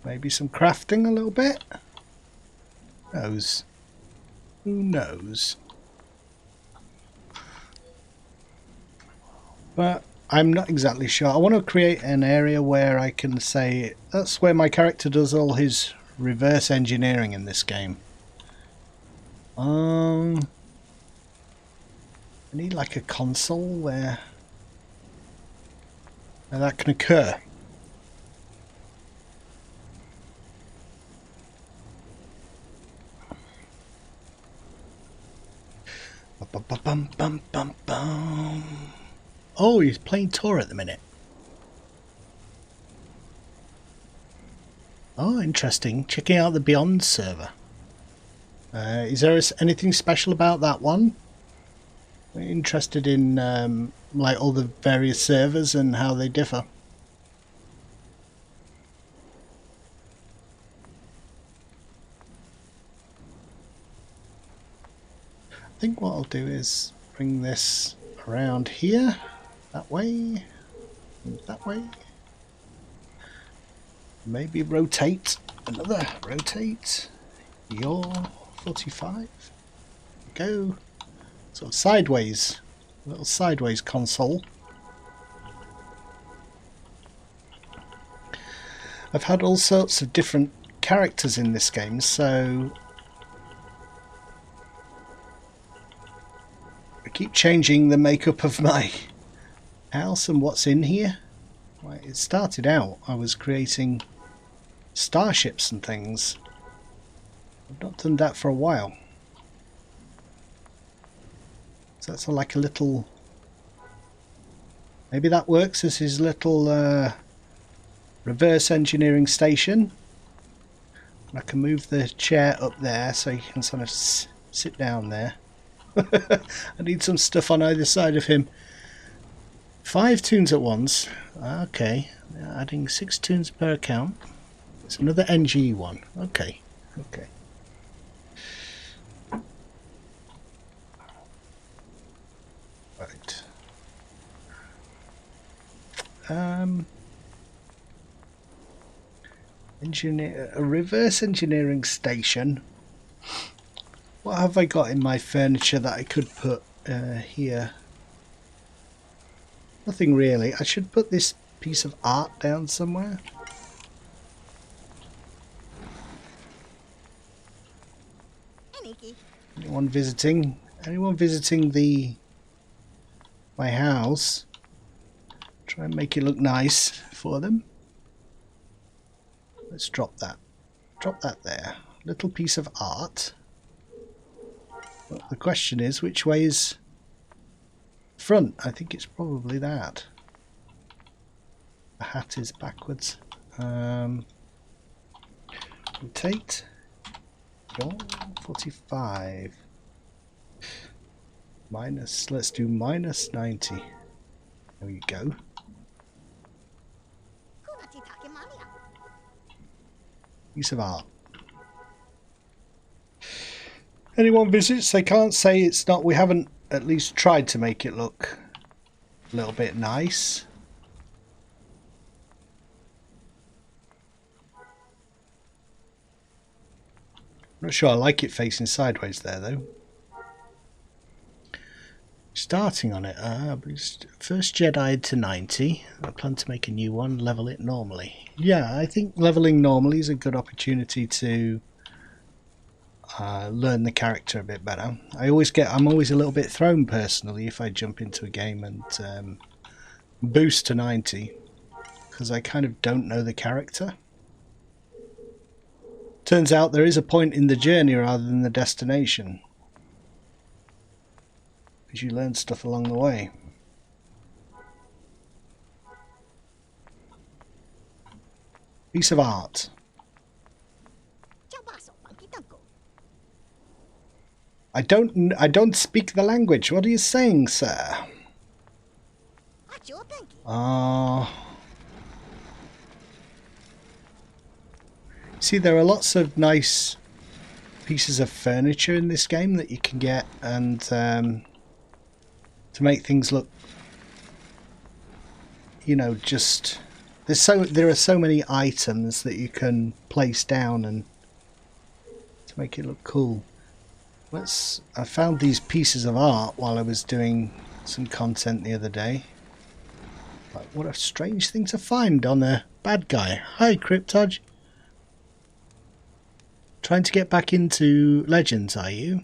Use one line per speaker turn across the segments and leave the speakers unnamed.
Maybe some crafting a little bit. Who knows? Who knows? But I'm not exactly sure. I want to create an area where I can say that's where my character does all his reverse engineering in this game. I need like a console where that can occur. Bum, bum, bum, bum. Oh, he's playing Tor at the minute. Oh, interesting. Checking out the Beyond server. Is there anything special about that one? We're interested in like all the various servers and how they differ. I think what I'll do is bring this around here, that way, that way. Maybe rotate, another rotate. Your 45. Go. Sort of sideways, a little sideways console. I've had all sorts of different characters in this game, so I keep changing the makeup of my house and what's in here. It started out, I was creating starships and things. I've not done that for a while. So that's like a little... Maybe that works as his little reverse engineering station. And I can move the chair up there so he can sort of sit down there. I need some stuff on either side of him. 5 tunes at once. Okay. Adding 6 tunes per account. It's another NG one. Okay. Okay. Right. A reverse engineering station. What have I got in my furniture that I could put here? Nothing really. I should put this piece of art down somewhere. Anyone visiting? Anyone visiting my house? Try and make it look nice for them. Let's drop that. Drop that there. Little piece of art. But the question is, which way is front? I think it's probably that. The hat is backwards. Rotate. 45. Minus, let's do minus 90. There we go. Piece of art. Anyone visits, they can't say it's not. We haven't at least tried to make it look a little bit nice. I'm not sure I like it facing sideways there though. Starting on it, first Jedi'd to 90. I plan to make a new one, level it normally. Yeah, I think leveling normally is a good opportunity to learn the character a bit better. I'm always a little bit thrown personally if I jump into a game and boost to 90, because I kind of don't know the character. Turns out there is a point in the journey rather than the destination, because you learn stuff along the way. Piece of art. I don't speak the language. What are you saying, sir? See, there are lots of nice pieces of furniture in this game that you can get, and to make things look, you know, just there are so many items that you can place down and to make it look cool. I found these pieces of art while I was doing some content the other day. Like, what a strange thing to find on a bad guy. Hi, Cryptodge. Trying to get back into Legends, are you?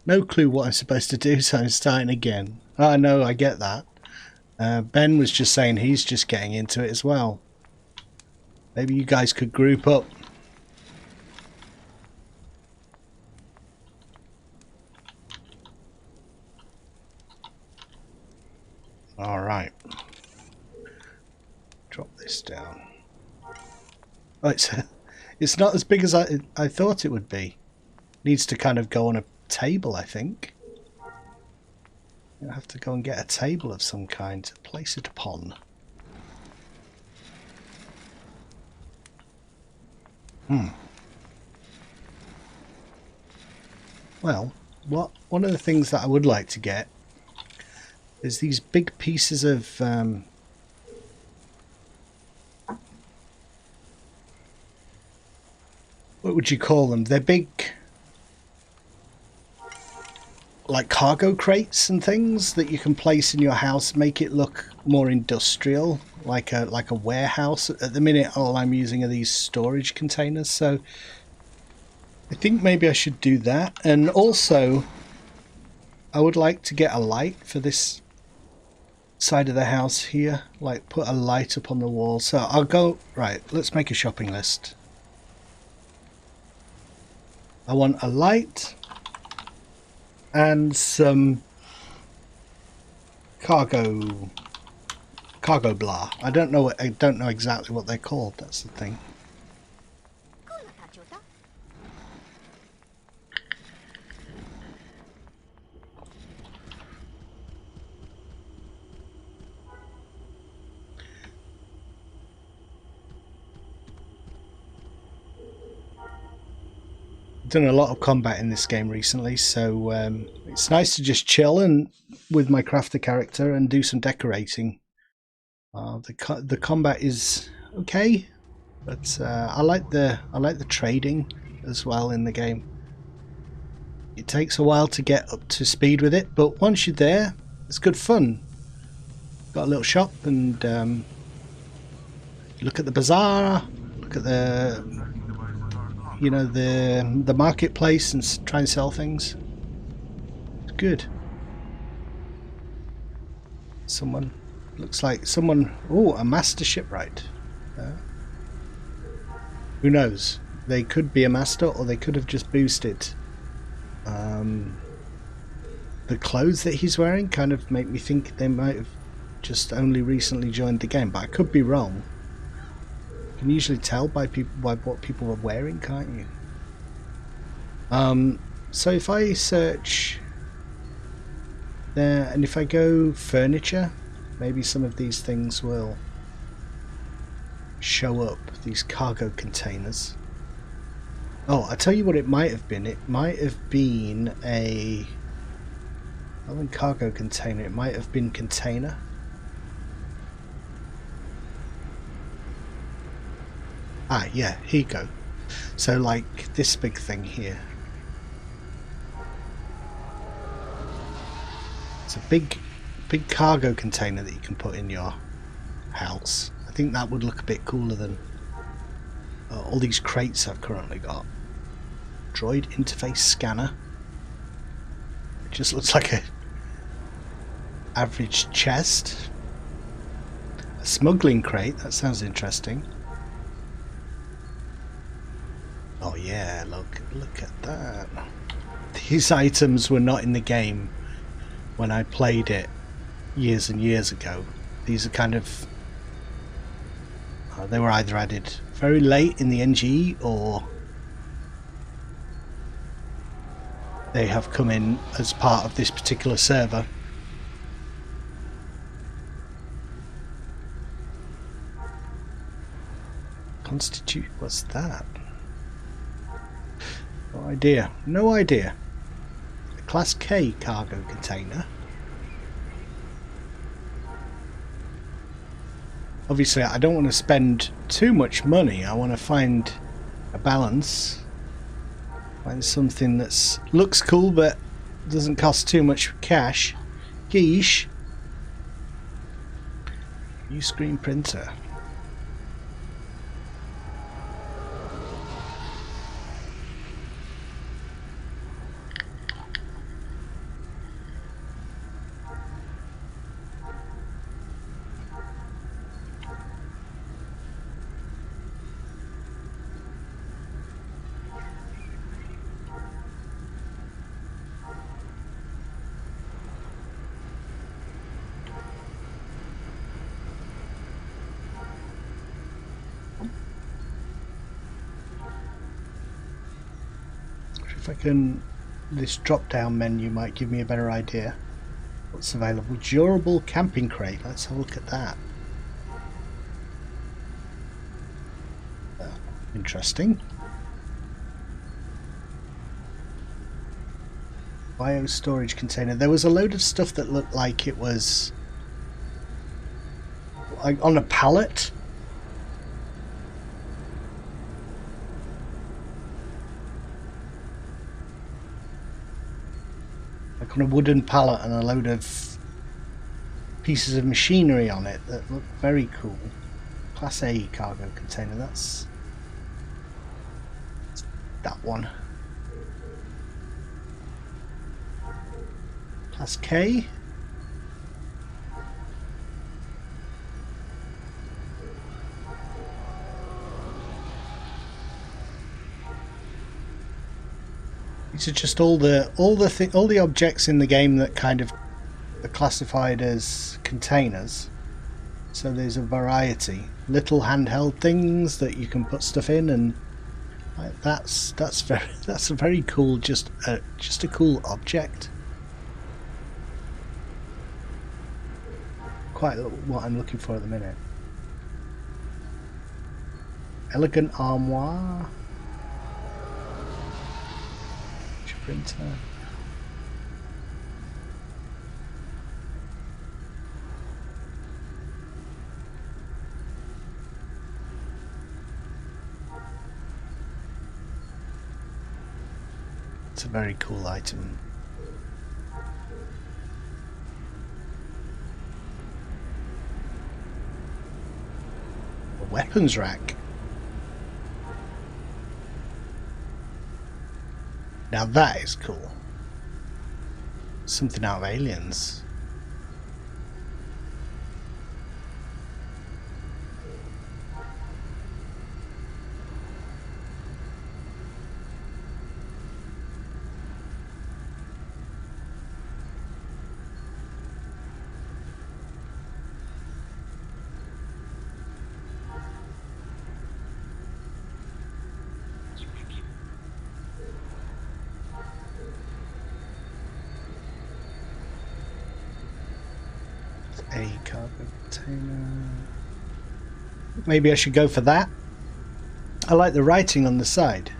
No clue what I'm supposed to do, so I'm starting again. Oh, no, I get that. Ben was just saying he's just getting into it as well. Maybe you guys could group up. Alright. Drop this down. Oh, it's not as big as I thought it would be. Needs to kind of go on a table, I think. You'll have to go and get a table of some kind to place it upon. Well, one of the things that I would like to get is these big pieces of what would you call them? They're big, like cargo crates and things that you can place in your house, make it look more industrial, like a warehouse. At the minute, all I'm using are these storage containers, so I think maybe I should do that. And also, I would like to get a light for this side of the house here, like put a light up on the wall. So I'll go, right, let's make a shopping list. I want a light and some cargo blah. I don't know exactly what they're called. That's the thing. Done a lot of combat in this game recently, so it's nice to just chill and with my crafter character and do some decorating. The combat is okay, but I like the trading as well in the game. It takes a while to get up to speed with it, but once you're there, it's good fun. Got a little shop and look at the bazaar, look at the the marketplace and try and sell things. It's good. Looks like someone. Oh, a master shipwright. Who knows? They could be a master, or they could have just boosted. The clothes that he's wearing kind of make me think they might have just only recently joined the game, but I could be wrong. You can usually tell by what people are wearing, can't you? So if I search there, and if I go furniture, maybe some of these things will show up, these cargo containers. Oh, I'll tell you what it might have been. It might have been rather than cargo container, it might have been container. Ah, yeah, here you go. So, like this big thing here. It's a big cargo container that you can put in your house. I think that would look a bit cooler than all these crates I've currently got. Droid interface scanner. It just looks like a average chest. A smuggling crate, that sounds interesting. Oh yeah, look at that. These items were not in the game when I played it years and years ago. These are kind of they were either added very late in the NG, or they have come in as part of this particular server. Constitute, what's that? No idea. No idea. A Class K cargo container. Obviously I don't want to spend too much money. I want to find a balance. Find something that looks cool but doesn't cost too much cash. Quiche. New screen printer. If I can, this drop down menu might give me a better idea what's available. Durable camping crate, let's have a look at that. Interesting. Bio storage container. There was a load of stuff that looked like it was like on a pallet. Like on a wooden pallet and a load of pieces of machinery on it that look very cool. Class A cargo container, that's that one. Class K. These are just all the objects in the game that kind of are classified as containers. So there's a variety, little handheld things that you can put stuff in, and that's a very cool, just a cool object. Quite what I'm looking for at the minute. Elegant armoire. Printer. It's a very cool item. A weapons rack. Now that is cool. Something out of Aliens. A cargo container. Maybe I should go for that. I like the writing on the side.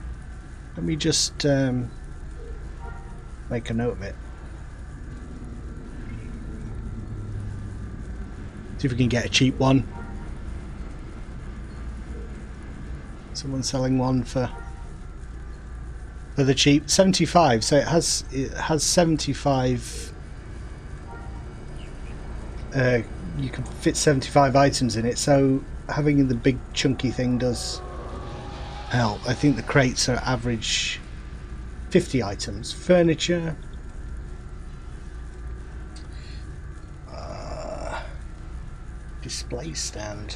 Let me just make a note of it. See if we can get a cheap one. Someone's selling one for the cheap. 75. So it has 75. You can fit 75 items in it, so having the big chunky thing does help. I think the crates are average 50 items. Furniture. Display stand.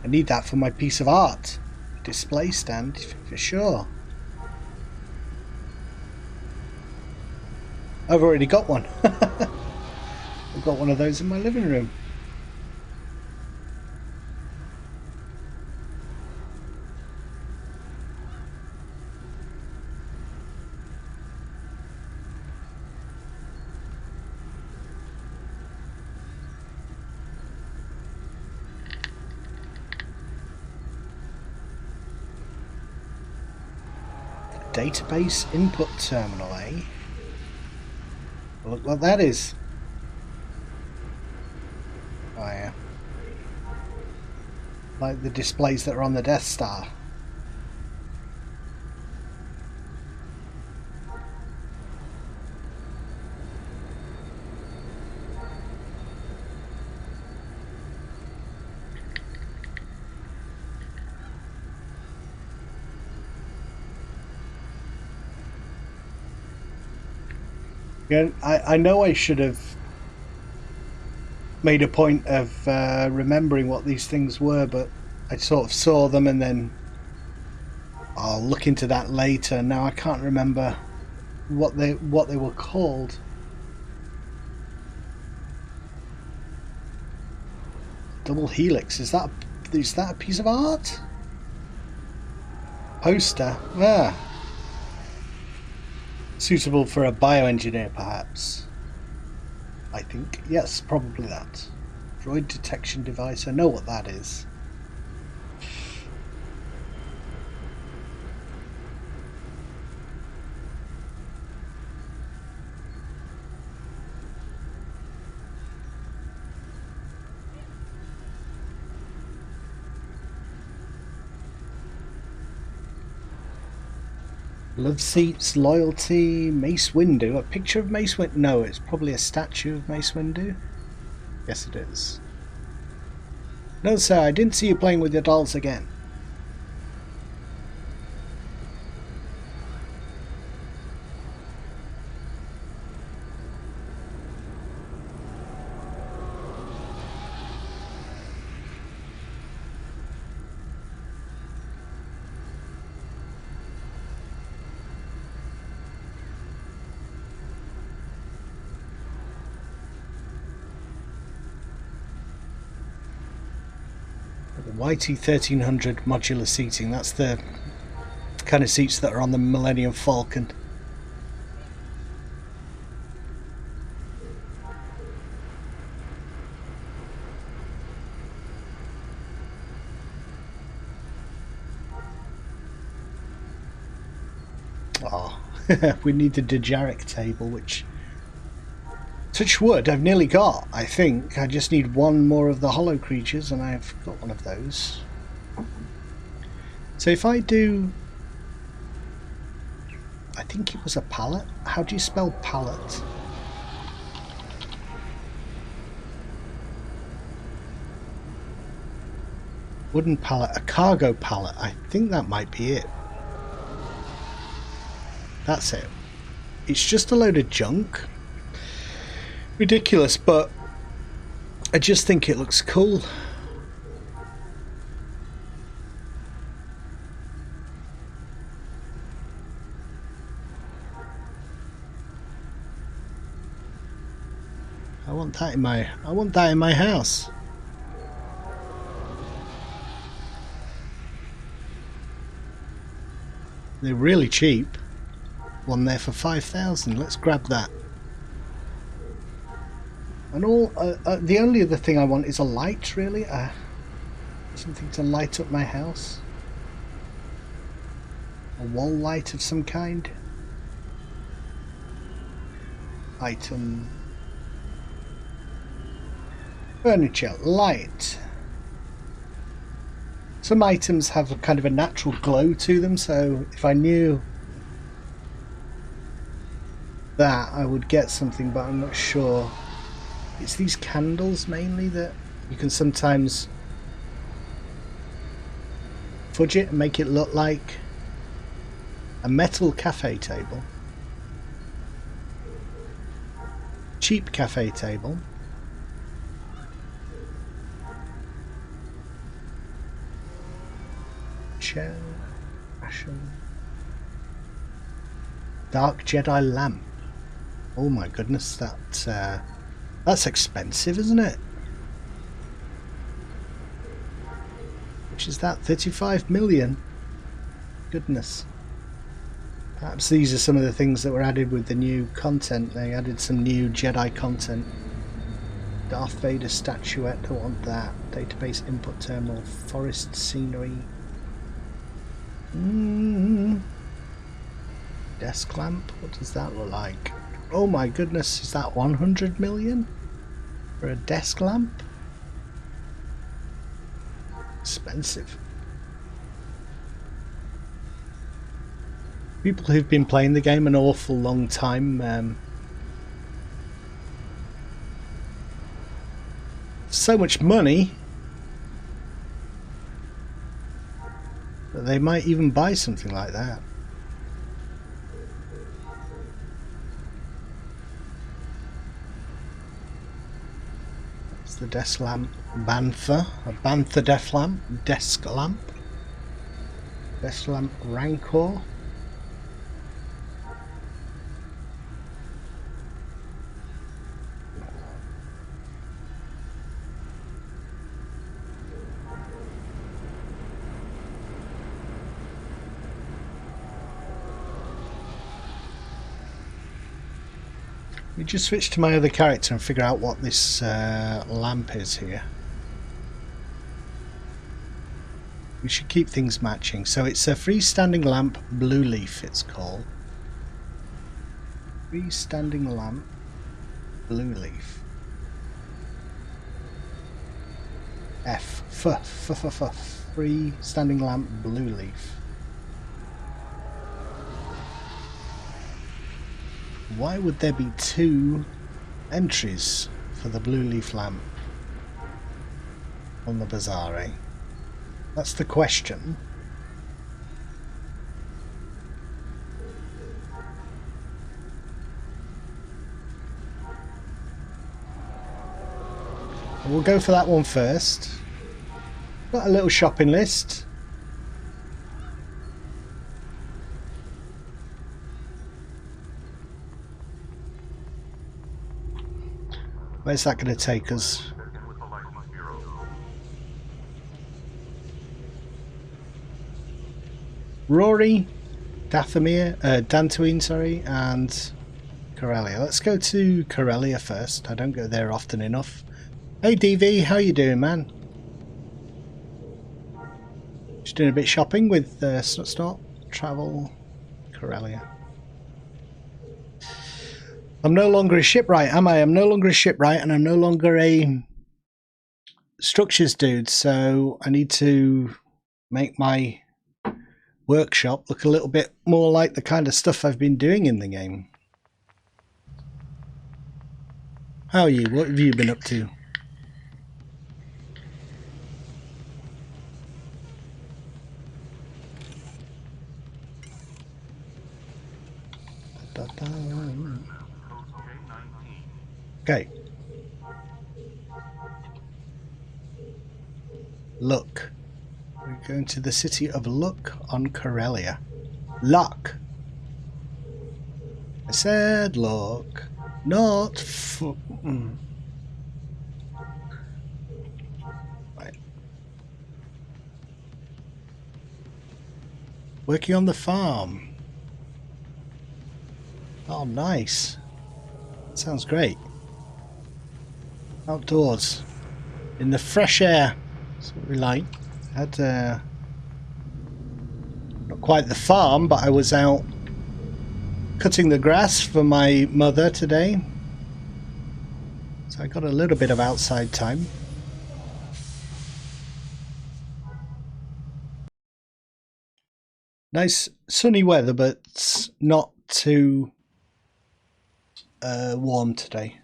I need that for my piece of art. Display stand for sure. I've already got one. I've got one of those in my living room. Database input terminal, eh? Look what that is. Oh yeah. like the displays that are on the Death Star. Yeah, I know I should have made a point of remembering what these things were, but I sort of saw them and then I'll look into that later. Now I can't remember what they were called. Double helix, is that a piece of art? Poster? Ah. Suitable for a bioengineer, perhaps. I think. Yes, probably that. Droid detection device, I know what that is. Love seats, loyalty, Mace Windu. A picture of Mace Windu? No, it's probably a statue of Mace Windu. Yes, it is. No, sir, I didn't see you playing with your dolls again. YT1300 modular seating, that's the kind of seats that are on the Millennium Falcon. Oh, we need the Dejaric table, which, touch wood, I've nearly got, I think. I just need one more of the hollow creatures and I've got one of those. So if I do... I think it was a pallet. How do you spell pallet? Wooden pallet, a cargo pallet. I think that might be it. That's it. It's just a load of junk. Ridiculous, but I just think it looks cool. I want that in my house. They're really cheap. One there for 5,000. Let's grab that. And all the only other thing I want is a light, really. Something to light up my house. A wall light of some kind. Item. Furniture, light. Some items have a kind of a natural glow to them, so if I knew that, I would get something, but I'm not sure. It's these candles mainly that you can sometimes fudge it and make it look like a metal cafe table. Cheap cafe table. Chair. Ashen. Dark Jedi lamp. Oh my goodness, that's expensive, isn't it? Which is that? 35 million? Goodness. Perhaps these are some of the things that were added with the new content. They added some new Jedi content. Darth Vader statuette, don't want that. Database input terminal, forest scenery. Desk lamp, what does that look like? Oh my goodness, is that 100 million for a desk lamp? expensive. People who've been playing the game an awful long time, so much money that they might even buy something like that. It's the desk lamp Bantha, a Bantha desk lamp, desk lamp Rancor. Let me just switch to my other character and figure out what this lamp is here. We should keep things matching. So it's a freestanding lamp, blue leaf it's called. Freestanding lamp, blue leaf. Freestanding lamp, blue leaf. Why would there be two entries for the blue leaf lamp on the bazaar, eh? That's the question. We'll go for that one first. Got a little shopping list. Where's that going to take us? Rory, Dantooine, sorry, and Corellia. Let's go to Corellia first. I don't go there often enough. Hey DV, how you doing, man? Just doing a bit of shopping with Snutsnort. Travel, Corellia. I'm no longer a shipwright, am I? I'm no longer a shipwright, and I'm no longer a structures dude, so I need to make my workshop look a little bit more like the kind of stuff I've been doing in the game. How are you? What have you been up to? Okay. Look. We're going to the city of Luck on Corellia. Luck. I said look. Not Right. Working on the farm. Oh, nice. That sounds great. Outdoors. In the fresh air. That's what we like. Had not quite the farm, but I was out cutting the grass for my mother today. So I got a little bit of outside time. Nice sunny weather, but not too warm today.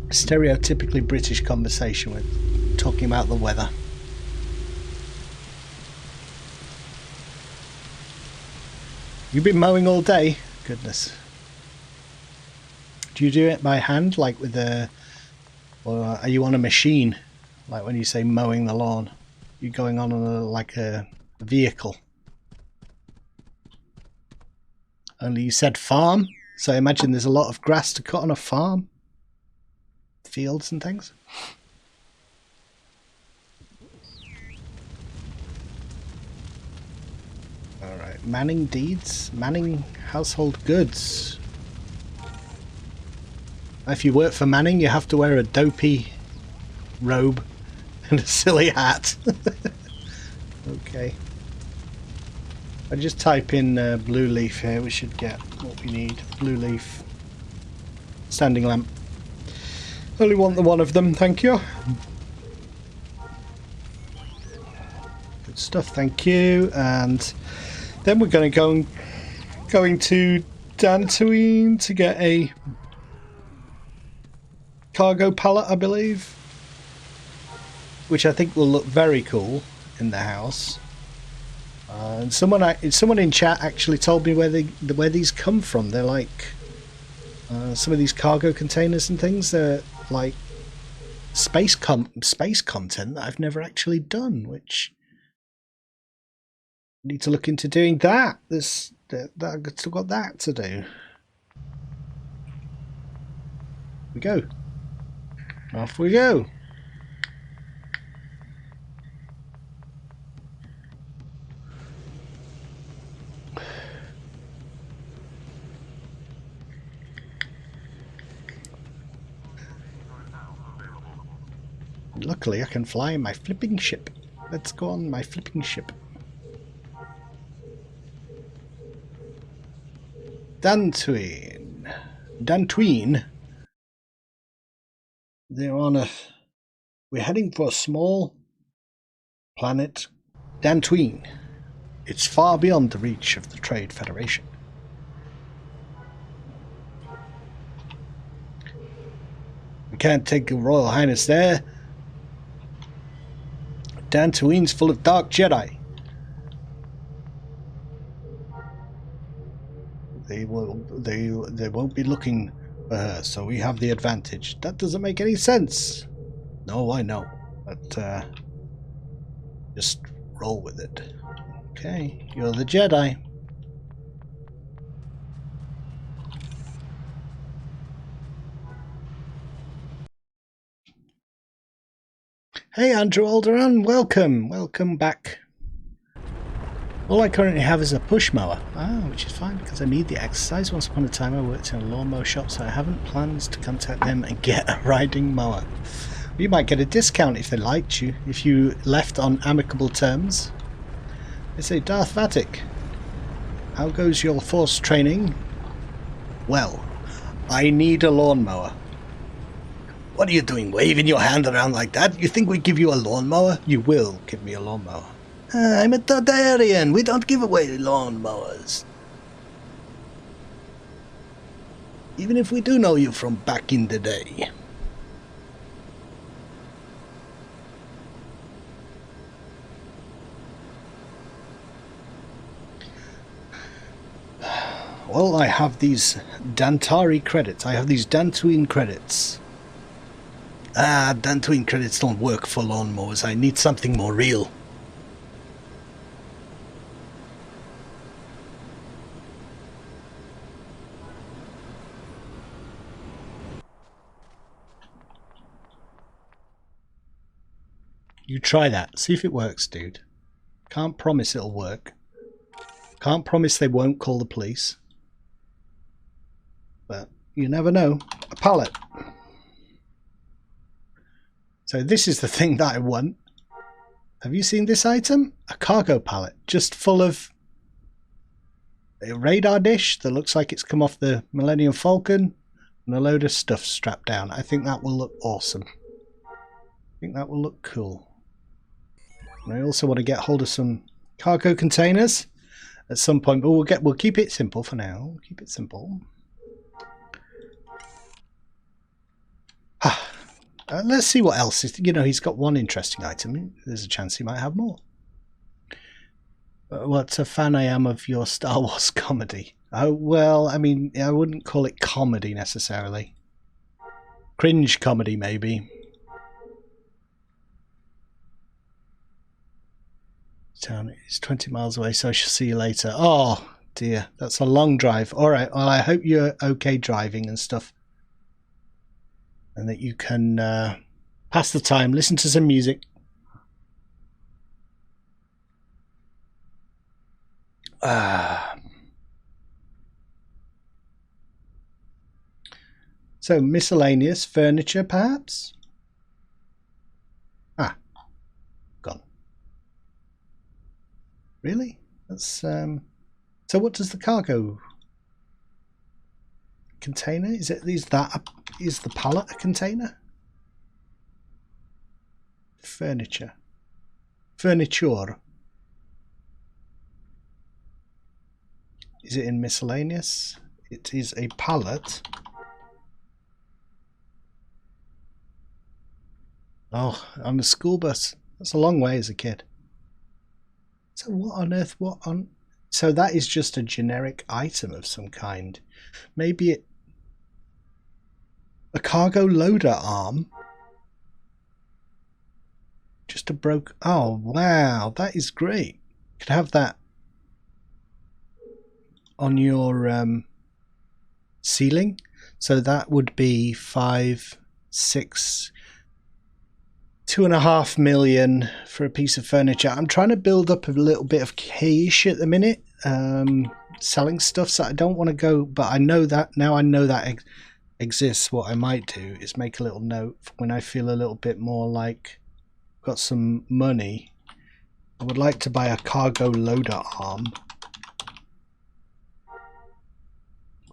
Stereotypically British conversation with talking about the weather. You've been mowing all day? Goodness. Do you do it by hand, like with a, or are you on a machine? Like when you say mowing the lawn, you're going on like a vehicle. Only you said farm, so I imagine there's a lot of grass to cut on a farm. Fields and things. Alright, manning deeds, manning household goods. If you work for Manning, you have to wear a dopey robe and a silly hat. Okay. I just type in blue leaf here, we should get what we need. Blue leaf. Standing lamp. Only want the one of them, thank you. stuff, thank you. And then we're going to going to Dantooine to get a cargo pallet, I believe, which I think will look very cool in the house. And someone in chat actually told me where these come from. They're like some of these cargo containers and things. They're like space content that I've never actually done, which I need to look into doing that. I've still got that to do. We go. Off we go. Luckily I can fly my flipping ship. Let's go on my flipping ship. Dantooine. They're on we're heading for a small planet, Dantooine. It's far beyond the reach of the Trade Federation. We can't take your Royal Highness there. Dantooine's full of dark Jedi. They won't be looking for her, so we have the advantage. That doesn't make any sense. No, I know, but just roll with it. Okay, you're the Jedi. Hey Andrew Alderan, welcome back. All I currently have is a push mower, which is fine because I need the exercise. Once upon a time I worked in a lawnmower shop, so I haven't plans to contact them and get a riding mower. You might get a discount if they liked you, if you left on amicable terms. They say, Darth Vatic, how goes your force training? Well, I need a lawnmower. What are you doing, waving your hand around like that? You think we give you a lawnmower? You will give me a lawnmower. I'm a Targaryen. We don't give away lawnmowers. Even if we do know you from back in the day. Well, I have these Dantari credits. I have these Dantooine credits. Dantooine credits don't work for lawnmowers. I need something more real. You try that. See if it works, dude. Can't promise it'll work. Can't promise they won't call the police. But you never know. A pallet. So this is the thing that I want. Have you seen this item? A cargo pallet. Just full of a radar dish that looks like it's come off the Millennium Falcon and a load of stuff strapped down. I think that will look awesome. I think that will look cool. And I also want to get hold of some cargo containers at some point, but we'll keep it simple for now. We'll keep it simple. Let's see what else is. You know, he's got one interesting item. There's a chance he might have more. What a fan I am of your Star Wars comedy. Oh, well, I mean, I wouldn't call it comedy necessarily. Cringe comedy, maybe. Town is 20 miles away, so I shall see you later. Oh, dear. That's a long drive. All right. Well, I hope you're okay driving and stuff. And that you can pass the time, listen to some music. So, miscellaneous furniture, perhaps? Gone. Really? That's so what does the cargo container? Is the pallet a container? Furniture. Furniture. Is it in miscellaneous? It is a pallet. Oh, on the school bus. That's a long way as a kid. So what on earth? What on? So that is just a generic item of some kind. Maybe it... A cargo loader arm. Just a broke... Oh, wow. That is great. You could have that on your ceiling. So that would be 5, 6... 2.5 million for a piece of furniture. I'm trying to build up a little bit of cash at the minute, selling stuff, so I don't want to go, but I know that now I know that exists. What I might do is make a little note when I feel a little bit more like I've got some money. I would like to buy a cargo loader arm.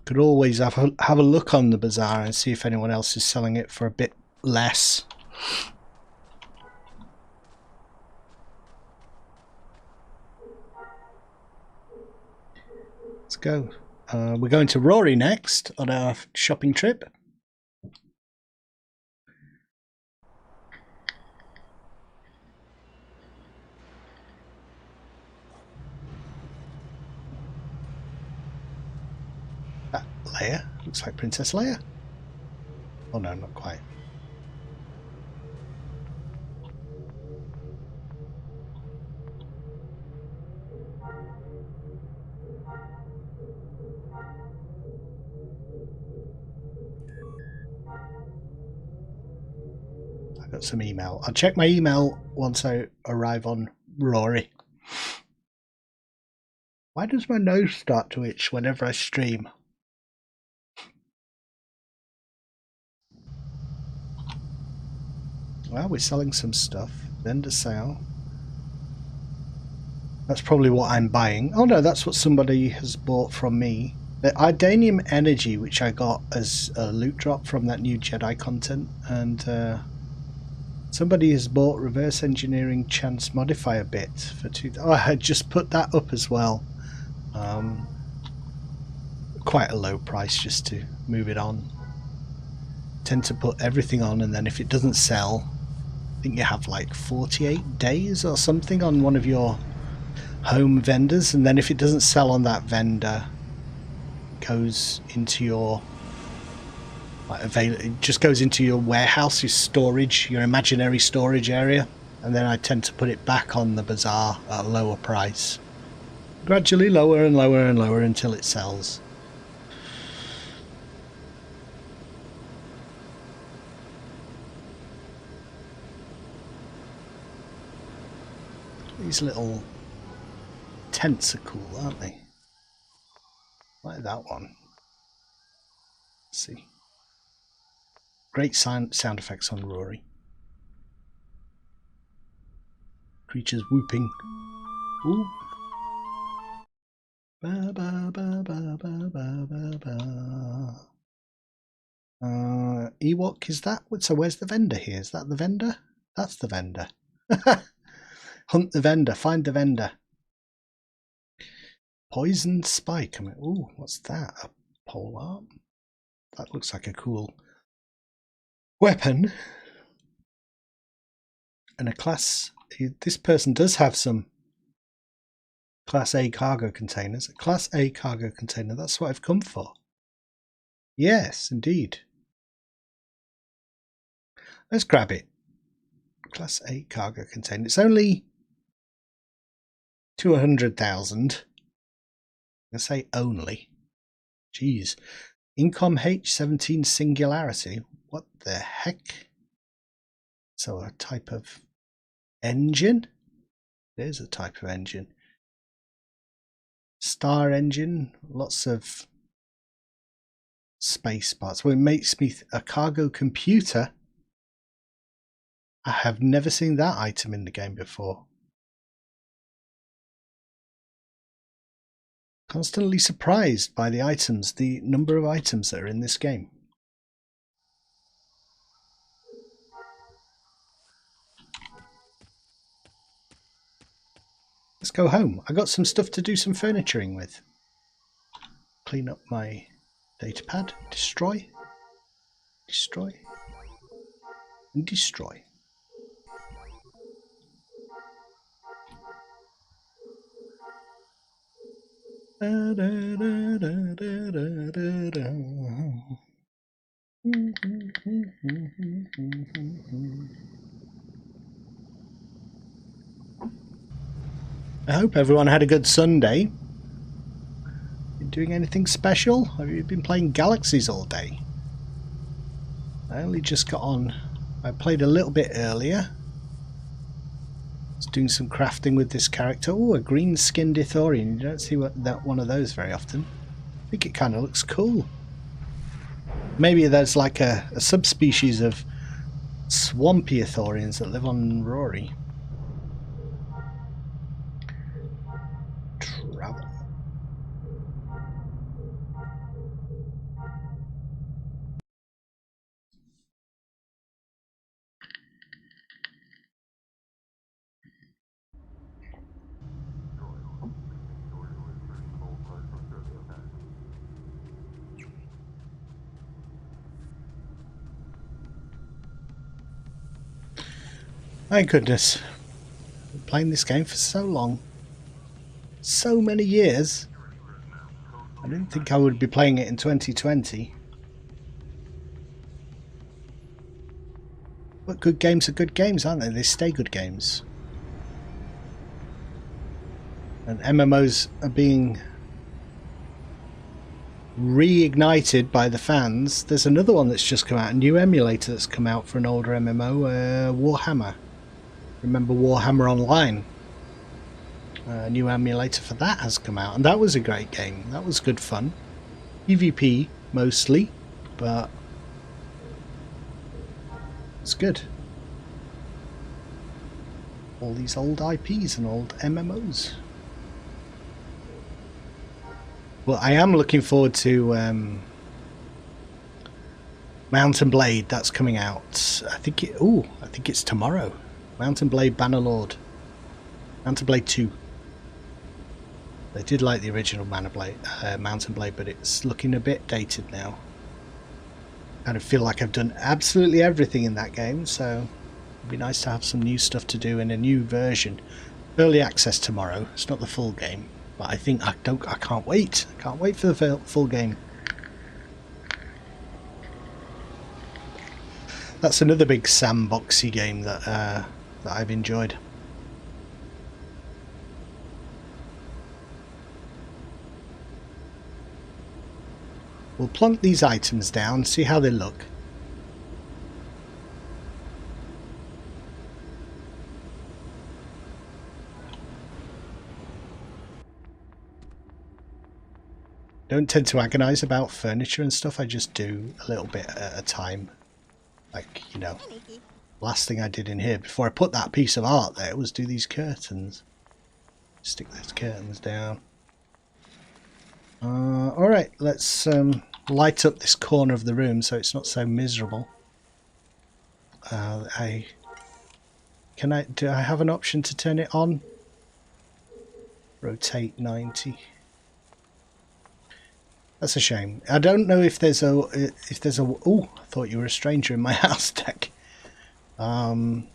Could always have a look on the bazaar and see if anyone else is selling it for a bit less. Let's go. We're going to Rory next on our shopping trip. Leia? Looks like Princess Leia. Oh no, not quite. I got some email. I'll check my email once I arrive on Rory. Why does my nose start to itch whenever I stream? Well, we're selling some stuff. Vendor sale. That's probably what I'm buying. Oh no, that's what somebody has bought from me. The Idanium Energy, which I got as a loot drop from that new Jedi content, and somebody has bought Reverse Engineering Chance Modifier bit for 2. Oh, I had just put that up as well. Quite a low price just to move it on. Tend to put everything on, and then if it doesn't sell, I think you have like 48 days or something on one of your home vendors, and then if it doesn't sell on that vendor, it goes into your it just goes into your warehouse, your storage, your imaginary storage area, and then I tend to put it back on the bazaar at a lower price, gradually lower and lower and lower until it sells. These little tents are cool, aren't they? Like that one. Let's see. Great sound effects on Rory. Creatures whooping. Ooh. Ba, ba, ba, ba, ba, ba, ba. Ewok, is that? So where's the vendor here? Is that the vendor? That's the vendor. Hunt the vendor. Find the vendor. Poison spike. I mean, ooh, what's that? A pole arm? That looks like a cool weapon. And a class... This person does have some Class A cargo containers. A Class A cargo container. That's what I've come for. Yes, indeed. Let's grab it. Class A cargo container. It's only 200,000. I say only. Jeez. Incom H17 Singularity. What the heck? So a type of engine? There's a type of engine. Star engine. Lots of space parts. Well, it makes me a cargo computer. I have never seen that item in the game before. Constantly surprised by the items, the number of items that are in this game. Let's go home. I got some stuff to do some furnituring with. clean up my datapad. Destroy. Destroy. And destroy. Da, da, da, da, da, da, da. I hope everyone had a good Sunday. Been doing anything special? Have you been playing Galaxies all day? I only just got on. I played a little bit earlier. I was doing some crafting with this character. Oh, a green-skinned Ithorian. You don't see one of those very often. I think it kind of looks cool. Maybe there's like a subspecies of swampy Ithorians that live on Rory. Travel. My goodness. I've been playing this game for so long. So many years. I didn't think I would be playing it in 2020. But good games are good games, aren't they? They stay good games. And MMOs are being reignited by the fans. There's another one that's just come out, a new emulator that's come out for an older MMO, Warhammer. Remember Warhammer Online? A new emulator for that has come out, and that was a great game. That was good fun. PvP mostly, but it's good. All these old IPs and old MMOs. Well, I am looking forward to Mountain Blade. That's coming out. I think it's tomorrow. Mountain Blade Bannerlord. Mountain Blade 2. I did like the original Mountain Blade, but it's looking a bit dated now. I kind of feel like I've done absolutely everything in that game, so it'd be nice to have some new stuff to do in a new version. Early access tomorrow. It's not the full game, but I think I can't wait. I can't wait for the full game. That's another big sandboxy game that I've enjoyed. We'll plonk these items down, see how they look. Don't tend to agonize about furniture and stuff, I just do a little bit at a time. Like, you know, last thing I did in here before I put that piece of art there was do these curtains. Stick those curtains down. Alright, let's light up this corner of the room so it's not so miserable. Do I have an option to turn it on? Rotate 90. That's a shame. I don't know if there's a oh, I thought you were a stranger in my house, deck. I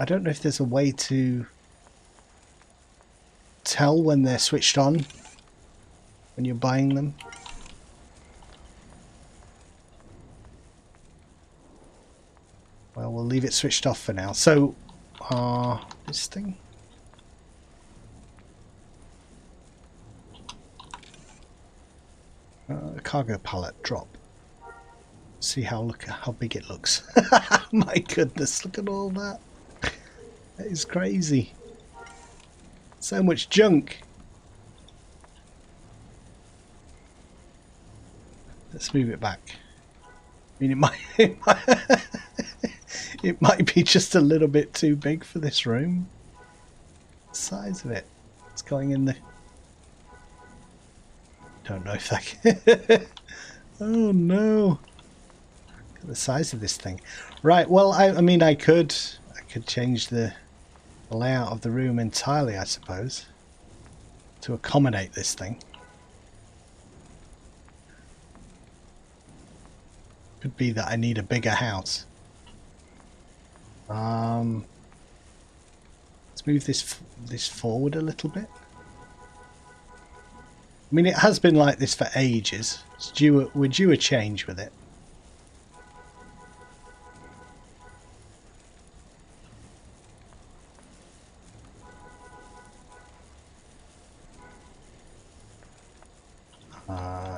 don't know if there's a way to tell when they're switched on when you're buying them. Well, we'll leave it switched off for now. So, this thing. Cargo pallet drop. See how big it looks. My goodness, look at all that. That is crazy. So much junk. Let's move it back. I mean, it might be just a little bit too big for this room. The size of it. It's going in the... Don't know if that can... Oh no. Look at the size of this thing. Right, well, I mean, I could change the layout of the room entirely, I suppose, to accommodate this thing. Could be that I need a bigger house. Let's move this forward a little bit. I mean, it has been like this for ages. We're due a change with it.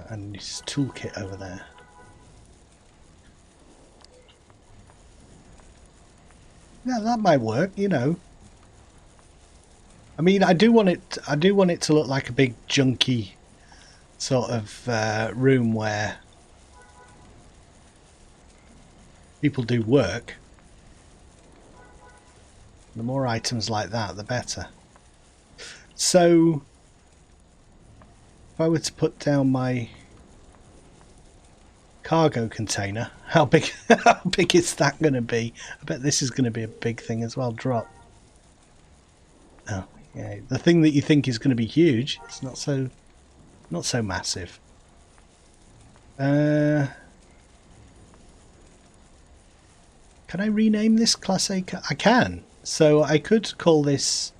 And this toolkit over there. Yeah, that might work, you know. I mean, I do want it to look like a big junky sort of room where people do work. The more items like that, the better. So, if I were to put down my cargo container, how big is that going to be? I bet this is going to be a big thing as well. Drop. Oh, yeah. The thing that you think is going to be huge, it's not so massive. Can I rename this Class A? I can. So I could call this,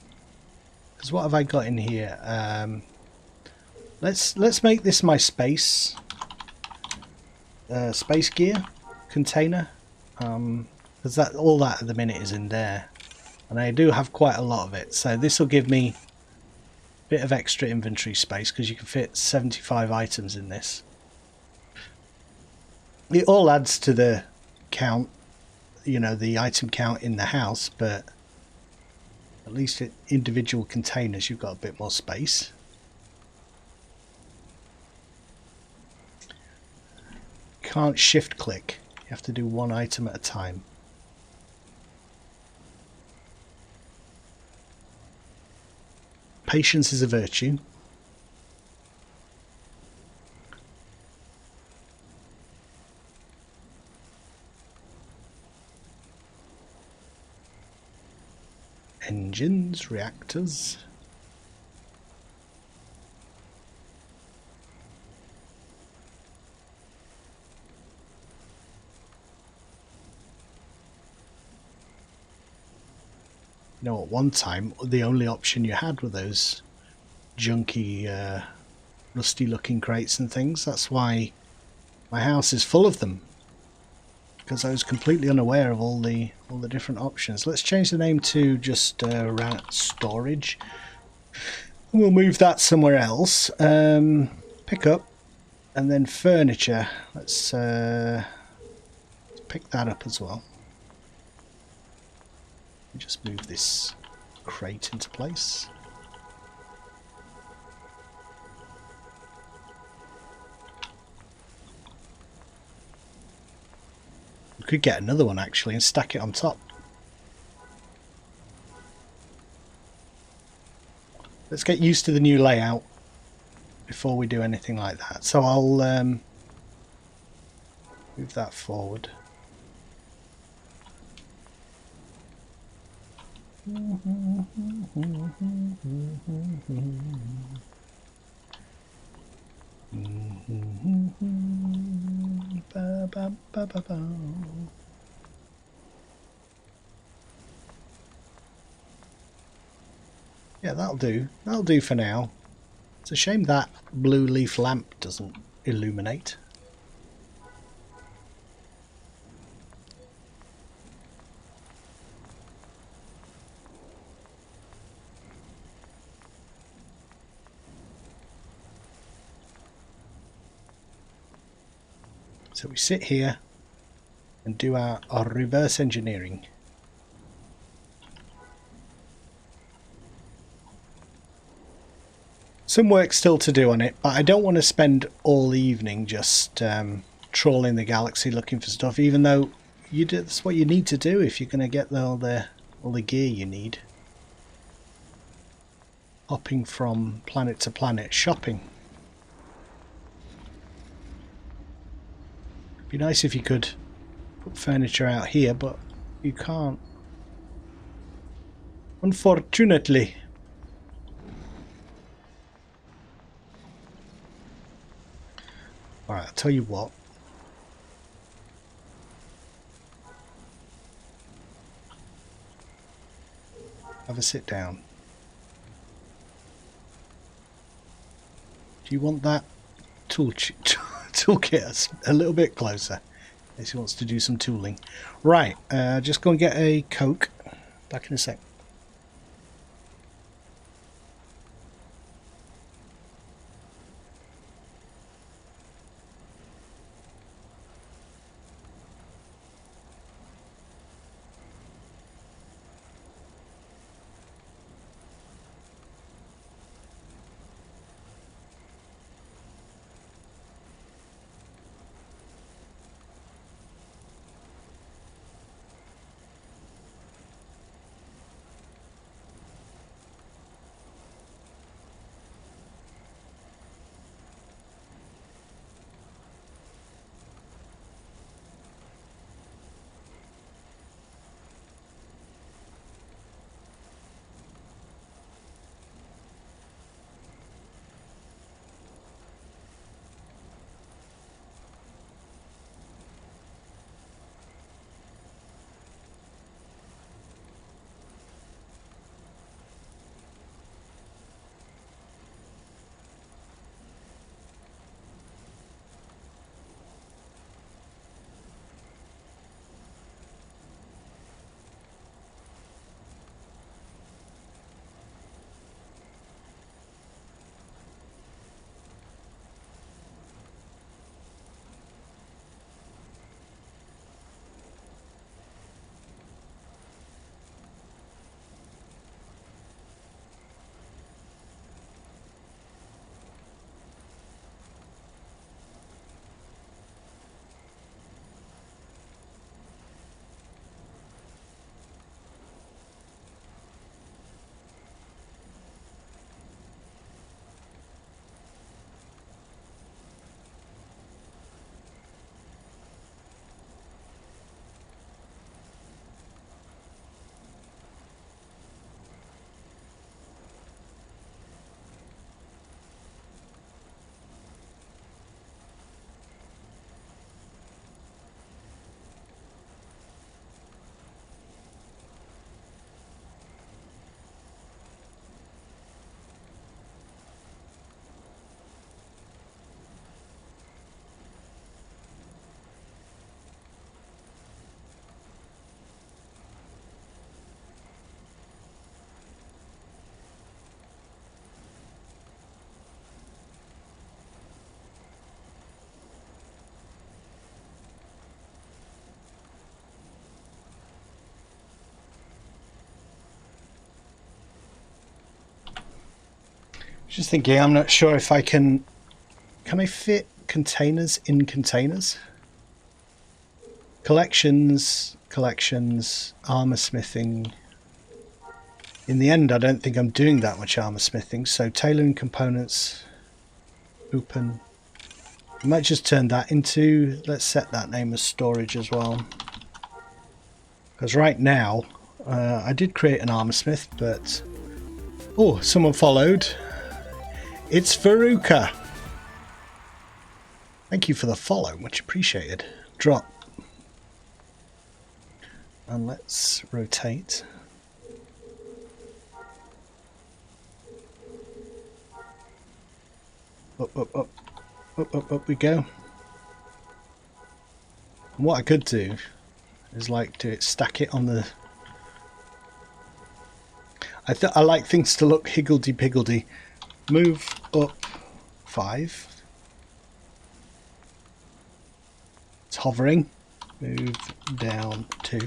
because what have I got in here? Let's make this my space gear container, because all that at the minute is in there, and I do have quite a lot of it. So this will give me a bit of extra inventory space because you can fit 75 items in this. It all adds to the count, you know, the item count in the house, but at least in individual containers you've got a bit more space. Can't shift click, you have to do one item at a time. Patience is a virtue. Engines, reactors. You know, at one time the only option you had were those junky, rusty looking crates and things. That's why my house is full of them, because I was completely unaware of all the different options. Let's change the name to just storage. We'll move that somewhere else. Pick up, and then furniture. Let's pick that up as well. Just move this crate into place. We could get another one actually and stack it on top. Let's get used to the new layout before we do anything like that. So I'll move that forward. Yeah, that'll do. That'll do for now. It's a shame that blue leaf lamp doesn't illuminate. So we sit here and do our reverse engineering. Some work still to do on it, but I don't want to spend all evening just trawling the galaxy looking for stuff, even though that's what you need to do if you're going to get all the gear you need. Hopping from planet to planet, shopping. Be nice if you could put furniture out here, but you can't, unfortunately. Alright, I'll tell you what. Have a sit down. Do you want that toolkit a little bit closer? As he wants to do some tooling. Right, just go and get a Coke. Back in a sec. Just thinking, I'm not sure if I can I fit containers in containers? Collections, armor smithing. In the end, I don't think I'm doing that much armor smithing, so tailoring components, open. I might just turn that into, let's set that name as storage as well. Because right now, I did create an armor smith, but... Oh, someone followed. It's Veruca. Thank you for the follow, much appreciated. Drop. And let's rotate. Up we go. And what I could do is like stack it on the... I like things to look higgledy-piggledy. Move up 5. It's hovering. Move down 2.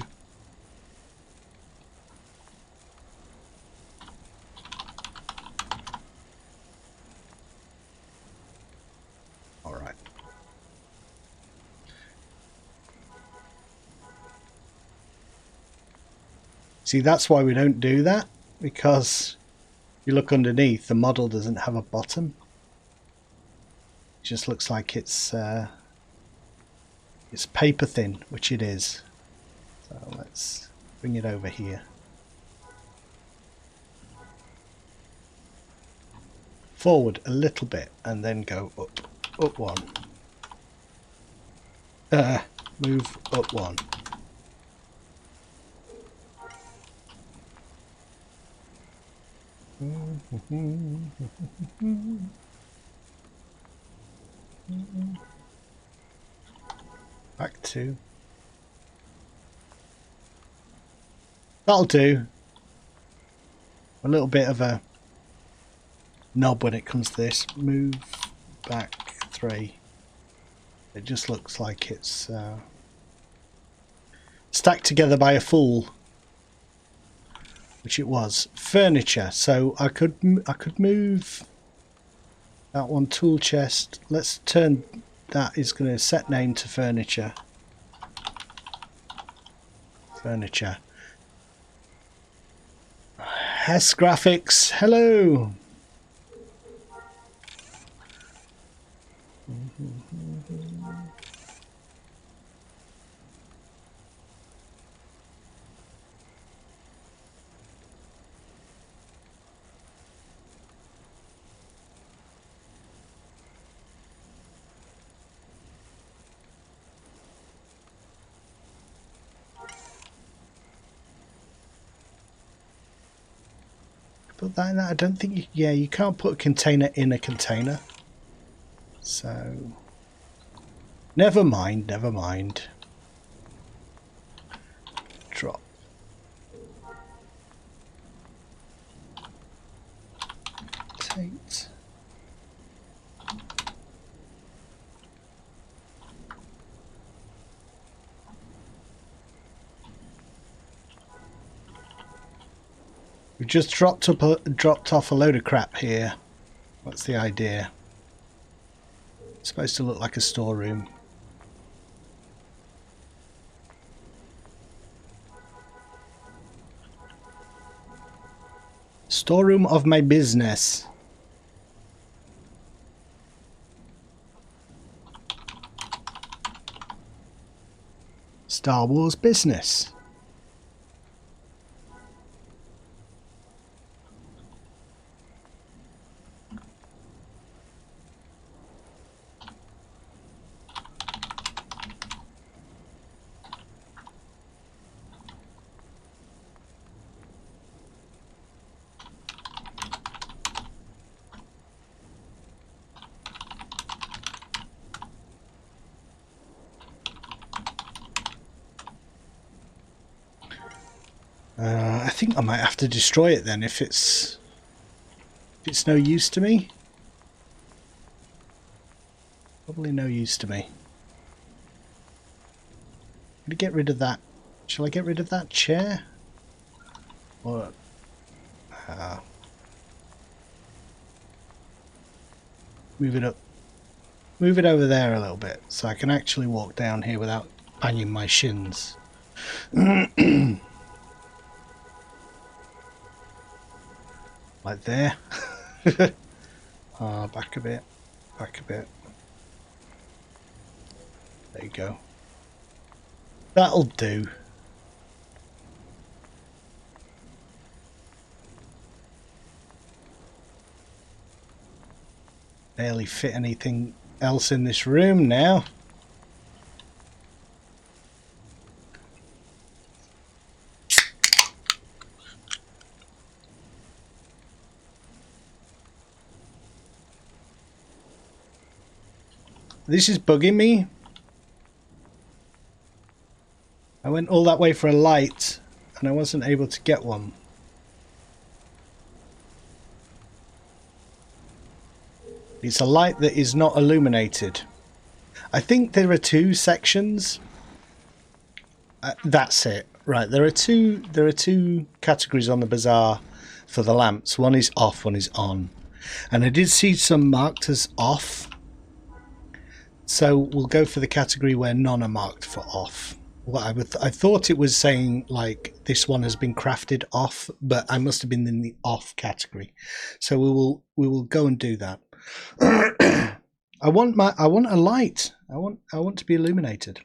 Alright. See, that's why we don't do that, because you look underneath, the model doesn't have a bottom. It just looks like it's paper thin, which it is. So let's bring it over here. Forward a little bit and then go up 1. Move up 1. Back to. That'll do. A little bit of a knob when it comes to this. Move back 3. It just looks like it's stacked together by a fool, which it was. Furniture. So I could move that one. Tool chest. Let's turn that. Is going to set name to furniture. Furniture. Hess Graphics. Hello. Put that in that. I don't think you, yeah, you can't put a container in a container. So never mind, never mind. Drop. Tate. We just dropped off a load of crap here. What's the idea? It's supposed to look like a storeroom. Storeroom of my business. Star Wars business. I think I might have to destroy it then if it's no use to me. Probably no use to me. I'm gonna get rid of that. Shall I get rid of that chair? Or move it up. Move it over there a little bit so I can actually walk down here without banging my shins. Like there. Back a bit. Back a bit. There you go. That'll do. Barely fit anything else in this room now. This is bugging me. I went all that way for a light and I wasn't able to get one. It's a light that is not illuminated. I think there are 2 sections. That's it. Right, there are two categories on the bazaar for the lamps. One is off, one is on. And I did see some marked as off. So we'll go for the category where none are marked for off. Well, I thought it was saying like this one has been crafted off, but I must have been in the off category. So we will go and do that. I want a light. I want to be illuminated.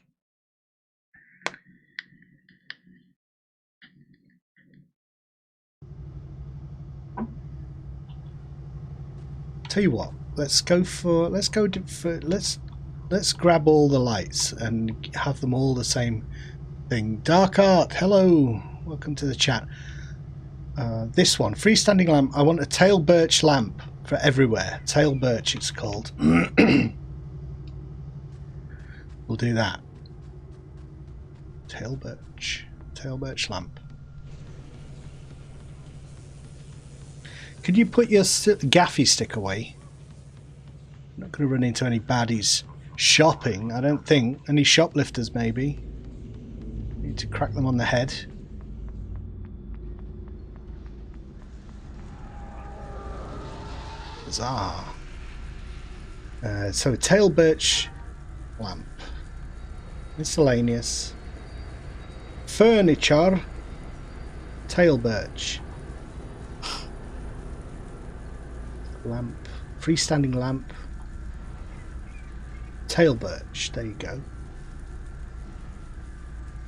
Tell you what, let's grab all the lights and have them all the same thing. Dark Art, hello, welcome to the chat. This one, freestanding lamp. I want a tail birch lamp for everywhere. Tail birch it's called. We'll do that. Tail birch lamp. Could you put your gaffy stick away? I'm not going to run into any baddies shopping, I don't think. Any shoplifters maybe. Need to crack them on the head. Huzzah. So tail birch lamp. Miscellaneous. Furniture. Tail birch. Lamp. Freestanding lamp. Tail birch. There you go.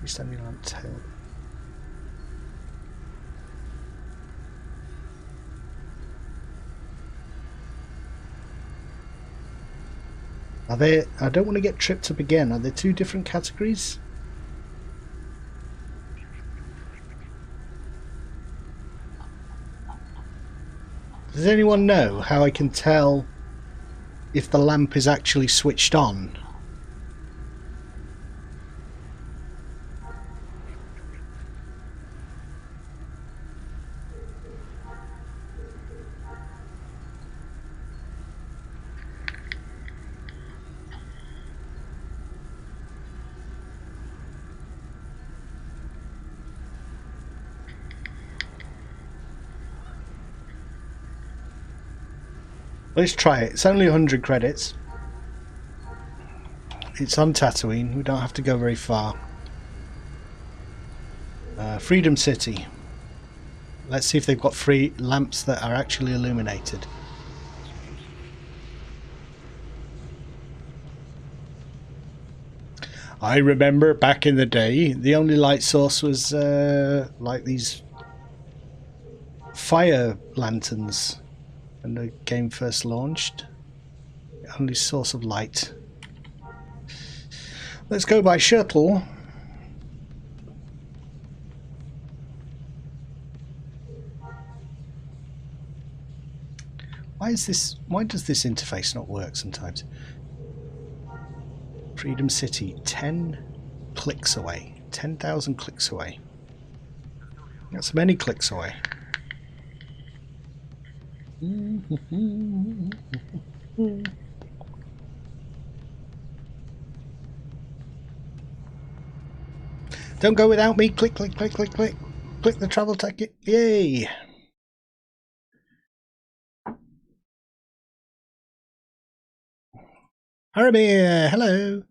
Freestanding lamp. Tail. Are they? I don't want to get tripped up again. Are there two different categories? Does anyone know how I can tell if the lamp is actually switched on? Let's try it. It's only 100 credits. It's on Tatooine. We don't have to go very far. Freedom City. Let's see if they've got free lamps that are actually illuminated. I remember back in the day, the only light source was like these fire lanterns. When the game first launched, the only source of light. Let's go by shuttle. Why does this interface not work sometimes? Freedom City, 10 clicks away. 10,000 clicks away. That's many clicks away. Don't go without me. Click, click, click, click, click. Click the travel ticket. Yay! Haramir, hello.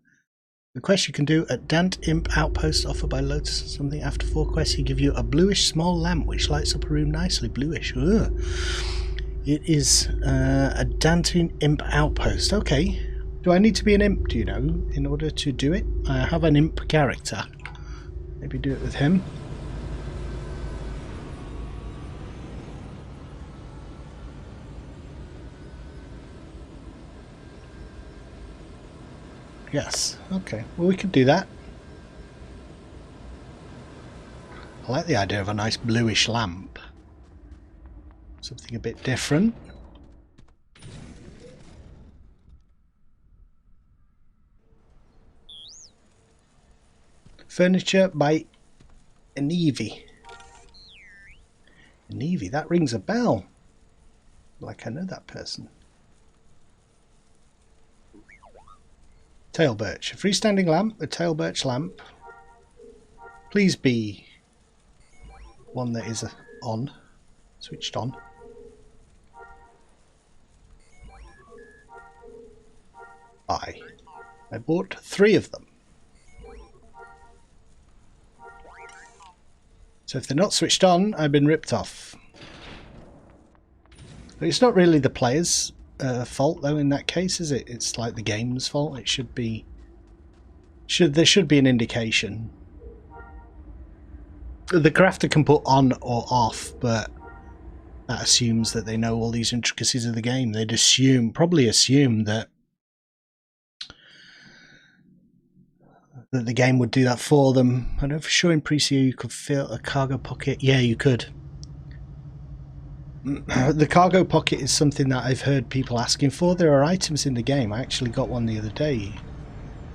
The quest you can do at Dant Imp Outpost offered by Lotus or something. After 4 quests, he give you a bluish small lamp which lights up a room nicely. Bluish. Ugh. It is a Dant Imp Outpost. Okay. Do I need to be an imp, do you know, in order to do it? I have an imp character. Maybe do it with him. Yes. Okay. Well, we could do that. I like the idea of a nice bluish lamp. Something a bit different. Furniture by Enivi. Enivi, that rings a bell. Like I know that person. Tail birch. A freestanding lamp, a tail birch lamp. Please be one that is on. Switched on. I bought 3 of them. So if they're not switched on, I've been ripped off. But it's not really the player's fault though in that case, is it? It's like the game's fault. It should be... There should be an indication. The crafter can put on or off, but that assumes that they know all these intricacies of the game. They'd probably assume that the game would do that for them. I know for sure in pre-CO you could fill a cargo pocket. Yeah, you could. The cargo pocket is something that I've heard people asking for. There are items in the game. I actually got one the other day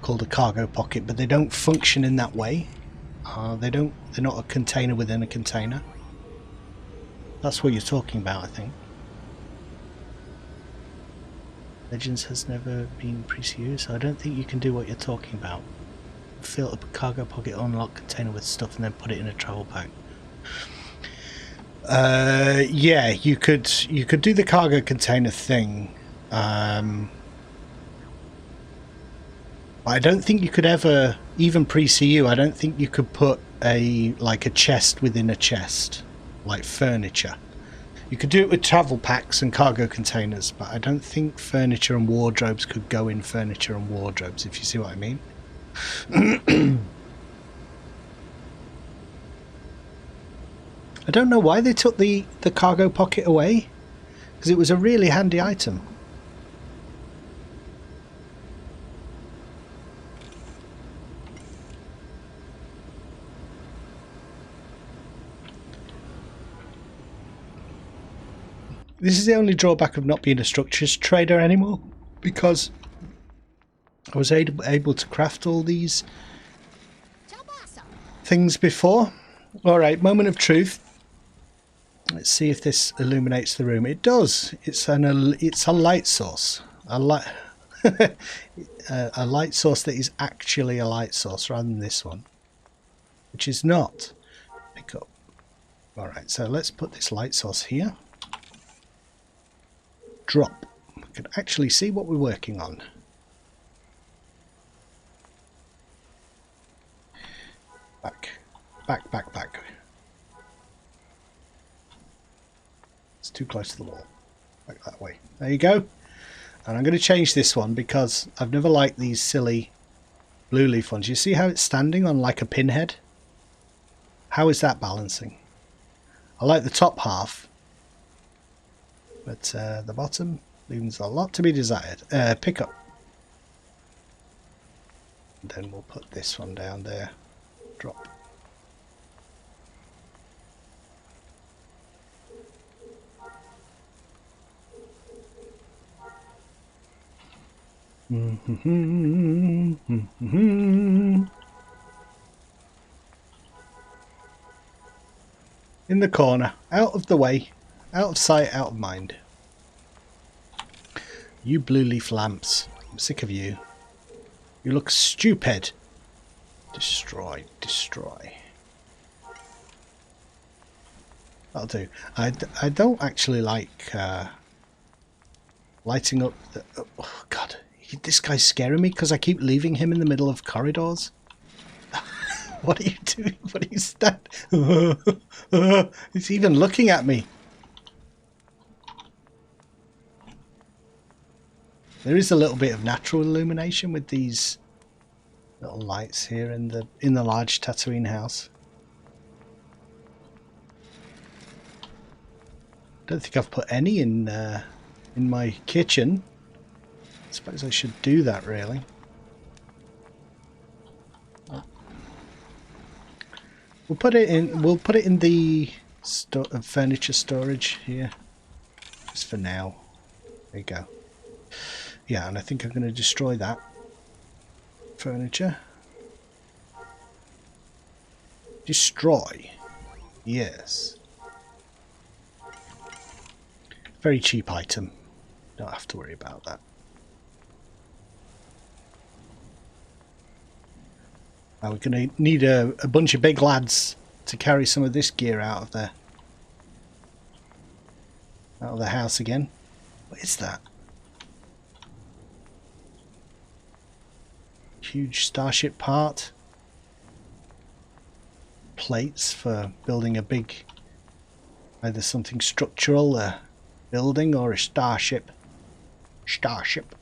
called a cargo pocket, but they don't function in that way. They're not a container within a container. That's what you're talking about, I think. Legends has never been pre-used, so I don't think you can do what you're talking about. Fill up a cargo pocket, unlock container with stuff, and then put it in a travel pack. Yeah, you could do the cargo container thing. I don't think you could ever, even pre-CU, I don't think you could put a chest within a chest, like furniture. You could do it with travel packs and cargo containers, but I don't think furniture and wardrobes could go in furniture and wardrobes, if you see what I mean. I don't know why they took the cargo pocket away, because it was a really handy item. This is the only drawback of not being a structures trader anymore, because I was able to craft all these things before. Alright, moment of truth. Let's see if this illuminates the room. It does. It's a light source. A light source that is actually a light source rather than this one, which is not. Pick up. Alright, so let's put this light source here. Drop. We can actually see what we're working on. Back. Back, back, back. It's too close to the wall. Back that way. There you go. And I'm going to change this one because I've never liked these silly blue leaf ones. You see how it's standing on like a pinhead? How is that balancing? I like the top half, but the bottom leaves a lot to be desired. Pick up. And then we'll put this one down there. Drop. In the corner, out of the way, out of sight, out of mind. You blue leaf lamps, I'm sick of you. You look stupid. Destroy, destroy. That'll do. I don't actually like lighting up the... Oh god, this guy's scaring me because I keep leaving him in the middle of corridors. What are you doing? What are you standing? He's even looking at me. There is a little bit of natural illumination with these little lights here in the large Tatooine house. Don't think I've put any in my kitchen. I suppose I should do that really. We'll put it in. We'll put it in the furniture storage here, just for now. There you go. Yeah, and I think I'm going to destroy that furniture. Destroy. Yes. Very cheap item. Don't have to worry about that. Now we're going to need a bunch of big lads to carry some of this gear out of the house again. What is that? Huge starship part. Plates for building a big, either something structural, a building, or a starship. Starship.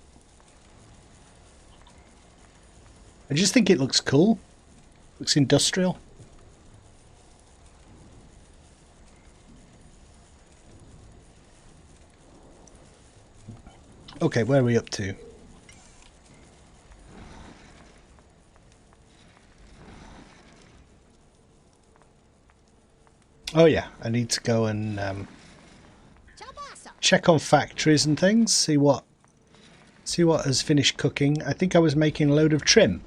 I just think it looks cool. Looks industrial. Okay, where are we up to? Oh yeah, I need to go and check on factories and things, see what has finished cooking. I think I was making a load of trim,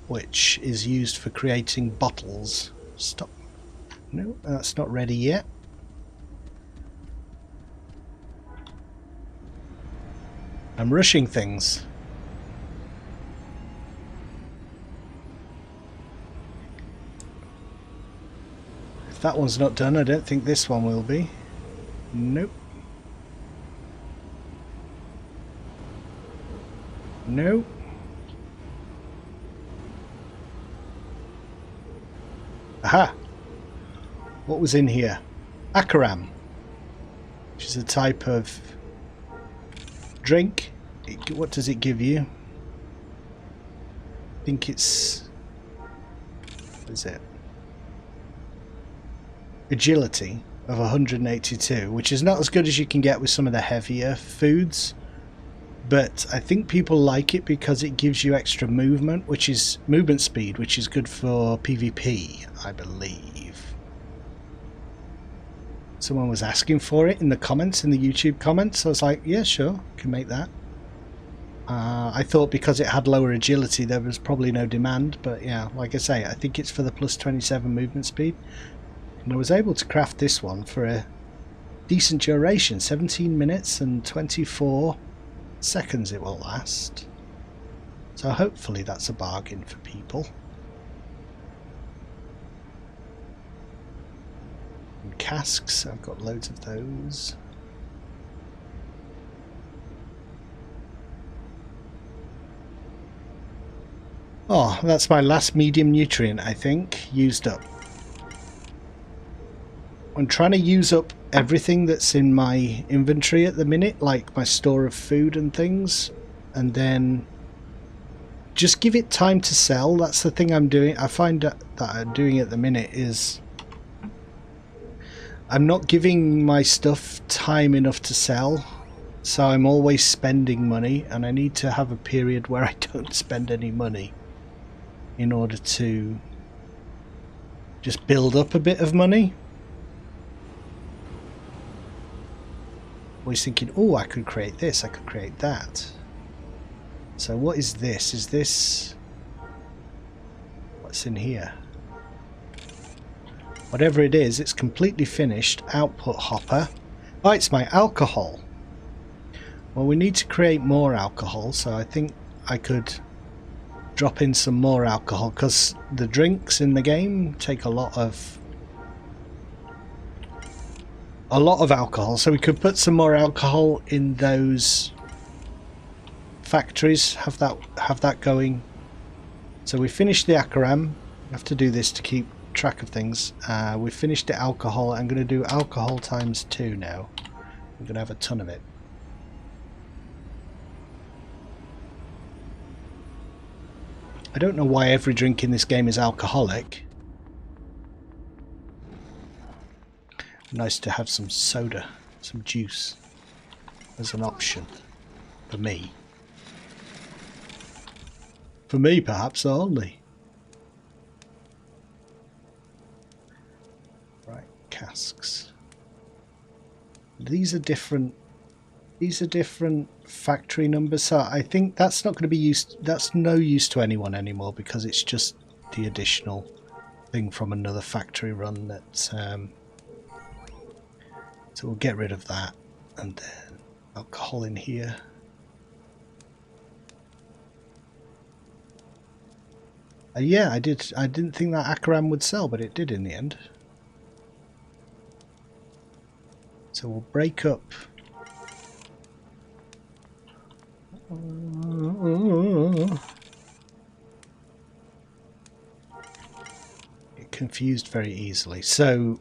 which is used for creating bottles. Stop. No, that's not ready yet. I'm rushing things. If that one's not done, I don't think this one will be. Nope. No. Aha! What was in here? Akaram, which is a type of drink. What does it give you? I think it's... what is it? Agility of 182, which is not as good as you can get with some of the heavier foods, but I think people like it because it gives you extra movement, which is movement speed, which is good for PvP, I believe. Someone was asking for it in the comments, in the YouTube comments, so I was like, yeah, sure, can make that. I thought because it had lower agility there was probably no demand, but yeah, like I say, I think it's for the plus 27 movement speed. And I was able to craft this one for a decent duration, 17 minutes and 24 seconds it will last. So hopefully that's a bargain for people. And casks, I've got loads of those. Oh, that's my last medium nutrient, I think, used up. I'm trying to use up everything that's in my inventory at the minute, like my store of food and things, and then just give it time to sell. That's the thing I'm doing. I find that I'm doing at the minute is I'm not giving my stuff time enough to sell, so I'm always spending money, and I need to have a period where I don't spend any money in order to just build up a bit of money. Always thinking, oh, I could create this, I could create that. So what is this? Is this... what's in here? Whatever it is, it's completely finished. Output hopper. Oh, it's my alcohol. Well, we need to create more alcohol, so I think I could drop in some more alcohol, because the drinks in the game take a lot of alcohol, so we could put some more alcohol in those factories, have that going. So we finished the Akaram. We have to do this to keep track of things. We finished the alcohol. I'm going to do alcohol times 2 now. We're going to have a ton of it. I don't know why every drink in this game is alcoholic. Nice to have some soda, some juice as an option for me. For me, perhaps only. Right, casks. These are different. These are different factory numbers, so I think that's not going to be used. That's no use to anyone anymore because it's just the additional thing from another factory run. That so we'll get rid of that, and then alcohol in here. Yeah, I didn't think that Akaram would sell, but it did in the end. So we'll break up. Get confused very easily. So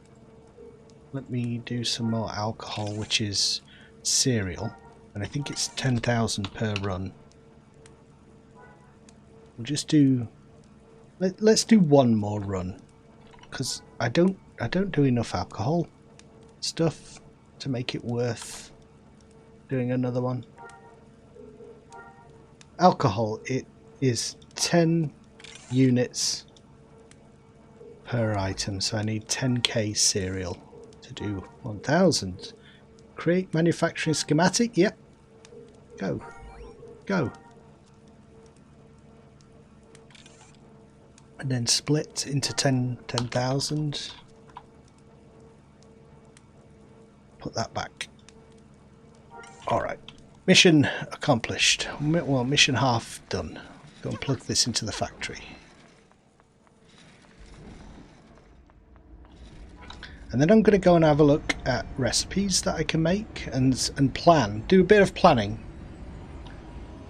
let me do some more alcohol, which is cereal, and I think it's 10,000 per run. We'll just do. Let's do one more run, because I don't do enough alcohol stuff to make it worth doing another one. Alcohol, it is 10 units per item, so I need 10k cereal to do 1000. Create manufacturing schematic. Yep. Go. Go. And then split into 10,000. Put that back. Alright. Mission accomplished. Well, mission half done. Go and plug this into the factory. And then I'm going to go and have a look at recipes that I can make and plan. Do a bit of planning.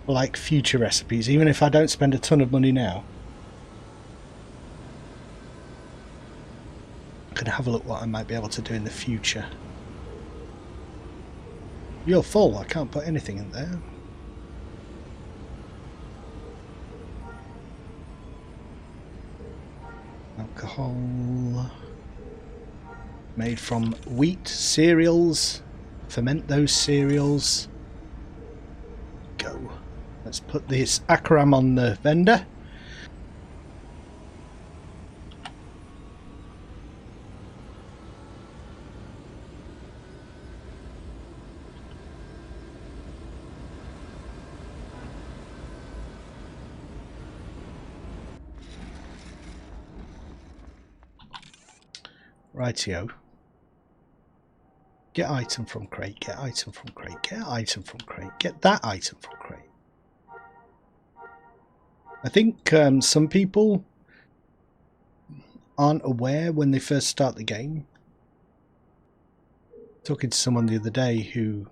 Like future recipes, even if I don't spend a ton of money now. I'm going to have a look what I might be able to do in the future. You're full, I can't put anything in there. Alcohol made from wheat cereals. Ferment those cereals. Go. Let's put this Akaram on the vendor. Rightio. Get item from crate, get item from crate, get item from crate, get that item from crate. I think some people aren't aware when they first start the game. Talking to someone the other day who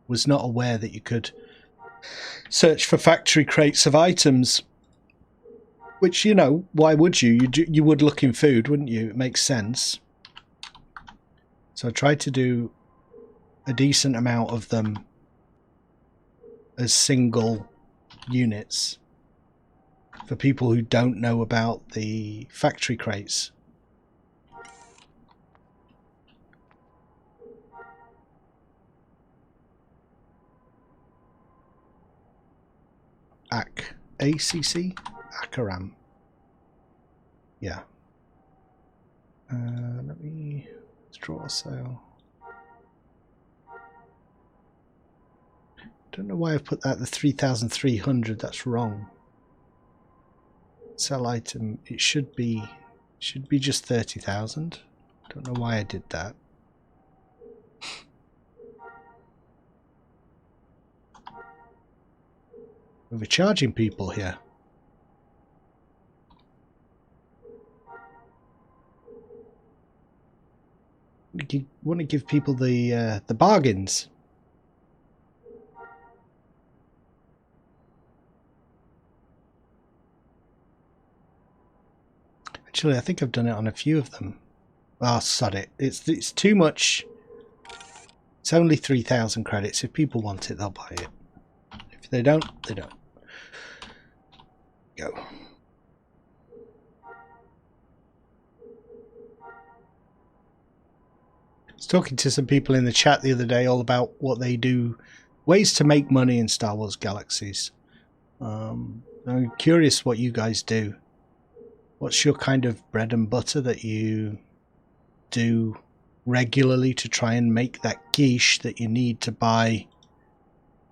was not aware that you could search for factory crates of items. Which, you know, why would you? You would look in food, wouldn't you? It makes sense. So I tried to do a decent amount of them as single units for people who don't know about the factory crates. ACC? Akaram. Yeah. Let me draw a sale. Don't know why I've put that the 3,300. That's wrong. Sell item. It should be just 30,000. Don't know why I did that. We're charging people here. You want to give people the bargains. Actually, I think I've done it on a few of them. Oh, sod it. It's too much. It's only 3,000 credits. If people want it, they'll buy it. If they don't, they don't. Go. I was talking to some people in the chat the other day all about what they do, ways to make money in Star Wars Galaxies. I'm curious what you guys do. What's your kind of bread and butter that you do regularly to try and make that quiche that you need to buy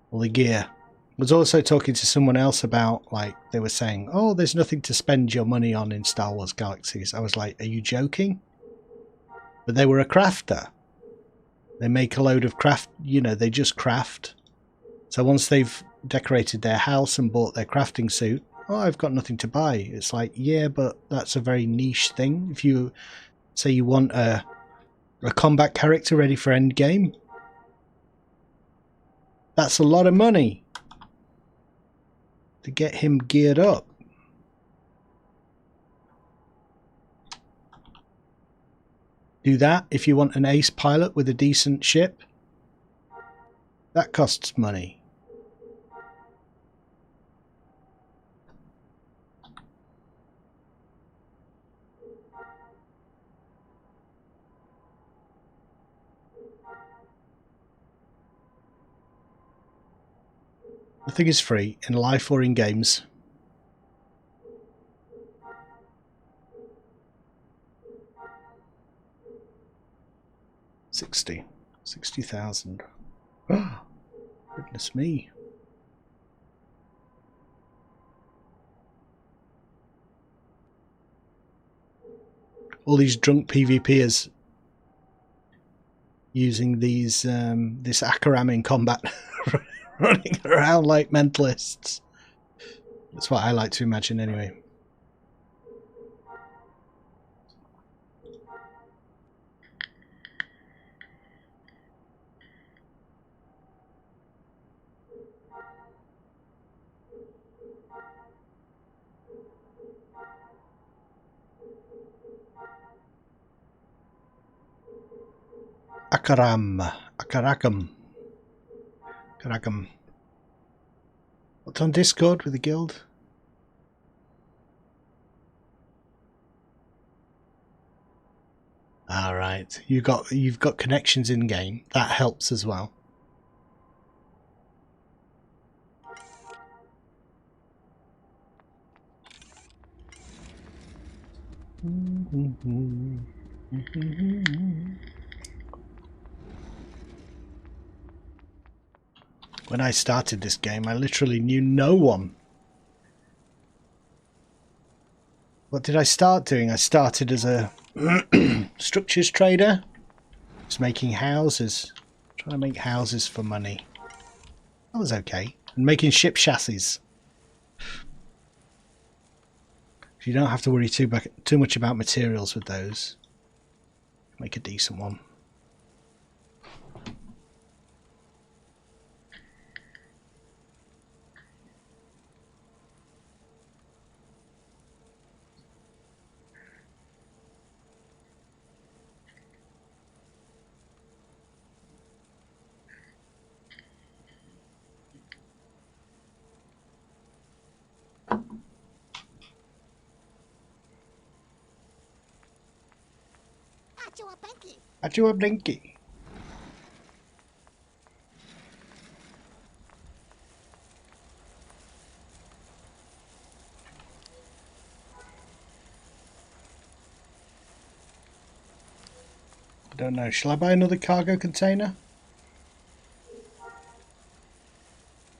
all the gear? I was also talking to someone else about, like, they were saying, oh, there's nothing to spend your money on in Star Wars Galaxies. I was like, are you joking? But they were a crafter. They make a load of craft, you know, they just craft. So once they've decorated their house and bought their crafting suit, oh, I've got nothing to buy. It's like, yeah, but that's a very niche thing. If you say you want a combat character ready for endgame, that's a lot of money to get him geared up. Do that if you want an ace pilot with a decent ship. That costs money. Nothing is free in life or in games. 60,000. Oh, goodness me. All these drunk PvPers using these this Akaram in combat, running around like mentalists. That's what I like to imagine anyway. Akarakam. What's on Discord with the guild? All right, you've got connections in game. That helps as well. When I started this game, I literally knew no one. What did I start doing? I started as a structures trader. Just making houses. Trying to make houses for money. That was okay. And making ship chassis. You don't have to worry too much about materials with those. Make a decent one. Achua Blinky. I don't know. Shall I buy another cargo container?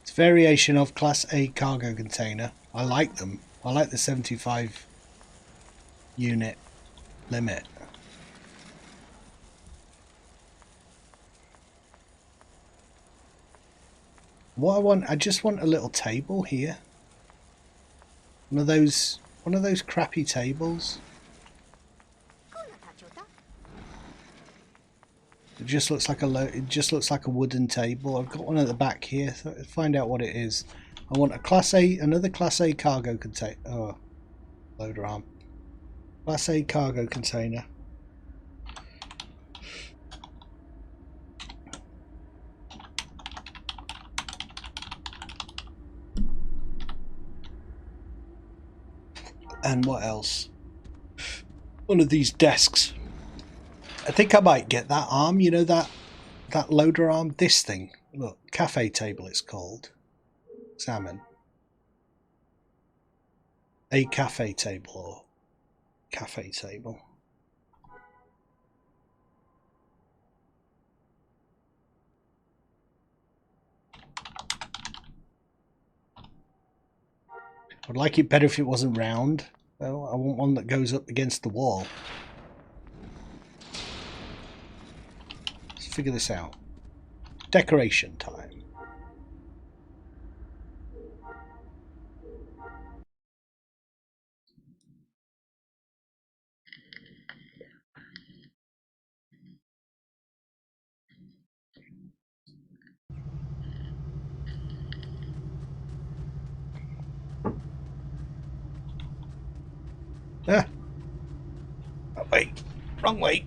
It's a variation of Class A cargo container. I like them. I like the 75 unit limit. What I want, I just want a little table here. One of those crappy tables. It just looks like a wooden table. I've got one at the back here. So find out what it is. I want another Class A cargo container. Oh, loader arm. Class A cargo container. And what else? One of these desks. I think I might get that arm, you know, that loader arm, this thing. Look, cafe table it's called. Salmon. A cafe table or cafe table. I'd like it better if it wasn't round. Well, I want one that goes up against the wall. Let's figure this out. Decoration time. Ah! Oh, wait. Wrong way.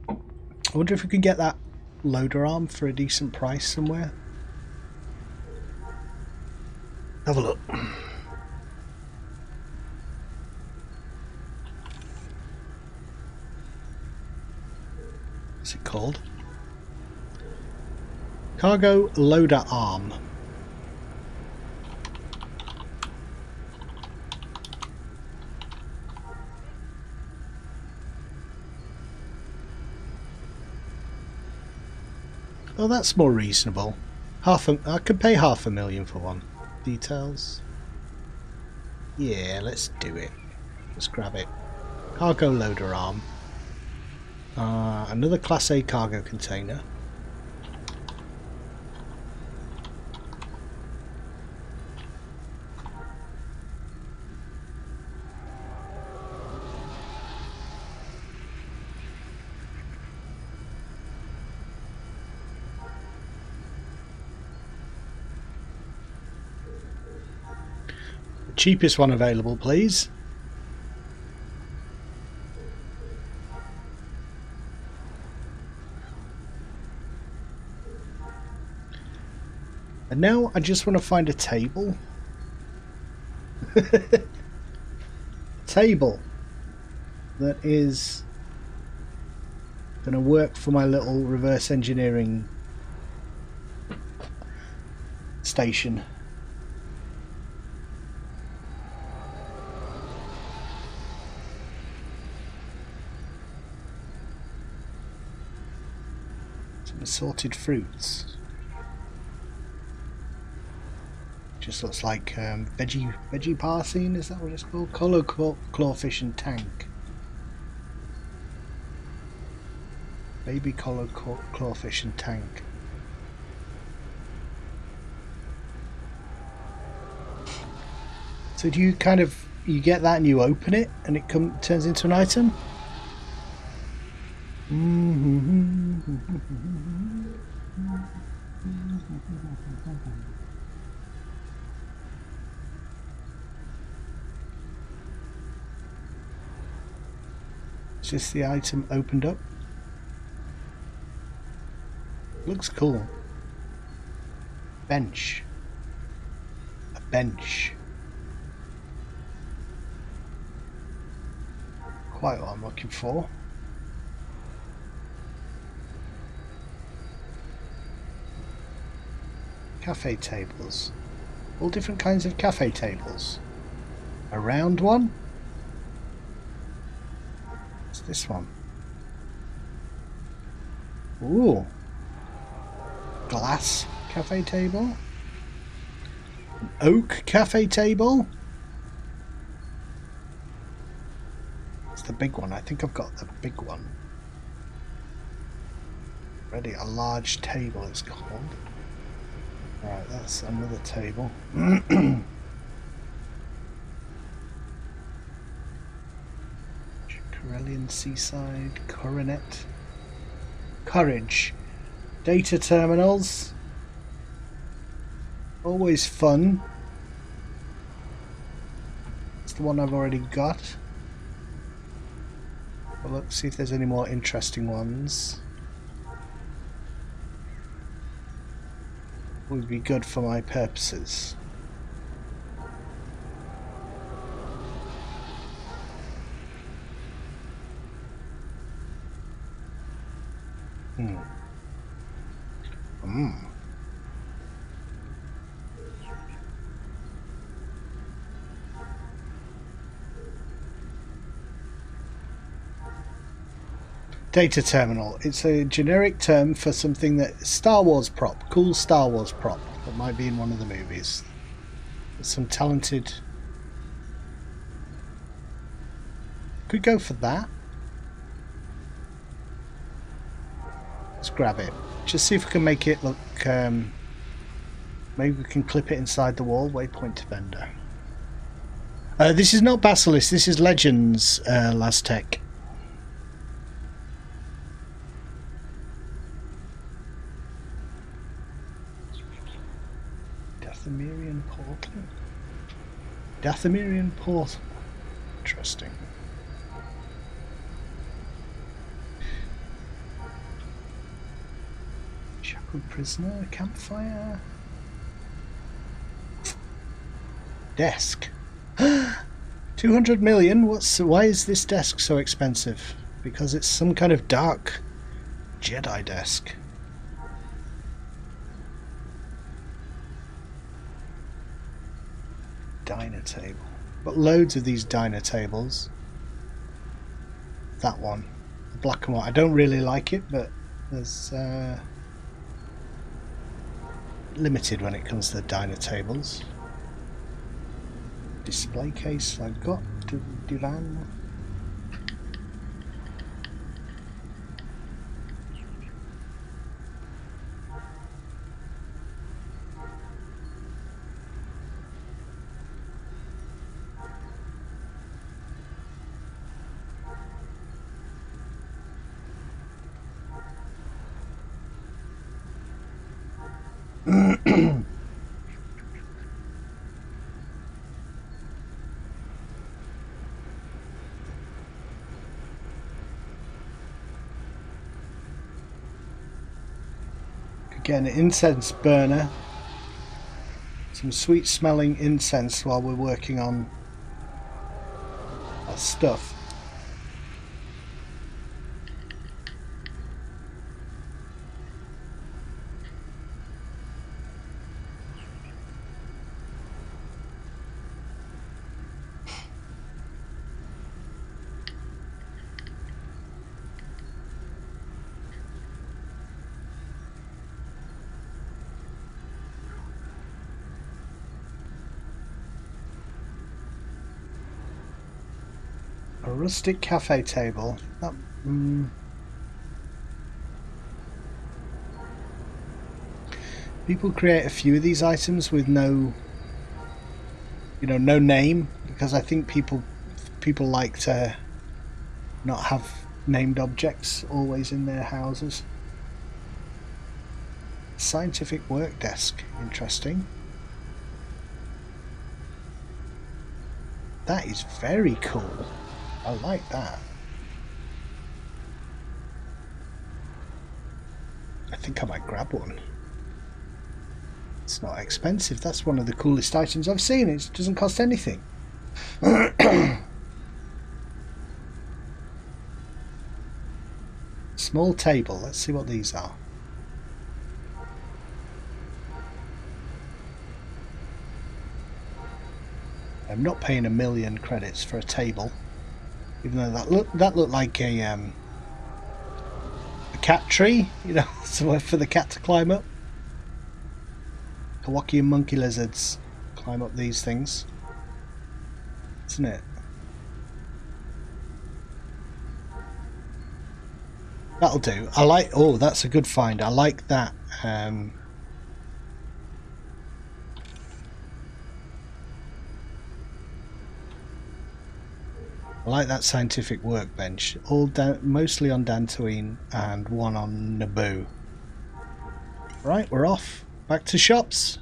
I wonder if we can get that loader arm for a decent price somewhere. Have a look. What's it called? Cargo loader arm. Oh, that's more reasonable. I could pay $500,000 for one. Details. Yeah, let's do it. Let's grab it. Cargo loader arm. Another Class A cargo container. Cheapest one available, please. And now I just want to find a table. Table that is going to work for my little reverse engineering station. Assorted fruits. Just looks like veggie parsing, is that what it's called? Colour clawfish and tank. Baby collared clawfish and tank. So do you you get that and you open it and it turns into an item? Is this the item opened up? Looks cool. Bench. A bench. Quite what I'm looking for. Cafe tables. All different kinds of cafe tables. A round one? What's this one? Ooh. Glass cafe table. An oak cafe table. It's the big one. I think I've got the big one. Ready, a large table it's called. Right, that's another table. Corellian Seaside, Coronet. Courage. Data terminals. Always fun. It's the one I've already got. Well, let's see if there's any more interesting ones. Would be good for my purposes. Data terminal. It's a generic term for something that Star Wars prop, cool Star Wars prop that might be in one of the movies. Some talented. Could go for that. Let's grab it. Just see if we can make it look. Maybe we can clip it inside the wall. Waypoint to vendor. This is not Basilisk. This is Legends. Lastech. Dathomirian portal. Dathomirian portal. Interesting. Shackled prisoner. Campfire. Desk. 200 million? Why is this desk so expensive? Because it's some kind of dark Jedi desk. Diner table. Got loads of these diner tables. That one, the black and white. I don't really like it, but there's limited when it comes to the diner tables. Display case I've got. Duran. Again, an incense burner. Some sweet smelling incense while we're working on our stuff. A rustic cafe table. People create a few of these items with no, no name, because I think people like to not have named objects always in their houses. Scientific work desk, interesting. That is very cool. I like that. I think I might grab one. It's not expensive. That's one of the coolest items I've seen. It doesn't cost anything. Small table. Let's see what these are. I'm not paying 1,000,000 credits for a table, even though that looked like a cat tree, somewhere for the cat to climb up. Kowakian monkey lizards climb up these things, isn't it? That'll do. I like. Oh, that's a good find. I like that. I like that scientific workbench. All down, mostly on Dantooine and one on Naboo. Right, we're off. Back to shops.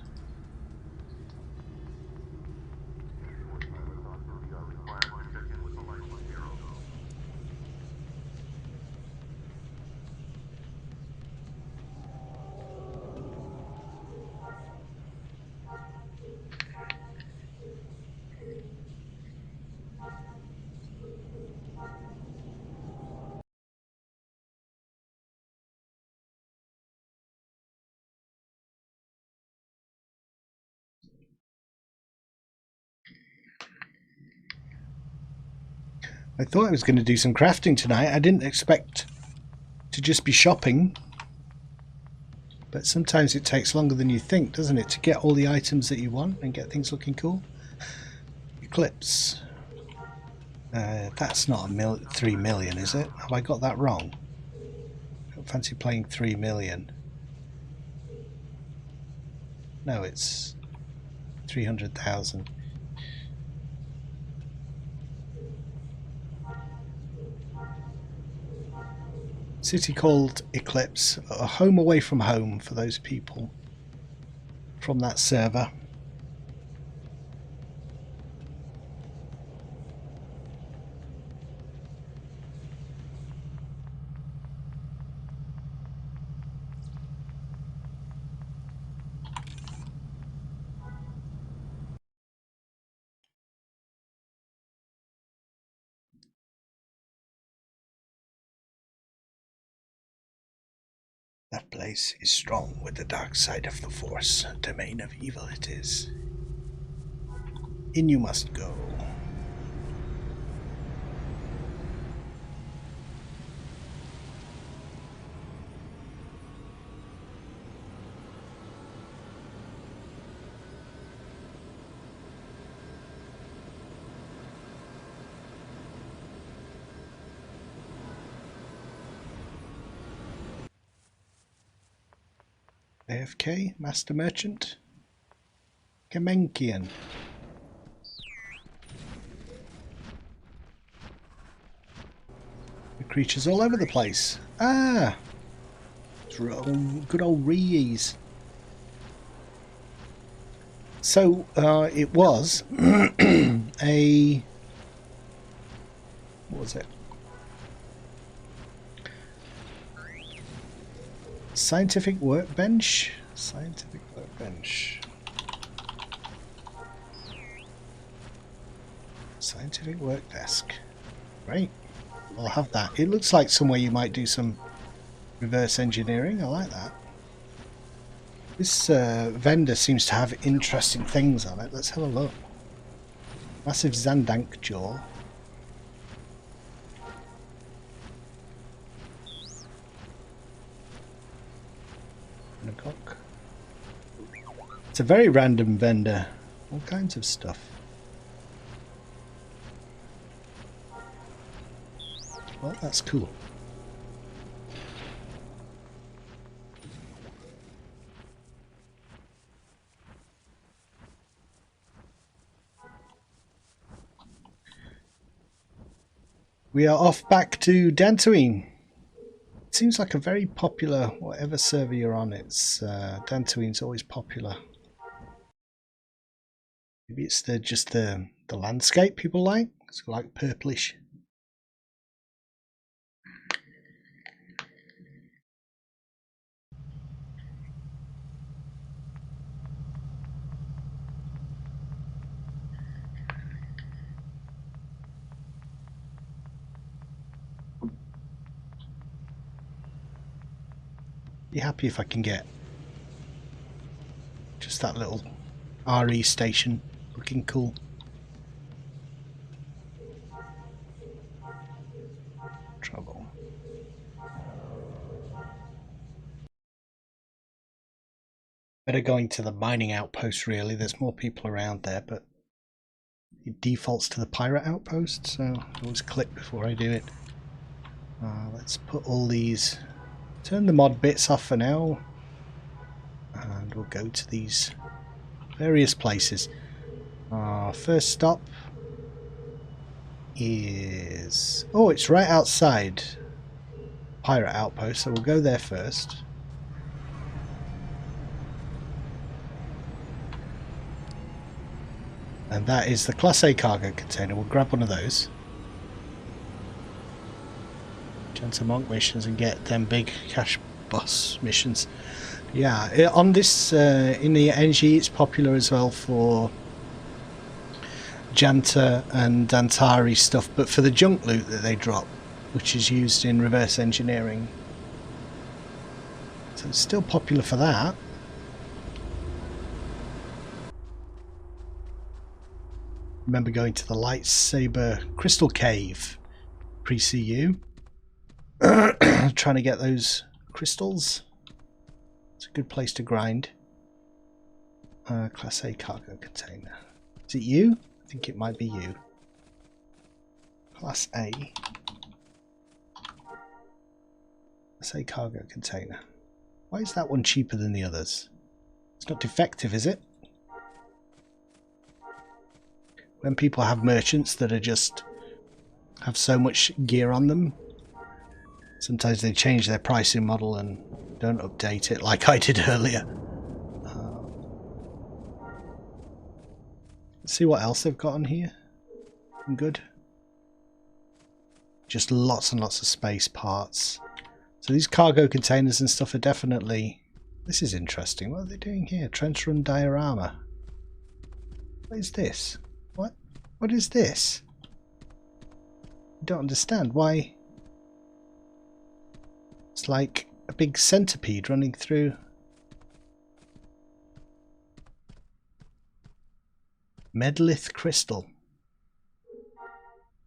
I thought I was going to do some crafting tonight. I didn't expect to just be shopping. But sometimes it takes longer than you think, doesn't it, to get all the items that you want and get things looking cool. Eclipse. That's not 3 million, is it? Have I got that wrong? I don't fancy playing 3 million. No, it's 300,000. City called Eclipse, a home away from home for those people from that server. That place is strong with the dark side of the Force. A domain of evil it is. In you must go. AFK, Master Merchant, Kamenkian. The creatures all over the place. Ah! It's good old Rees. So, it was a... What was it? Scientific workbench. Scientific workbench. Scientific work desk. Great. I'll have that. It looks like somewhere you might do some reverse engineering. I like that. This vendor seems to have interesting things on it. Let's have a look. Massive Zandank jaw. It's a very random vendor. All kinds of stuff. Well, that's cool. We are off back to Dantooine. It seems like a very popular, whatever server you're on, it's Dantooine's always popular. Maybe it's just the landscape people like. It's like purplish. Be happy if I can get just that little RE station looking cool. Trouble. Better going to the mining outpost really. There's more people around there, but it defaults to the pirate outpost, so I always click before I do it. Let's put all these, turn the mod bits off for now, and we'll go to these various places. First stop is, oh, it's right outside pirate outpost, so we'll go there first. And that is the Class A cargo container. We'll grab one of those. Gentle Monk missions and get them big cash boss missions. Yeah, on this, in the NG, it's popular as well for Janta and Dantari stuff, but for the junk loot that they drop, which is used in reverse engineering. So it's still popular for that. Remember going to the Lightsaber Crystal Cave pre-CU. Trying to get those crystals. It's a good place to grind. Class A cargo container. Is it you? I think it might be you. Class A. Class A cargo container. Why is that one cheaper than the others? It's not defective, is it? When people have merchants that are just have so much gear on them, sometimes they change their pricing model and don't update it like I did earlier. Let's see what else they've got on here. Good. Just lots and lots of space parts. So these cargo containers and stuff are definitely... This is interesting. What are they doing here? Trench run diorama. What is this? What? What is this? I don't understand. Why? It's like a big centipede running through. Medlith crystal.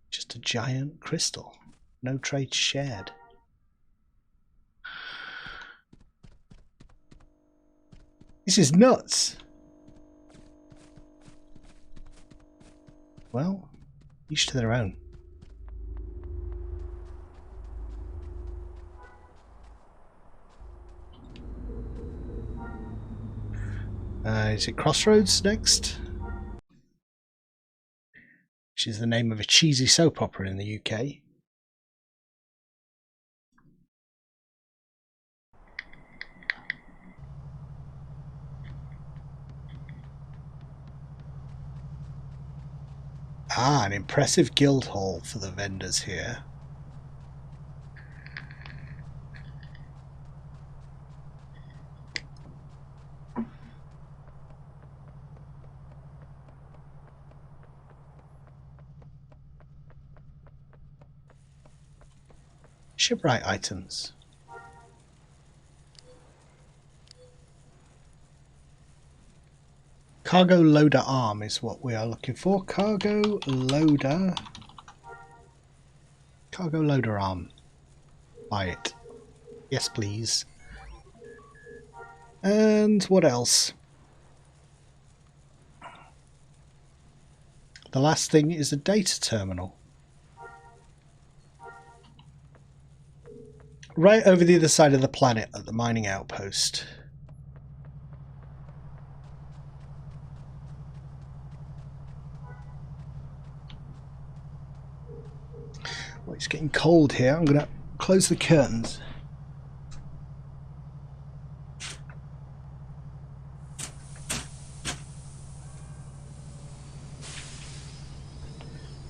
Just a giant crystal. No trade shared. This is nuts. Well, each to their own. Is it Crossroads next? Which is the name of a cheesy soap opera in the UK. Ah, an impressive guild hall for the vendors here. Shipwright items. Cargo loader arm is what we are looking for. Cargo loader arm. Buy it. Yes, please. And what else? The last thing is a data terminal. Right over the other side of the planet at the mining outpost. Well, it's getting cold here. I'm going to close the curtains.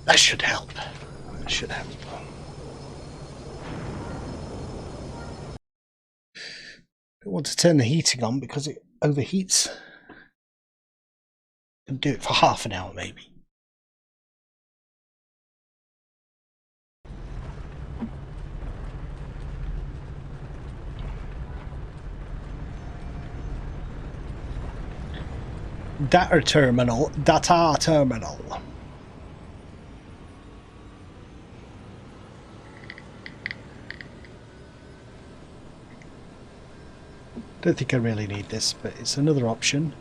That should help. That should help. I want to turn the heating on because it overheats. And do it for half an hour maybe. Data terminal. Don't think I really need this, but it's another option.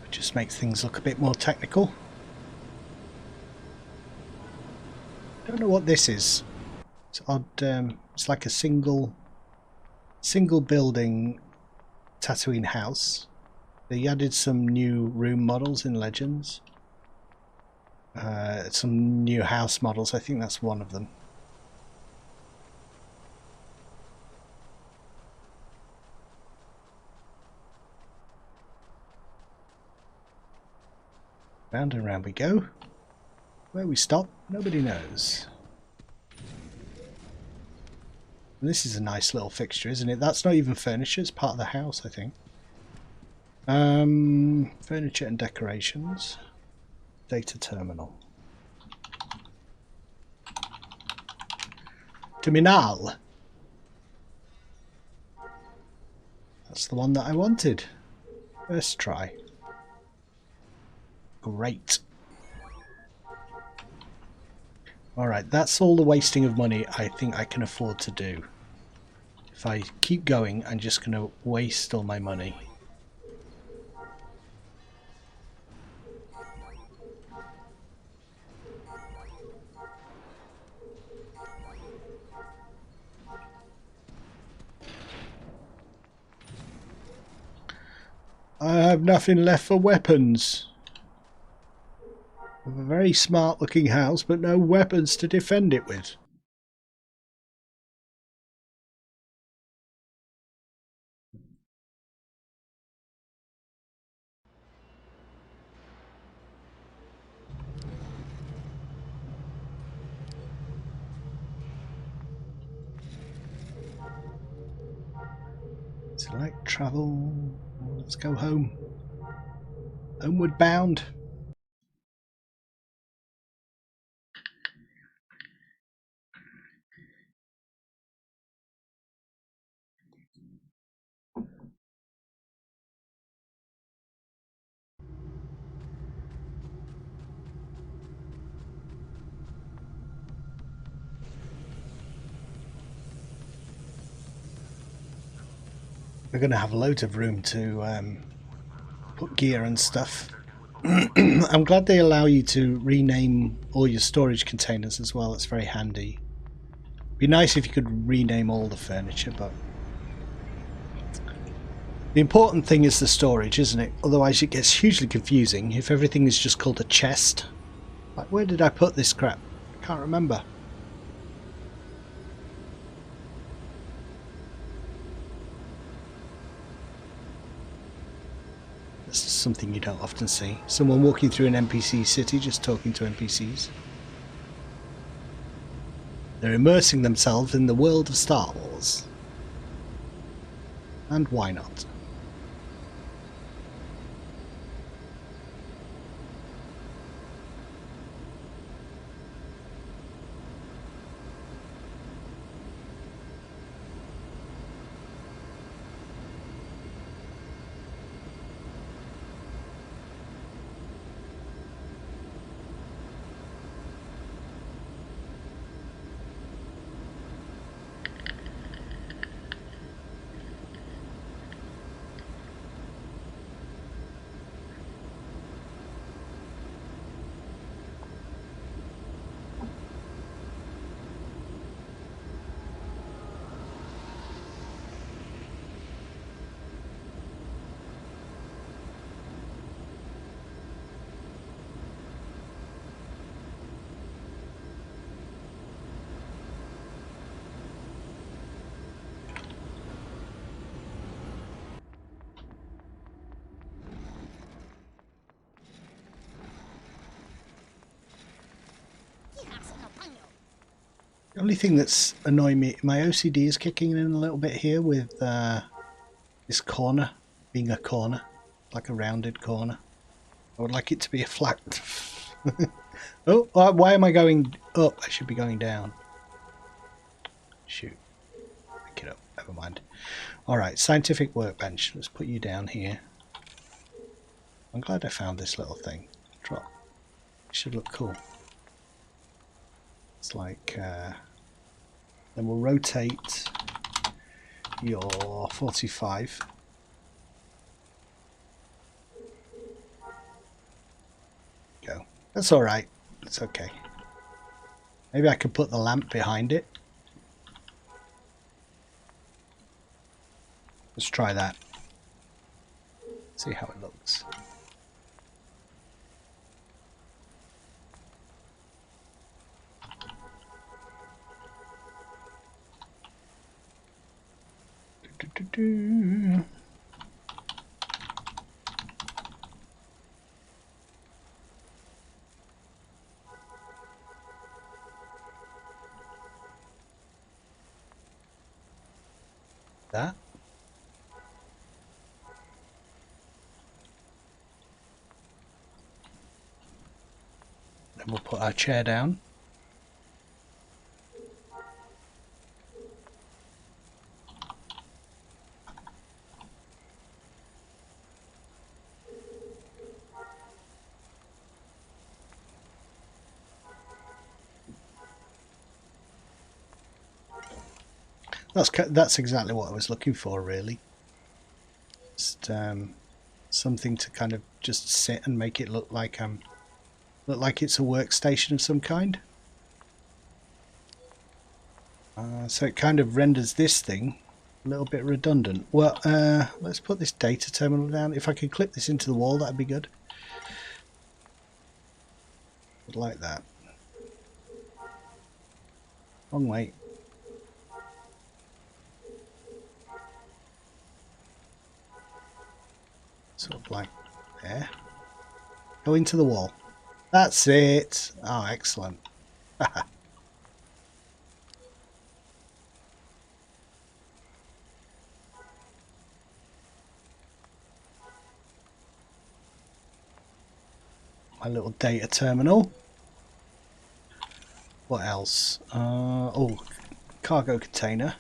It just makes things look a bit more technical. Don't know what this is. It's odd. It's like a single building Tatooine house. They added some new room models in Legends. Some new house models. I think that's one of them. Round and round we go. Where we stop, nobody knows. And this is a nice little fixture, isn't it? That's not even furniture, it's part of the house, I think. Furniture and decorations. Data terminal. Terminal. That's the one that I wanted. First try. Great. Alright, that's all the wasting of money I think I can afford to do. If I keep going, I'm just going to waste all my money. I have nothing left for weapons. I have a very smart looking house, but no weapons to defend it with. Select travel. Let's go home. Homeward bound. We're going to have loads of room to put gear and stuff. I'm glad they allow you to rename all your storage containers as well. It's very handy. Be nice if you could rename all the furniture, but the important thing is the storage, isn't it? Otherwise it gets hugely confusing if everything is just called a chest. Like, where did I put this crap? I can't remember. This is something you don't often see. Someone walking through an NPC city just talking to NPCs. They're immersing themselves in the world of Star Wars. And why not? The only thing that's annoying me, my OCD is kicking in a little bit here with this corner being a corner, like a rounded corner. I would like it to be a flat. Oh, why am I going up? I should be going down. Shoot. Pick it up. Never mind. Alright, scientific workbench. Let's put you down here. I'm glad I found this little thing. Drop. It should look cool. It's like... then we'll rotate your 45. Go. That's alright. It's okay. Maybe I could put the lamp behind it. Let's try that. See how it looks. That. Then we'll put our chair down. That's exactly what I was looking for, really. Just something to kind of just sit and make it look like it's a workstation of some kind. So it kind of renders this thing a little bit redundant. Well, let's put this data terminal down. If I could clip this into the wall, that'd be good. Like that. Wrong way. Sort of like there. Go into the wall. That's it. Oh, excellent. My little data terminal. What else? Oh, cargo container.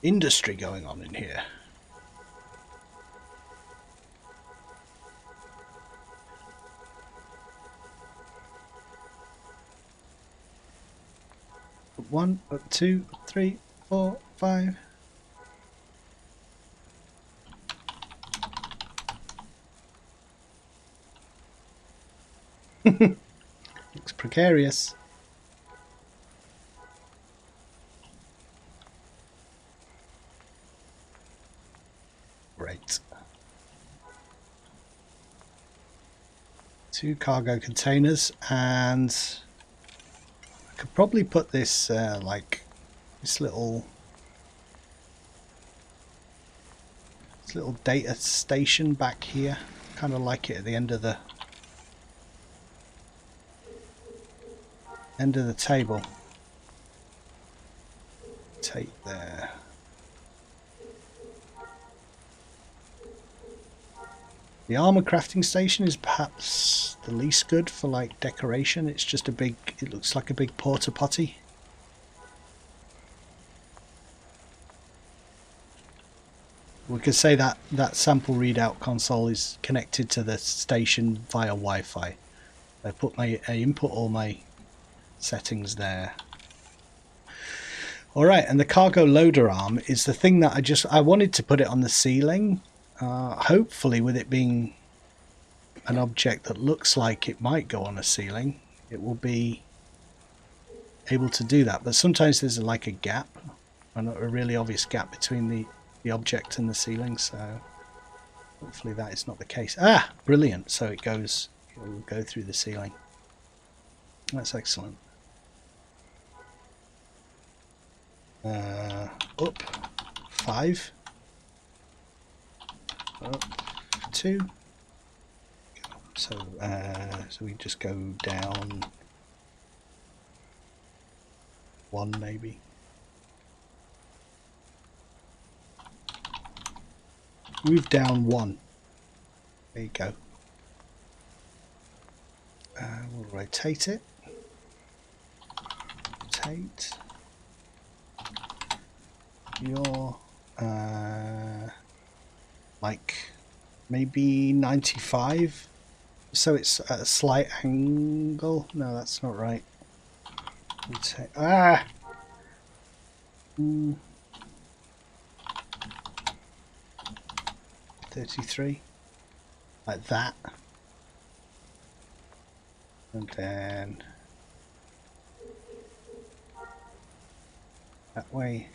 industry going on in here. Up 1, up 2, up 3, 4, 5. Looks precarious. Great. 2 cargo containers, and I could probably put this like this little data station back here. Kind of like it at the end of the table. Take there. The armor crafting station is perhaps the least good for like decoration. It's just a big, it looks like a big porta potty. We could say that that sample readout console is connected to the station via Wi-Fi. I input all my settings there. All right, and the cargo loader arm is the thing that I wanted to put it on the ceiling. Hopefully, with it being an object that looks like it might go on a ceiling, it will be able to do that. But sometimes there's like a gap, a really obvious gap between the object and the ceiling. So hopefully that is not the case. Ah, brilliant! So it will go through the ceiling. That's excellent. Up 5, up 2. So we just go down 1 maybe. Move down 1. There you go. We'll rotate it. Rotate. You're like maybe 95, so it's at a slight angle. No, that's not right. 33, like that, and then that way.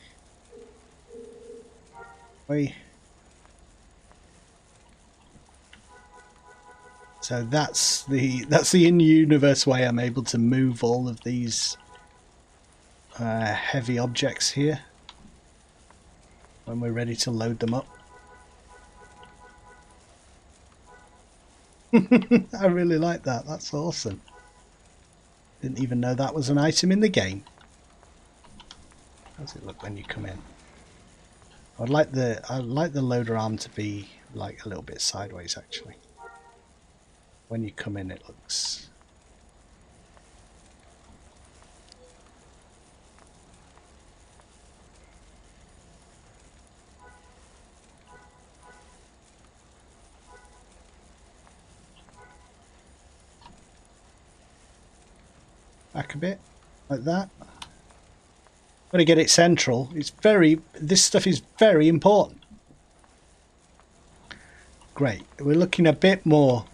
So that's the in-universe way I'm able to move all of these heavy objects here when we're ready to load them up. I really like that. That's awesome. Didn't even know that was an item in the game. How does it look when you come in? I'd like the loader arm to be like a little bit sideways actually. When you come in it looks back a bit like that. Got to get it central. This stuff is very important. Great. We're looking a bit more.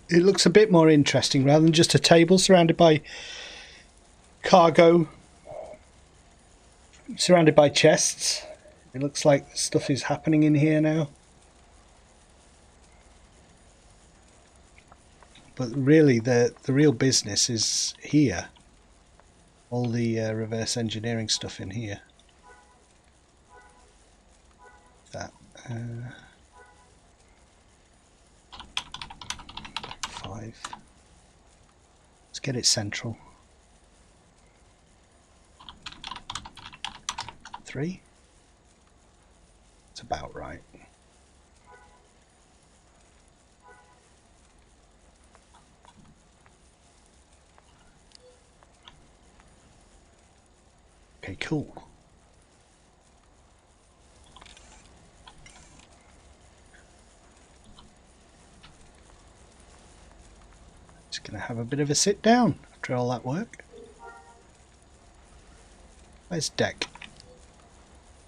It looks a bit more interesting rather than just a table surrounded by cargo, surrounded by chests. It looks like stuff is happening in here now. But really, the real business is here. All the reverse engineering stuff in here. That 5. Let's get it central. 3. It's about right. Okay, cool. Just going to have a bit of a sit down after all that work. Where's Deck?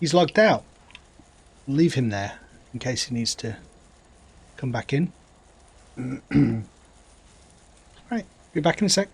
He's logged out. Leave him there in case he needs to come back in. Right, be back in a sec.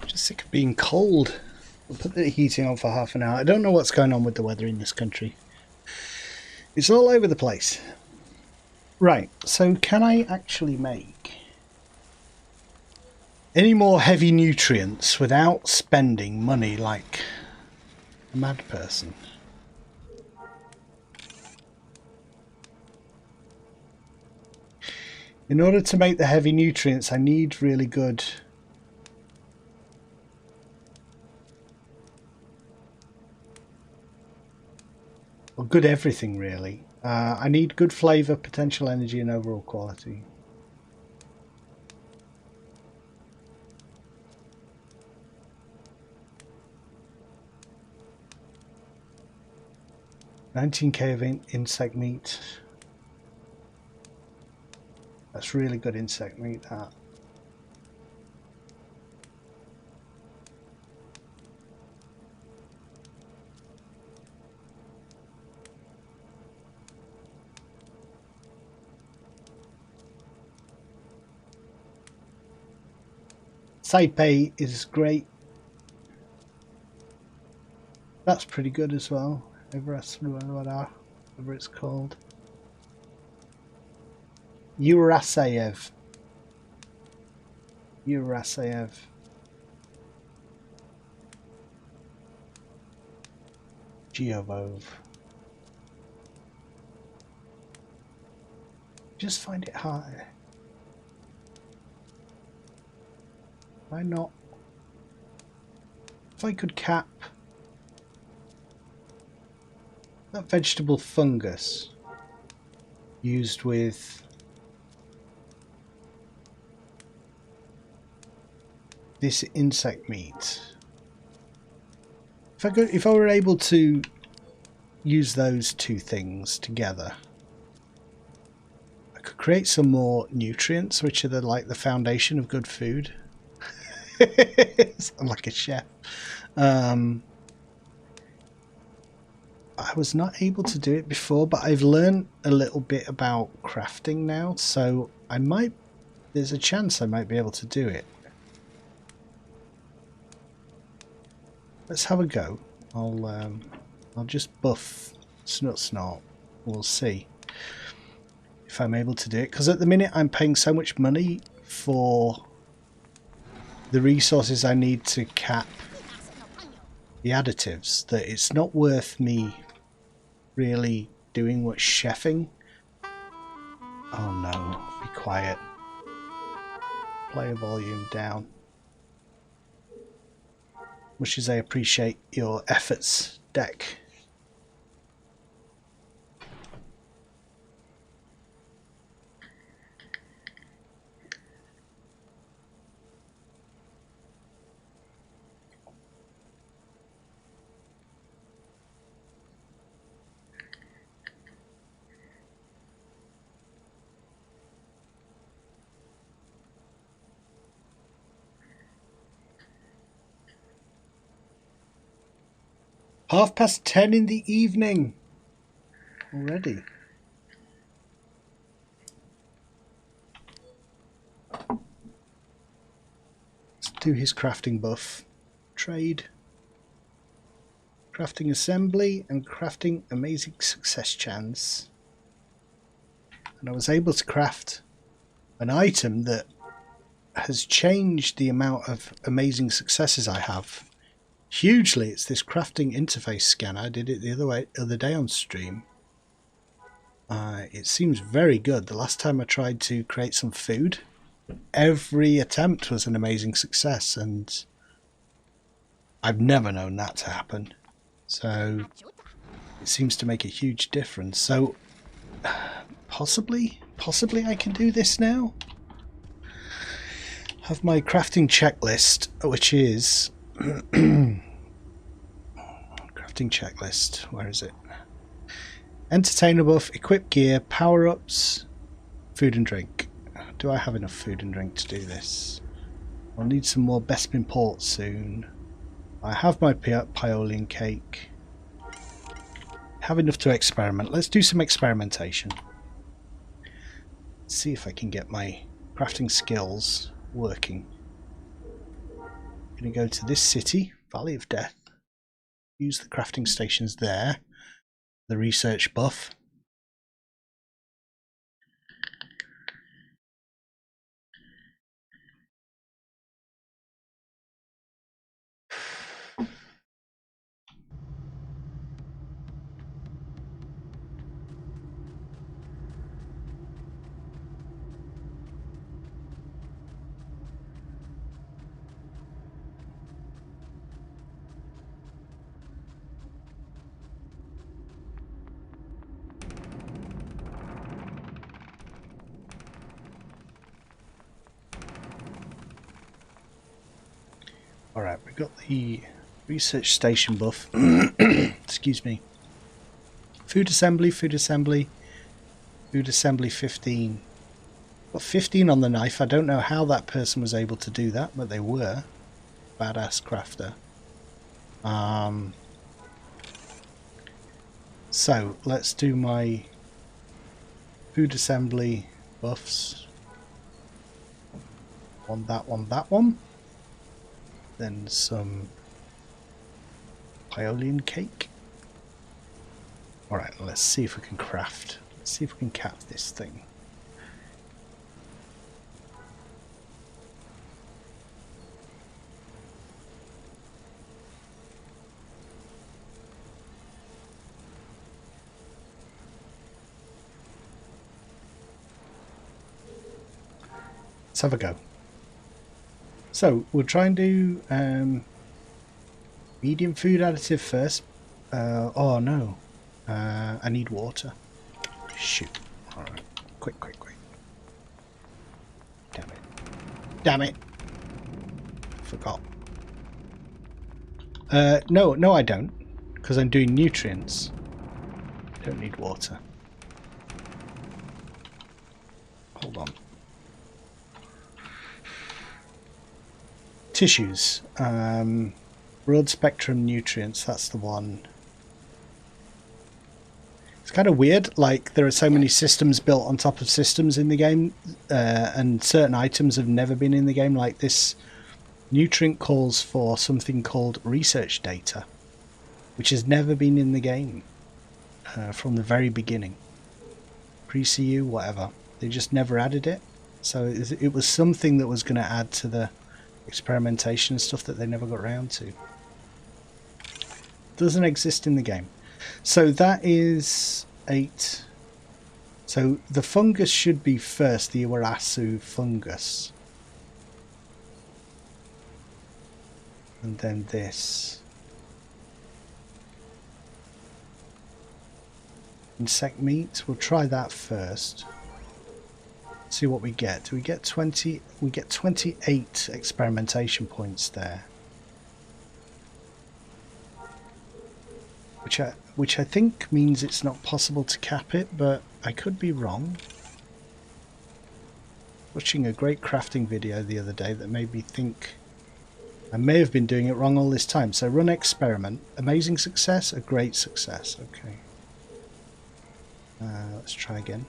Just sick of being cold. We'll put the heating on for half an hour. I don't know what's going on with the weather in this country. It's all over the place. Right, so can I actually make any more heavy nutrients without spending money like a mad person? In order to make the heavy nutrients, I need really good good everything really. I need good flavour, potential energy and overall quality. $19k of insect meat. That's really good insect meat, that. Taipei is great. That's pretty good as well. Whatever it's called. Uraseyev. Geovove. Just find it hard. Why not? If I could cap that vegetable fungus used with this insect meat. If I were able to use those two things together, I could create some more nutrients, which are like the foundation of good food. I'm like a chef. I was not able to do it before, but I've learned a little bit about crafting now, so there's a chance I might be able to do it. Let's have a go. I'll just buff Snutsnort. We'll see if I'm able to do it, because at the minute I'm paying so much money for the resources I need to cap the additives, that it's not worth me really doing much chefing. Oh no, be quiet. Player volume down. Much as I appreciate your efforts, Deck. "10:30 in the evening already." Let's do his crafting buff. Trade. Crafting assembly and crafting amazing success chance. And I was able to craft an item that has changed the amount of amazing successes I have hugely. It's this crafting interface scanner. I did it the other day on stream. It seems very good. The last time I tried to create some food, every attempt was an amazing success, and I've never known that to happen. So it seems to make a huge difference. So possibly I can do this now. Have my crafting checklist, which is crafting checklist. Where is it? Entertainer buff, equip gear, power-ups, food and drink. Do I have enough food and drink to do this? I'll need some more Bespin port soon. I have my Paolian cake. Have enough to experiment. Let's do some experimentation. Let's see if I can get my crafting skills working. I'm going to go to this city, Valley of Death. Use the crafting stations there. The research buff. Alright, we've got the research station buff. Excuse me. Food assembly, food assembly, food assembly 15. Got 15 on the knife. I don't know how that person was able to do that, but they were. Badass crafter. So, let's do my food assembly buffs. That one. Then some Paolian cake. Alright, let's see if we can craft. Let's see if we can cap this thing. Let's have a go. So we'll try and do medium food additive first. Oh no, I need water. Shoot. Alright, quick. Damn it. Forgot. No I don't, because I'm doing nutrients. Don't need water. Hold on. Tissues. Broad spectrum nutrients, that's the one. It's kind of weird, like there are so many systems built on top of systems in the game, and certain items have never been in the game. Like this nutrient calls for something called research data, which has never been in the game from the very beginning. Pre-CU, whatever. They just never added it. So it was something that was going to add to the experimentation stuff that they never got around to. Doesn't exist in the game. So that is 8. So the fungus should be first, the Iwarasu fungus. And then this. Insect meat, we'll try that first. See what we get. Do we get 20? We get 28 experimentation points there. Which I think means it's not possible to cap it, but I could be wrong. Watching a great crafting video the other day that made me think I may have been doing it wrong all this time. So run experiment. Amazing success, a great success. Okay. Let's try again.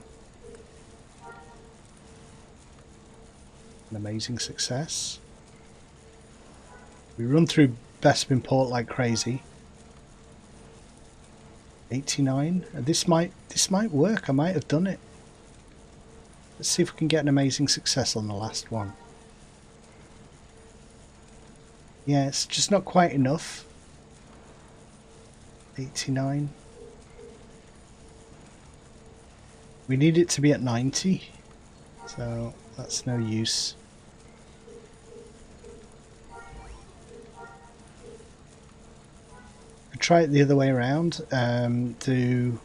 An amazing success. We run through Bespin Port like crazy. 89. This might work. I might have done it. Let's see if we can get an amazing success on the last one. Yeah, it's just not quite enough. 89. We need it to be at 90, so that's no use. Try it the other way around. Do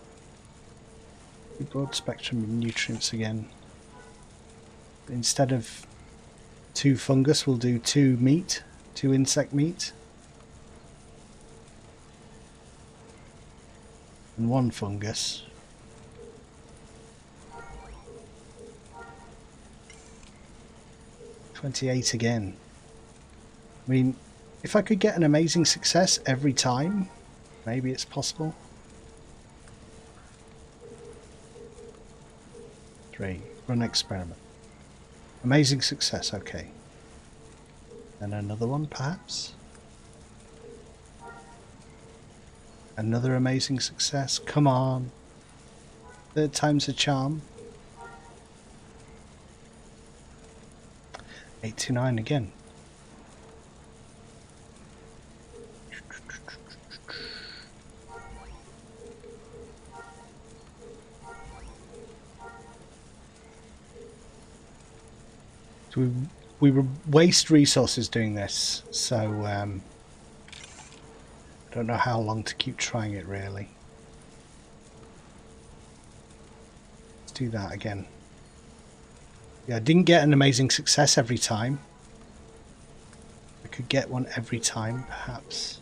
broad spectrum nutrients again. Instead of 2 fungus, we'll do 2 meat, 2 insect meat, and 1 fungus. $28 again. I mean, if I could get an amazing success every time, maybe it's possible. 3. Run experiment. Amazing success, okay. And another one, perhaps? Another amazing success. Come on. 3rd time's a charm. 89 again. So we waste resources doing this, so I don't know how long to keep trying it really. Let's do that again. Yeah, I didn't get an amazing success every time. I could get one every time, perhaps.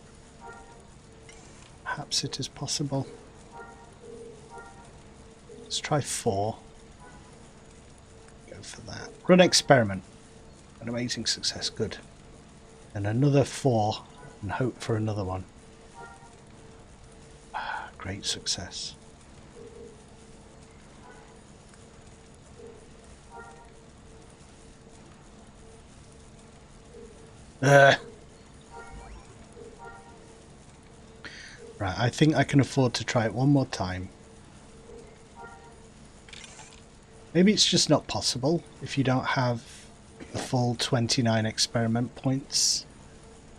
Perhaps it is possible. Let's try 4. Go for that. Run experiment. An amazing success, good. And another 4 and hope for another one. Great success. Right, I think I can afford to try it one more time. Maybe it's just not possible if you don't have the full 29 experiment points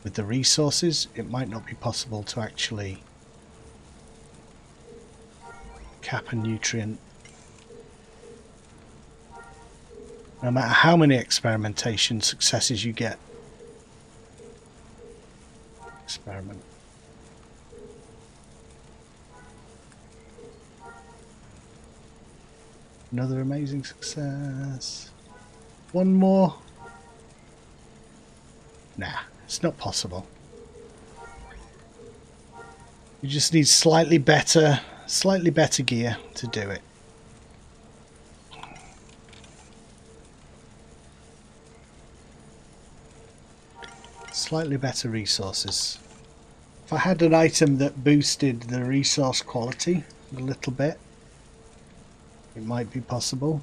with the resources. It might not be possible to actually cap a nutrient. No matter how many experimentation successes you get. Experiment. Another amazing success. One more. Nah, it's not possible. You just need slightly better gear to do it. Slightly better resources. If I had an item that boosted the resource quality a little bit, it might be possible.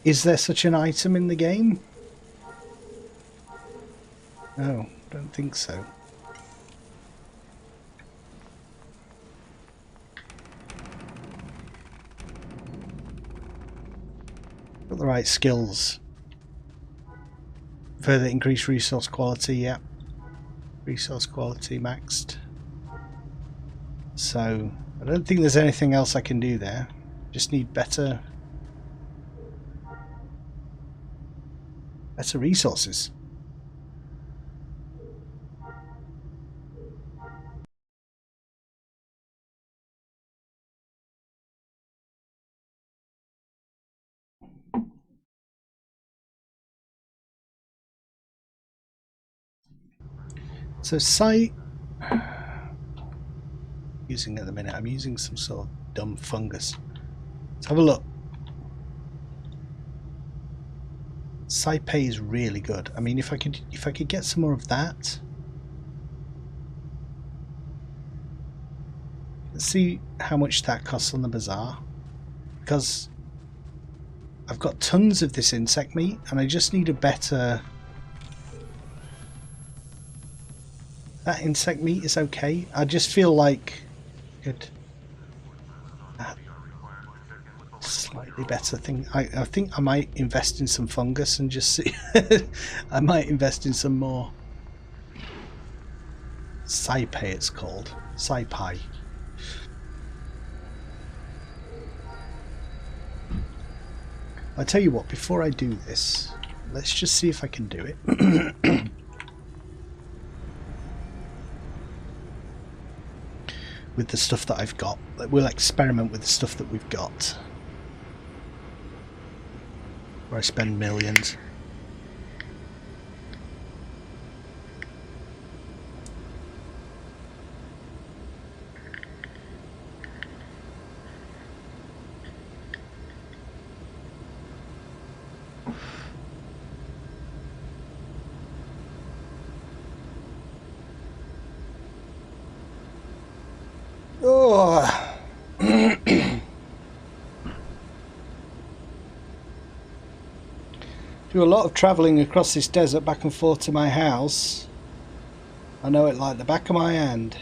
Is there such an item in the game? No, don't think so. Got the right skills. Further increase resource quality, yeah. Resource quality maxed. So I don't think there's anything else I can do there. Just need better resources. So site using at the minute, I'm using some sort of dumb fungus. Let's have a look. Saipei is really good. I mean, if I could get some more of that. Let's see how much that costs on the bazaar, because I've got tons of this insect meat and I just need a better. That insect meat is okay. I just feel like good. Slightly better thing. I think I might invest in some fungus and just see. I might invest in some more. Saipei it's called. Saipei. I tell you what, before I do this, let's just see if I can do it. With the stuff that I've got. We'll experiment with the stuff that we've got. Where I spend millions. Oh. Do a lot of travelling across this desert back and forth to my house. I know it like the back of my hand.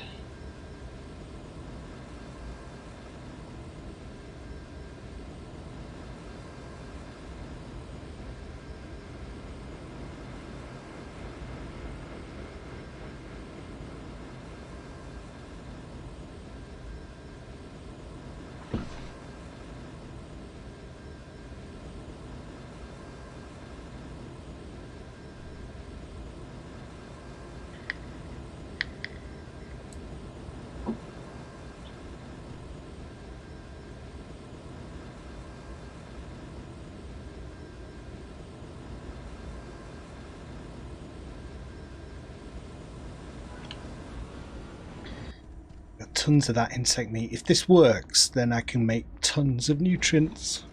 Tons of that insect meat. If this works, then I can make tons of nutrients.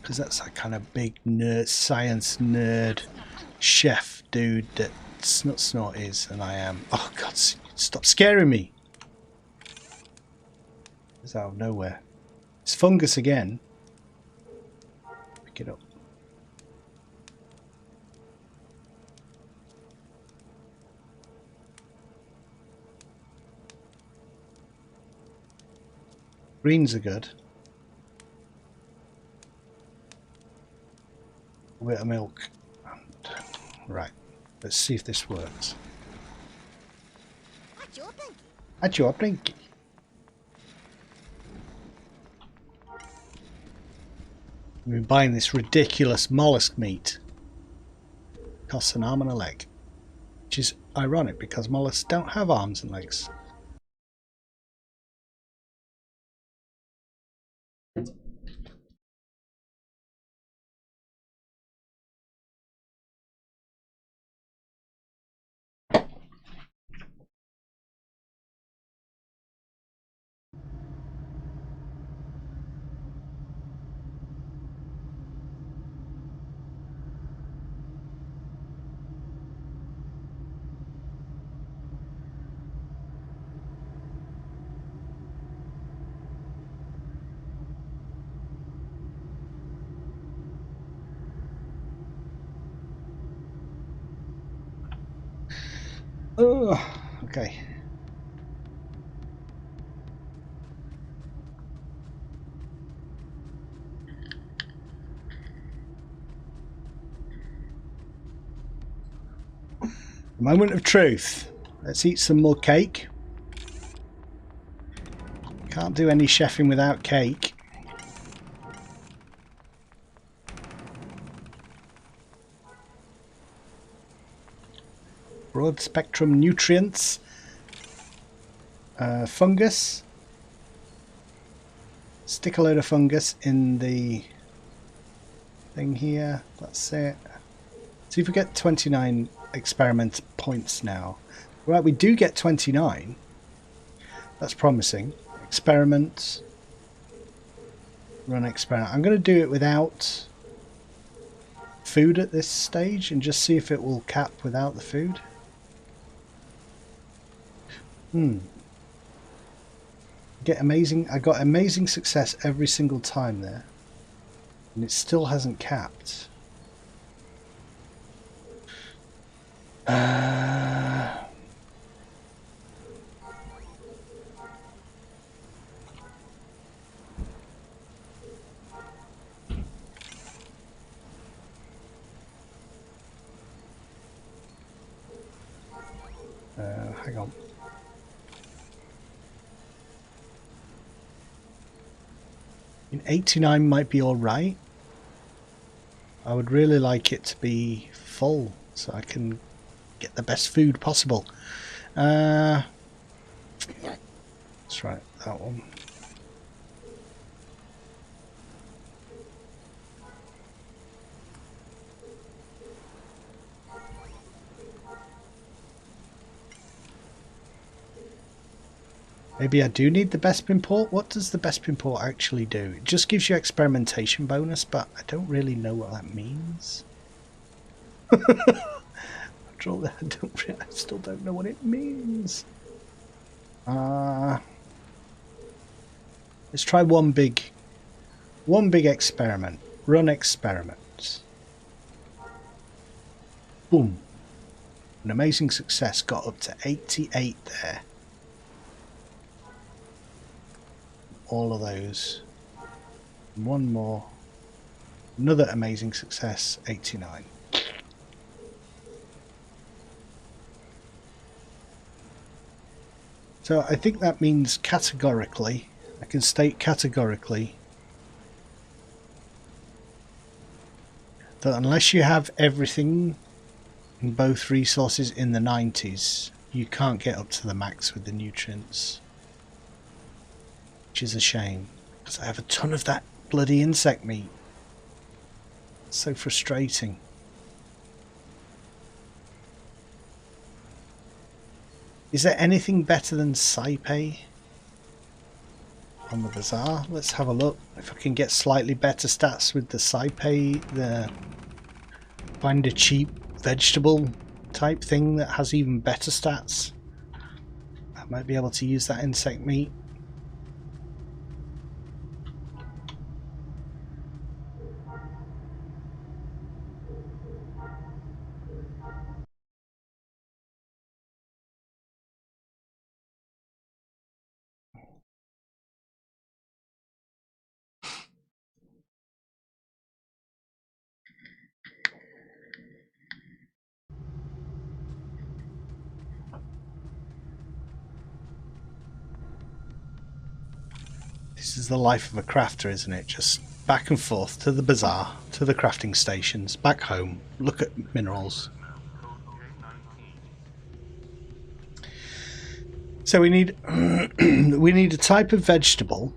Because that's that kind of big nerd, science nerd chef dude that Snutsnort is, and I am. Oh God, stop scaring me! It's out of nowhere. It's fungus again. Pick it up. Greens are good. A bit of milk. Right, let's see if this works. At your blinky. I've been buying this ridiculous mollusk meat. Costs an arm and a leg. Which is ironic because mollusks don't have arms and legs. Oh, okay. Moment of truth. Let's eat some more cake. Can't do any chefing without cake. Broad spectrum nutrients. Fungus. Stick a load of fungus in the thing here. That's it. See if we get 29 experiment points now. Right, we do get 29. That's promising. Experiment. Run experiment. I'm going to do it without food at this stage and just see if it will cap without the food. Get amazing. I got amazing success every single time there, and it still hasn't capped. Hang on. In 89 might be alright. I would really like it to be full so I can get the best food possible. Let's try that one. Maybe I do need the Bespin port. What does the Bespin port actually do? It just gives you experimentation bonus, but I don't really know what that means. After all that, I still don't know what it means. Let's try one big experiment. Run experiment. Boom. An amazing success. Got up to 88 there. All of those. One more. Another amazing success, 89. So I think that means categorically, I can state categorically that unless you have everything in both resources in the 90s, you can't get up to the max with the nutrients. Which is a shame, because I have a ton of that bloody insect meat. It's so frustrating. Is there anything better than Saipei on the bazaar? Let's have a look. If I can get slightly better stats with the Saipei, find a cheap vegetable type thing that has even better stats. I might be able to use that insect meat. This is the life of a crafter, isn't it? Just back and forth to the bazaar, to the crafting stations, back home, look at minerals. So we need we need a type of vegetable,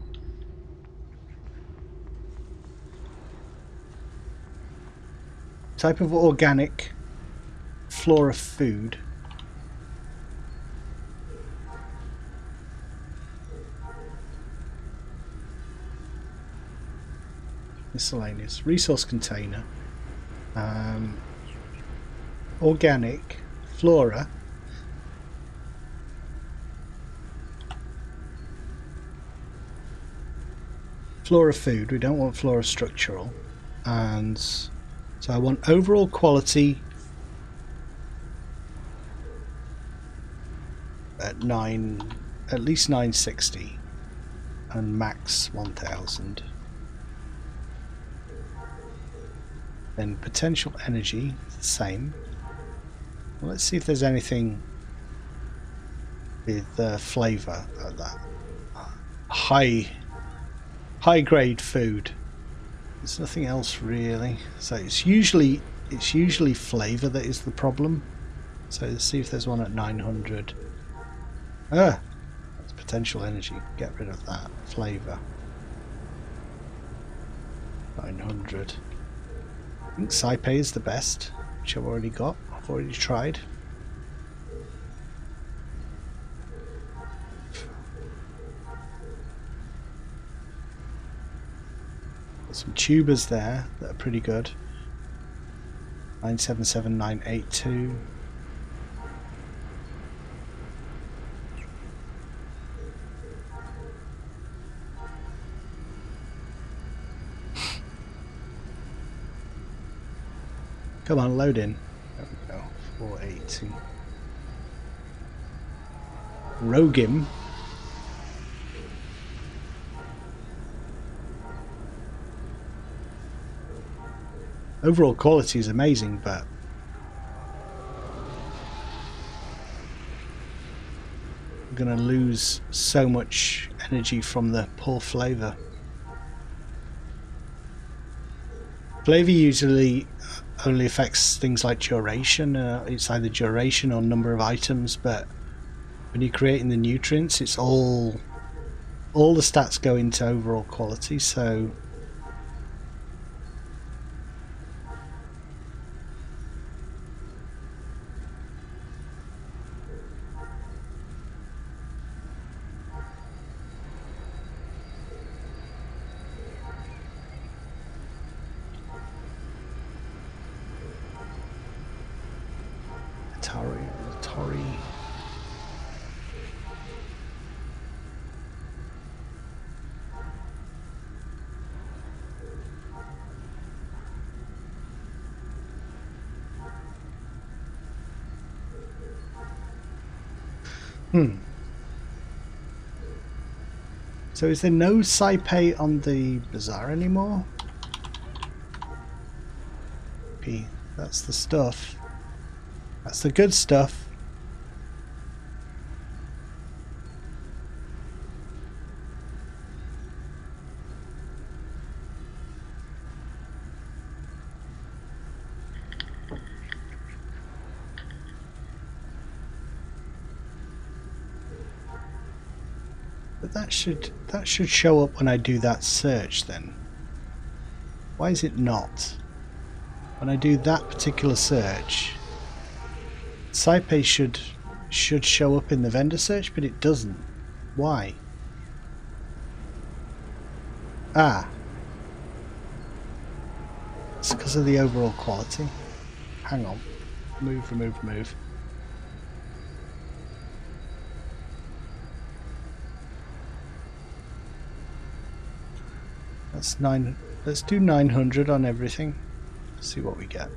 type of organic flora food, miscellaneous resource container, organic flora, flora food. We don't want flora structural, and so I want overall quality at least 960 and max 1000. Then potential energy, the same. Well, let's see if there's anything with flavour like that. High grade food. There's nothing else really. So it's usually flavour that is the problem. So let's see if there's one at 900. Ah, that's potential energy. Get rid of that. Flavour. 900. I think Saipei is the best, which I've already got. I've already tried. Got some tubers there that are pretty good. 977, 982. Come on, load in. There we go. 480. Rogim. Overall quality is amazing, but I'm going to lose so much energy from the poor flavour. Flavour usually only affects things like duration. It's either duration or number of items, but when you're creating the nutrients, it's all the stats go into overall quality. So Tori. So is there no Saipei on the bazaar anymore? That's the stuff. That's the good stuff. But that should show up when I do that search then. Why is it not? When I do that particular search, Saipei should show up in the vendor search, but it doesn't. Why? Ah. It's because of the overall quality. Hang on. Move, remove, remove. That's 9. Let's do 900 on everything. See what we get.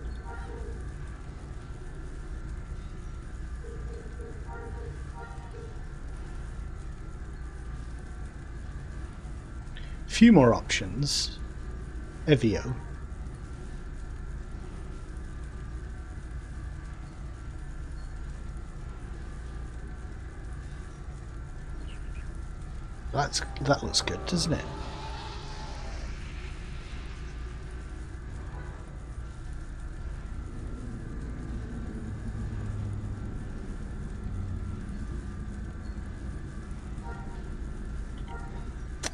Few more options. Evio. That looks good, doesn't it?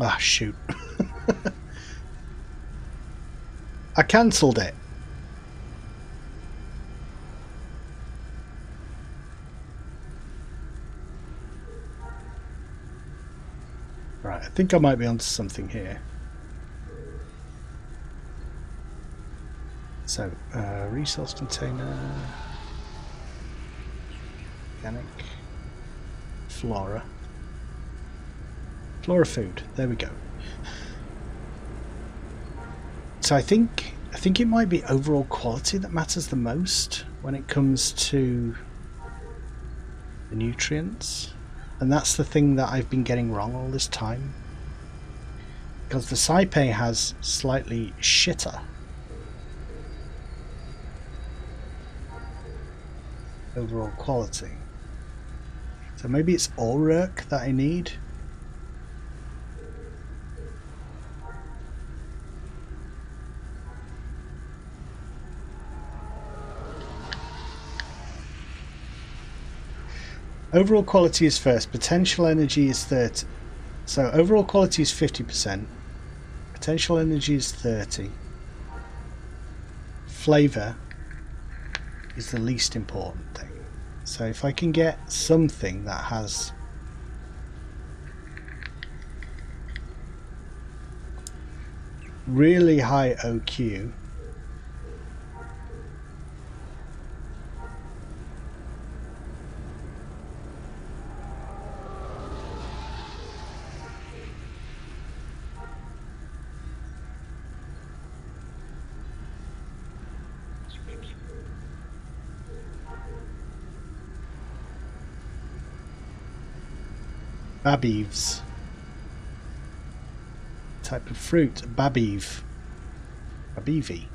Ah, shoot. I cancelled it. Right, I think I might be onto something here. So, resource container, organic, flora. Flora food, there we go. So I think it might be overall quality that matters the most when it comes to the nutrients, and that's the thing that I've been getting wrong all this time, because the Saipei has slightly shitter. overall quality. So maybe it's Ulrich that I need. Overall quality is first, potential energy is 30. So overall quality is 50%, potential energy is 30. Flavour is the least important thing. So if I can get something that has really high OQ, Babeeves. Type of fruit, Babeeve. Babeeve.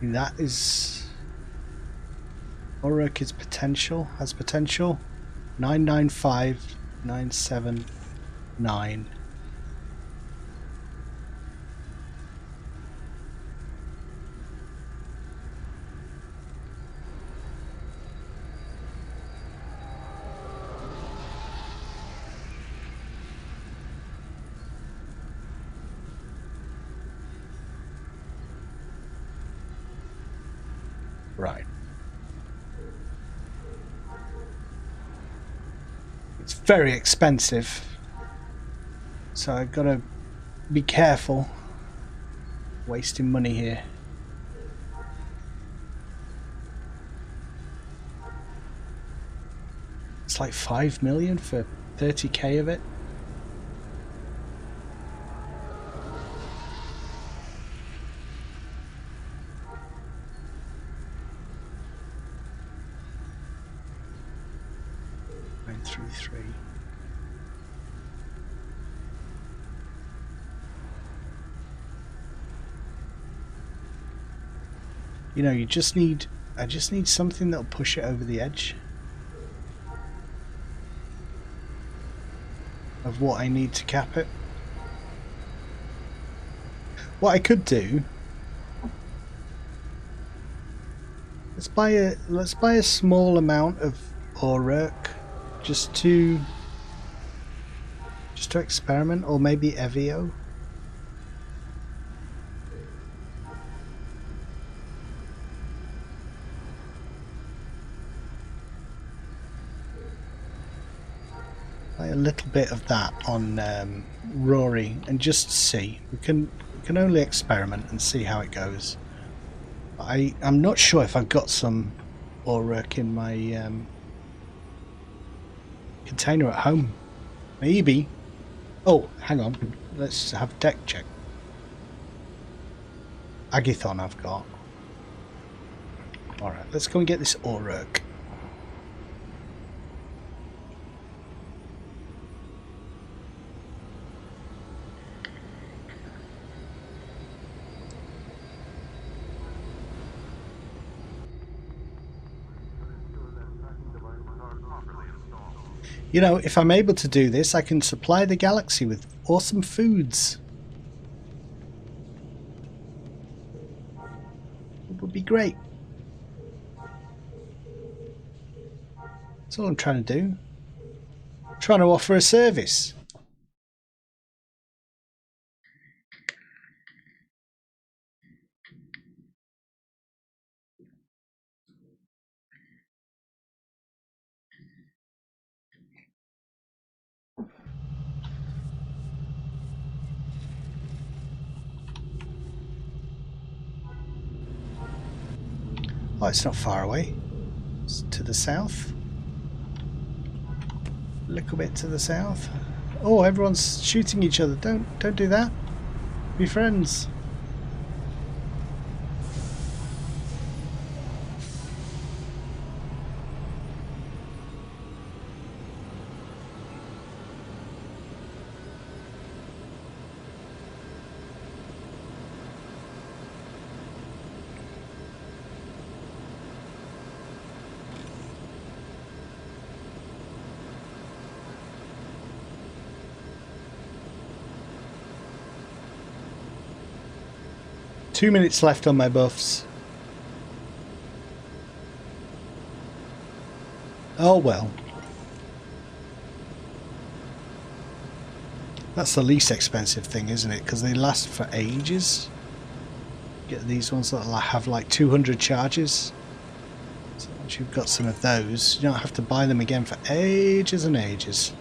That is Ulrich is potential, has potential 995 979. Right. It's very expensive, so I've got to be careful wasting money here. It's like 5 million for 30k of it. You know, I just need something that'll push it over the edge of what I need to cap it. What I could do, let's buy a small amount of Ulrich just to experiment, or maybe Evio. A little bit of that on Rory and just see. We can only experiment and see how it goes. I'm not sure if I've got some Ulrich in my container at home. Maybe. Oh, hang on. Let's have a deck check. Agathon I've got. Alright, let's go and get this Ulrich. You know, if I'm able to do this, I can supply the galaxy with awesome foods. It would be great. That's all I'm trying to do. I'm trying to offer a service. Oh, it's not far away. It's to the south. A little bit to the south. Oh, everyone's shooting each other. Don't do that. Be friends. Two minutes left on my buffs. Oh well. That's the least expensive thing, isn't it? Because they last for ages. Get these ones that have like 200 charges. So once you've got some of those, you don't have to buy them again for ages and ages.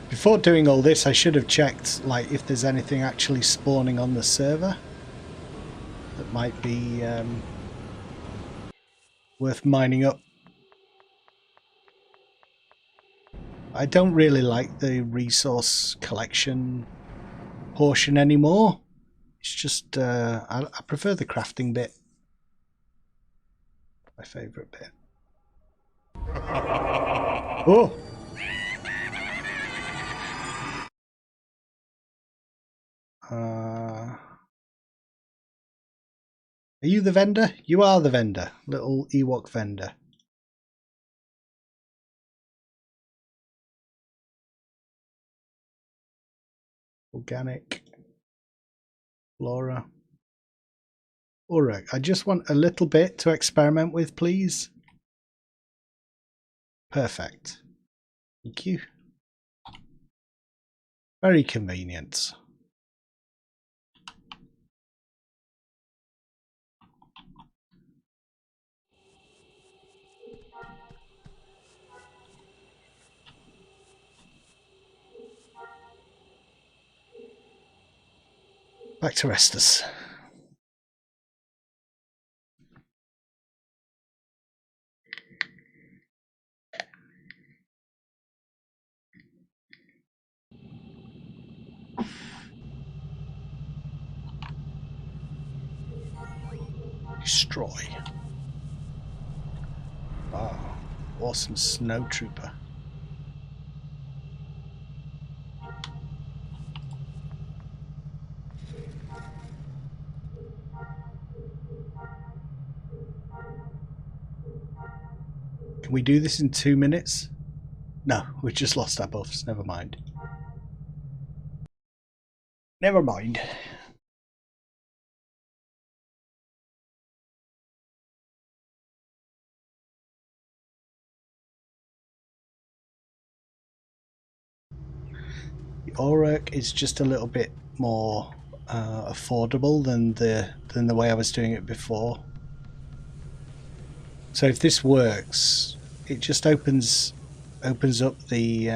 Before doing all this, I should have checked like if there's anything actually spawning on the server that might be worth mining up. I don't really like the resource collection portion anymore. It's just I prefer the crafting bit. My favourite bit. Oh! Are you the vendor? You are the vendor. Little Ewok vendor. Organic. Flora. Alright, I just want a little bit to experiment with, please. Perfect. Thank you. Very convenient. Back to Restus. Destroy. Wow. Awesome snow trooper. Can we do this in 2 minutes? No, we just lost our buffs. Never mind. Never mind. The Aurek is just a little bit more affordable than the way I was doing it before. So if this works, it just opens up the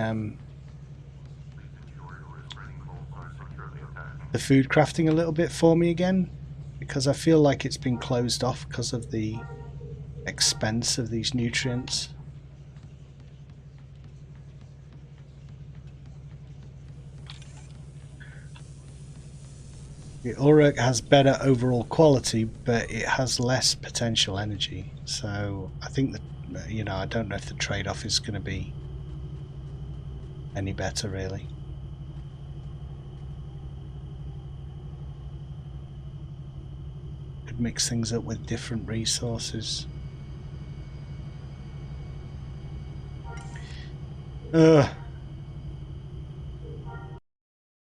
food crafting a little bit for me again, because I feel like it's been closed off because of the expense of these nutrients. The Aurek has better overall quality, but it has less potential energy. So I think that, you know, I don't know if the trade-off is going to be any better, really. Could mix things up with different resources.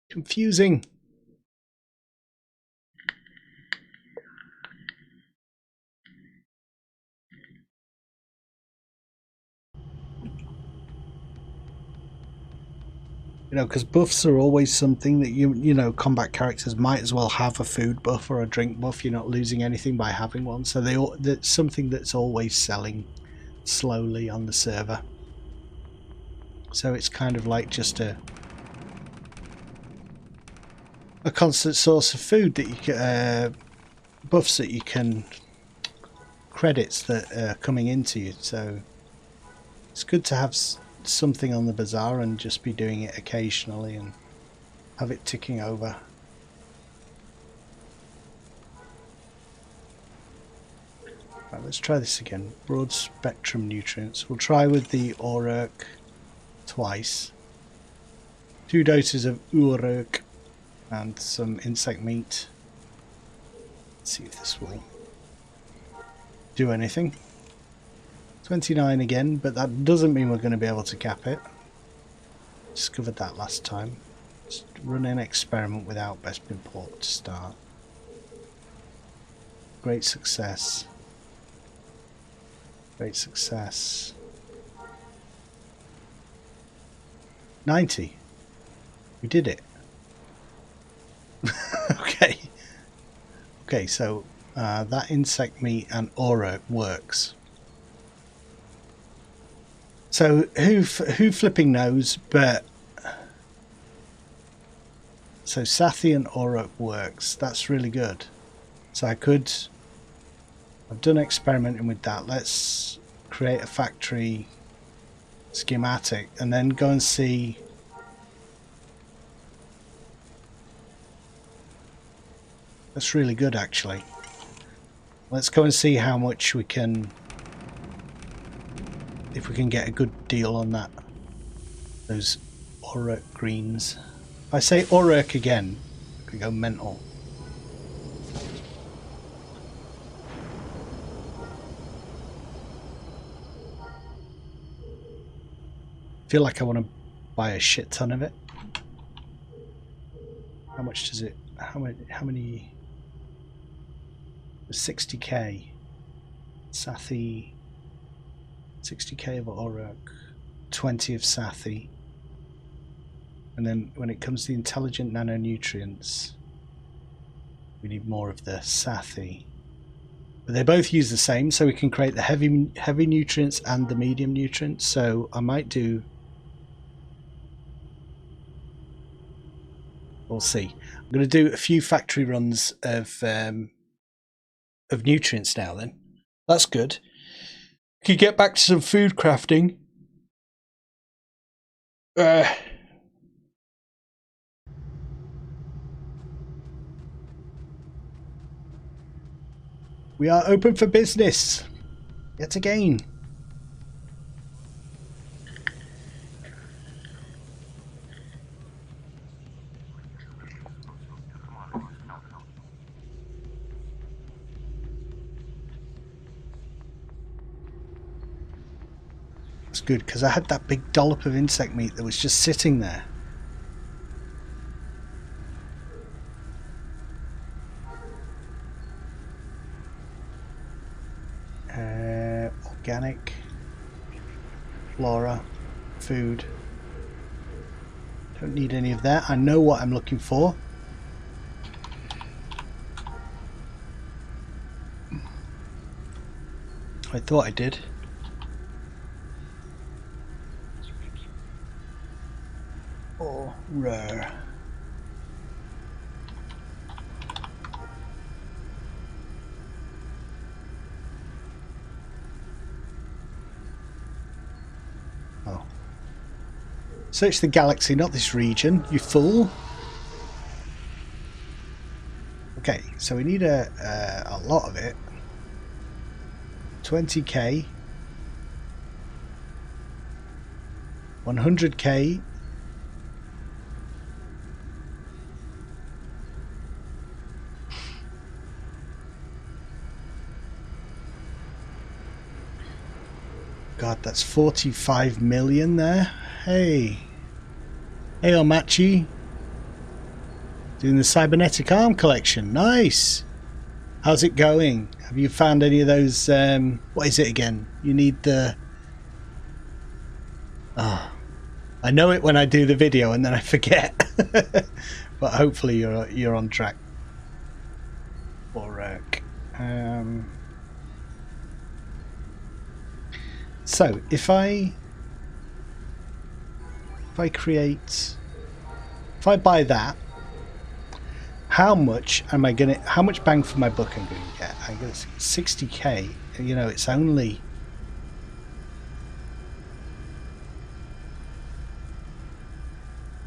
Confusing. You know, because buffs are always something that you know, combat characters might as well have a food buff or a drink buff. You're not losing anything by having one. So that's something that's always selling slowly on the server. So it's kind of like just a constant source of food that you can, buffs that you can, credits that are coming into you. So it's good to have something on the bazaar and just be doing it occasionally and have it ticking over. Right, let's try this again. Broad spectrum nutrients. We'll try with the Orurk twice. 2 doses of Ururk and some insect meat. Let's see if this will do anything. 29 again, but that doesn't mean we're going to be able to cap it. Discovered that last time. Just run an experiment without best import to start. Great success. Great success. 90. We did it. Okay. Okay, so that insect meat and aura works. So who flipping knows, but so Sathi and Aura works. That's really good. So I've done experimenting with that. Let's create a factory schematic and then go and see. That's really good, actually. Let's go and see how much we can, if we can get a good deal on that. Those Auruk greens. If I say Auruk again, I could go mental. I feel like I want to buy a shit ton of it. How much does it? How many? 60k. Sathi. 60k of Auruk. 20 of Sathi. And then when it comes to the intelligent nanonutrients, we need more of the Sathi. But they both use the same, so we can create the heavy nutrients and the medium nutrients. So I might do. We'll see. I'm going to do a few factory runs of nutrients now. Then that's good. We can get back to some food crafting. We are open for business yet again. It's good because I had that big dollop of insect meat that was just sitting there. Organic, flora, food. Don't need any of that. I know what I'm looking for. I thought I did. Oh, rare. Oh. Search the galaxy, not this region, you fool. Okay, so we need a lot of it. 20k. 100k. God, that's 45 million there. Hey. Hey, Omachi. Doing the cybernetic arm collection. Nice. How's it going? Have you found any of those? What is it again? You need the... Oh. I know it when I do the video and then I forget. But hopefully you're on track. Work. So if I buy that, how much bang for my buck I'm going to get? I'm going to 60k. You know, it's only.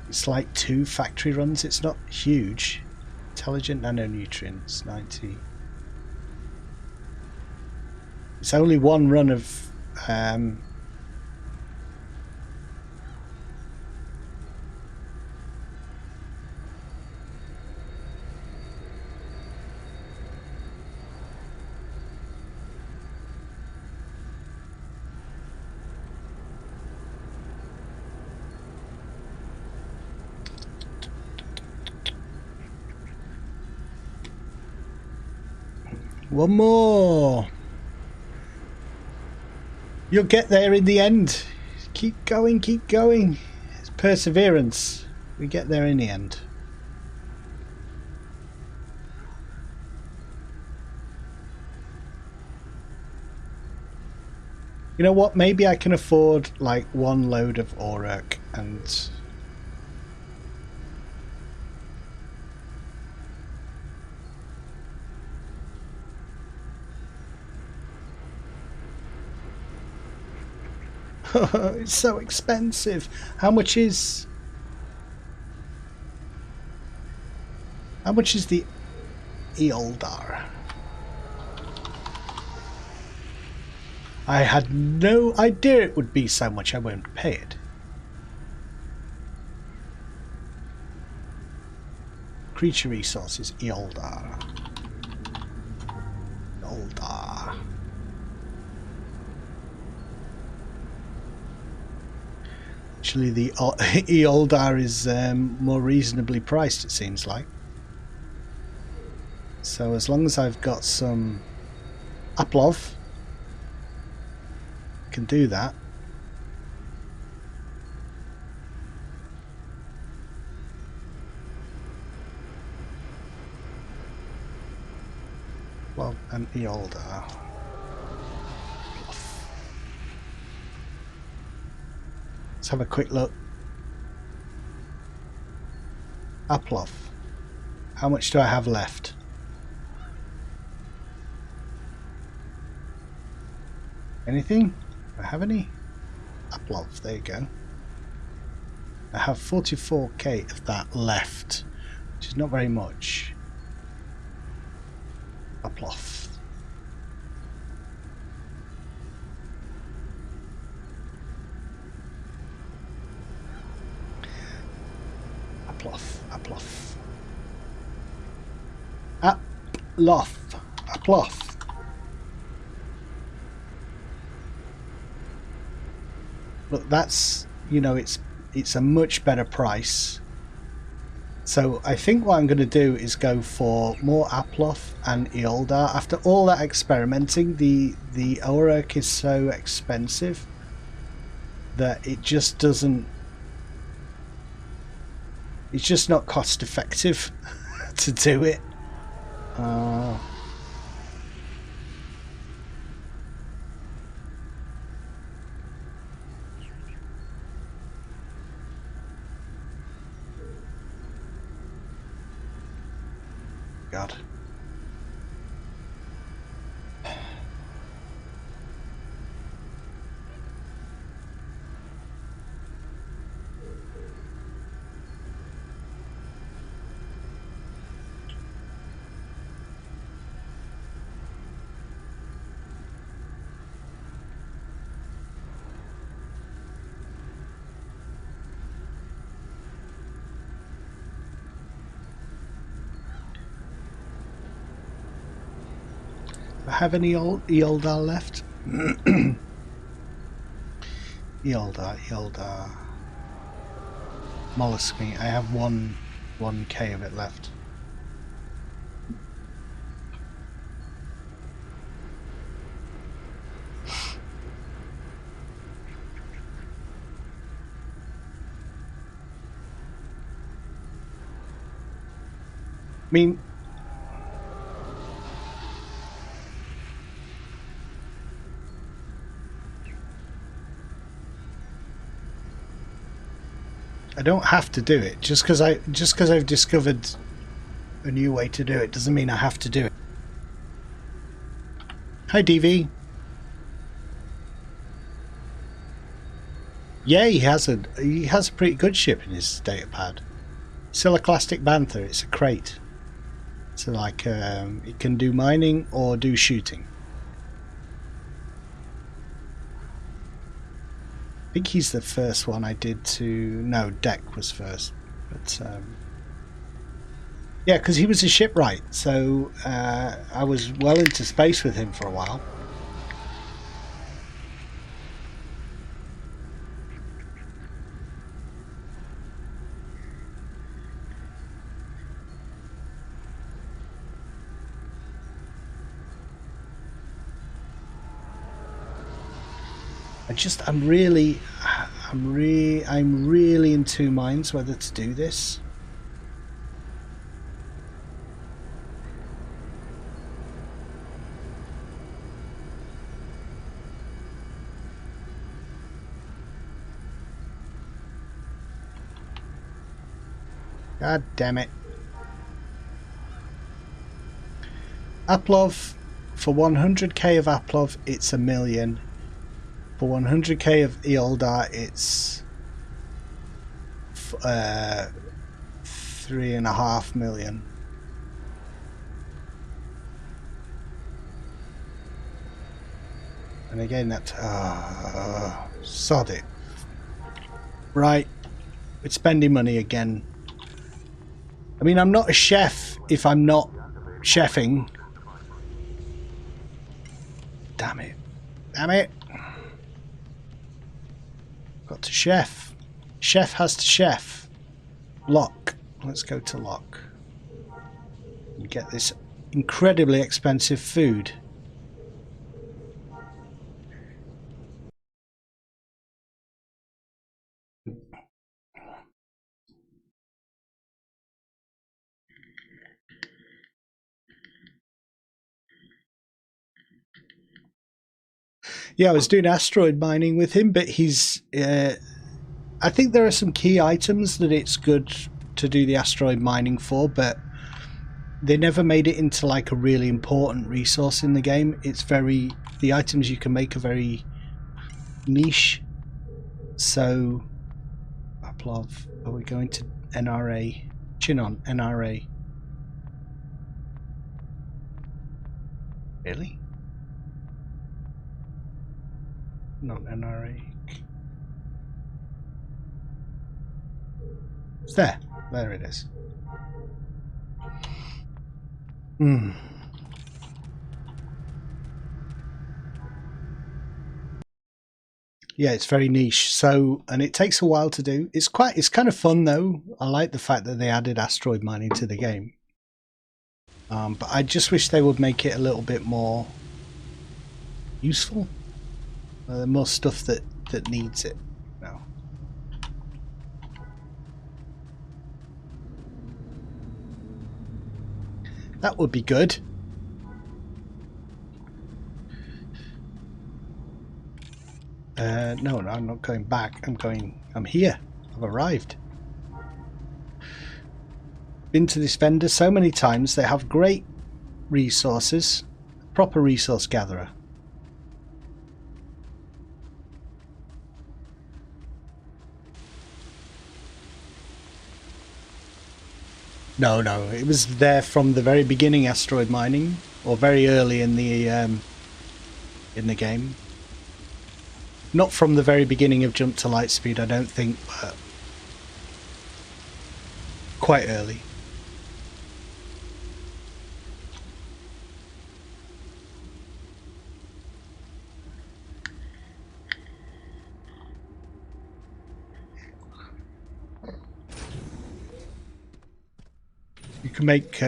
It's like 2 factory runs. It's not huge. Intelligent nanonutrients, 90. It's only 1 run of one more. You'll get there in the end. Keep going, keep going. It's perseverance. We get there in the end. You know what? Maybe I can afford like 1 load of Auroch and it's so expensive. How much is the Eoldar? I had no idea it would be so much. I won't pay it. Creature resources, Eoldar. Eoldar. Actually, the Eoldar is more reasonably priced, it seems like. So as long as I've got some Aplov, I can do that. Well, and Eoldar. Let's have a quick look. Aplov. How much do I have left? Anything? Do I have any? Aplov, there you go. I have 44k of that left, which is not very much. Aplov. Aploth. Look, that's, you know, it's a much better price. So I think what I'm going to do is go for more Aploth and Eoldar. After all that experimenting, the Auroch is so expensive that it just doesn't. It's just not cost effective to do it. God. Do I have any Eoldar left? Eoldar. Mollusk meat. I have 1k of it left. mean, I don't have to do it. Just because I've discovered a new way to do it doesn't mean I have to do it. Hi, DV. Yeah, he has a pretty good ship in his data pad. Siliclastic Banther. It's a crate. So like it can do mining or do shooting. I think he's the first one I did to... No, Deck was first. But yeah, because he was a shipwright, so I was well into space with him for a while. I'm really in two minds whether to do this. God damn it. Aplov, for 100k of Aplov, it's $1 million. For 100k of Eoldar, it's 3.5 million. And again, that's sod it. Right, it's spending money again. I mean, I'm not a chef if I'm not chefing. Damn it. Damn it. Got to chef. Chef has to chef. Lock. Let's go to lock. And get this incredibly expensive food. Yeah, I was doing asteroid mining with him, but he's... I think there are some key items that it's good to do the asteroid mining for, but they never made it into like a really important resource in the game. It's very... The items you can make are very niche. So... Aplov, are we going to NRA? Chinon, NRA. Really? Not NRA. It's there. There it is. Hmm. Yeah, it's very niche. So, and it takes a while to do. It's kind of fun though. I like the fact that they added asteroid mining to the game. But I just wish they would make it a little bit more useful. More stuff that needs it. No. That would be good. No, I'm not going back. I'm here. I've arrived. Been to this vendor so many times. They have great resources. Proper resource gatherer. No, it was there from the very beginning, asteroid mining, or very early in the game. Not from the very beginning of Jump to Lightspeed, I don't think, but quite early. You can make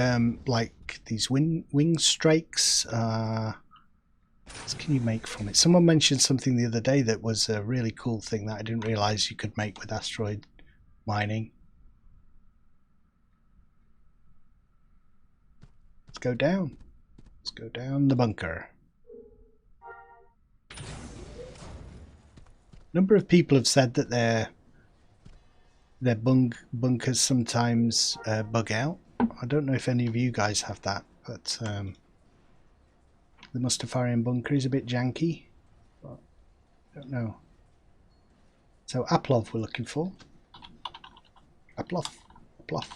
like these wing strakes. What can you make from it? Someone mentioned something the other day that was a really cool thing that I didn't realize you could make with asteroid mining. Let's go down. Let's go down the bunker. A number of people have said that their bunkers sometimes bug out. I don't know if any of you guys have that, but the Mustafarian bunker is a bit janky. But I don't know. So Aplov we're looking for. Aplov. Aplov.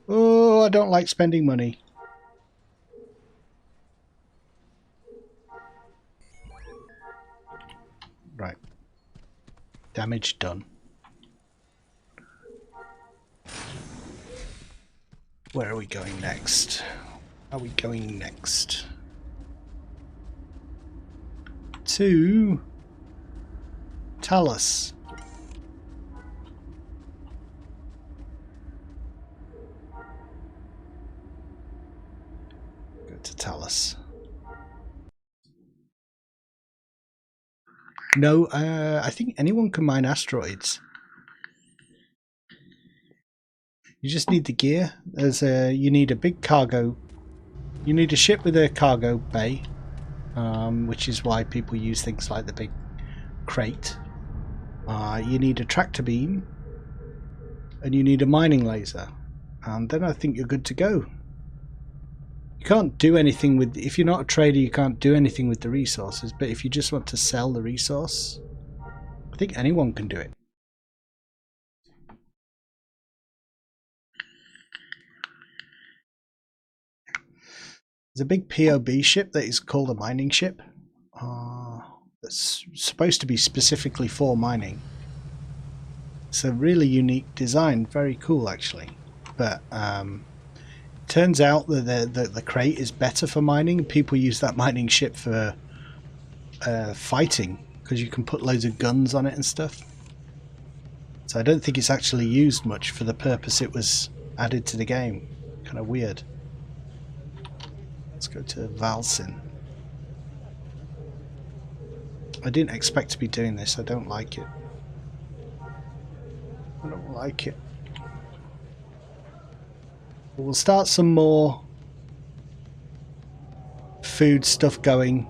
Oh, I don't like spending money. Right. Damage done. Where are we going next? Are we going next? To Talus. Go to Talus. No, I think anyone can mine asteroids. You just need the gear. You need a big cargo. You need a ship with a cargo bay, which is why people use things like the big crate. You need a tractor beam, and you need a mining laser, and then I think you're good to go. You can't do anything with, if you're not a trader, you can't do anything with the resources, but if you just want to sell the resource, I think anyone can do it. There's a big POB ship that is called a mining ship. That's supposed to be specifically for mining. It's a really unique design, very cool actually. But turns out that the crate is better for mining. People use that mining ship for fighting because you can put loads of guns on it and stuff. So I don't think it's actually used much for the purpose it was added to the game. Kind of weird. Let's go to Valsin. I didn't expect to be doing this. I don't like it. I don't like it. But we'll start some more food stuff going.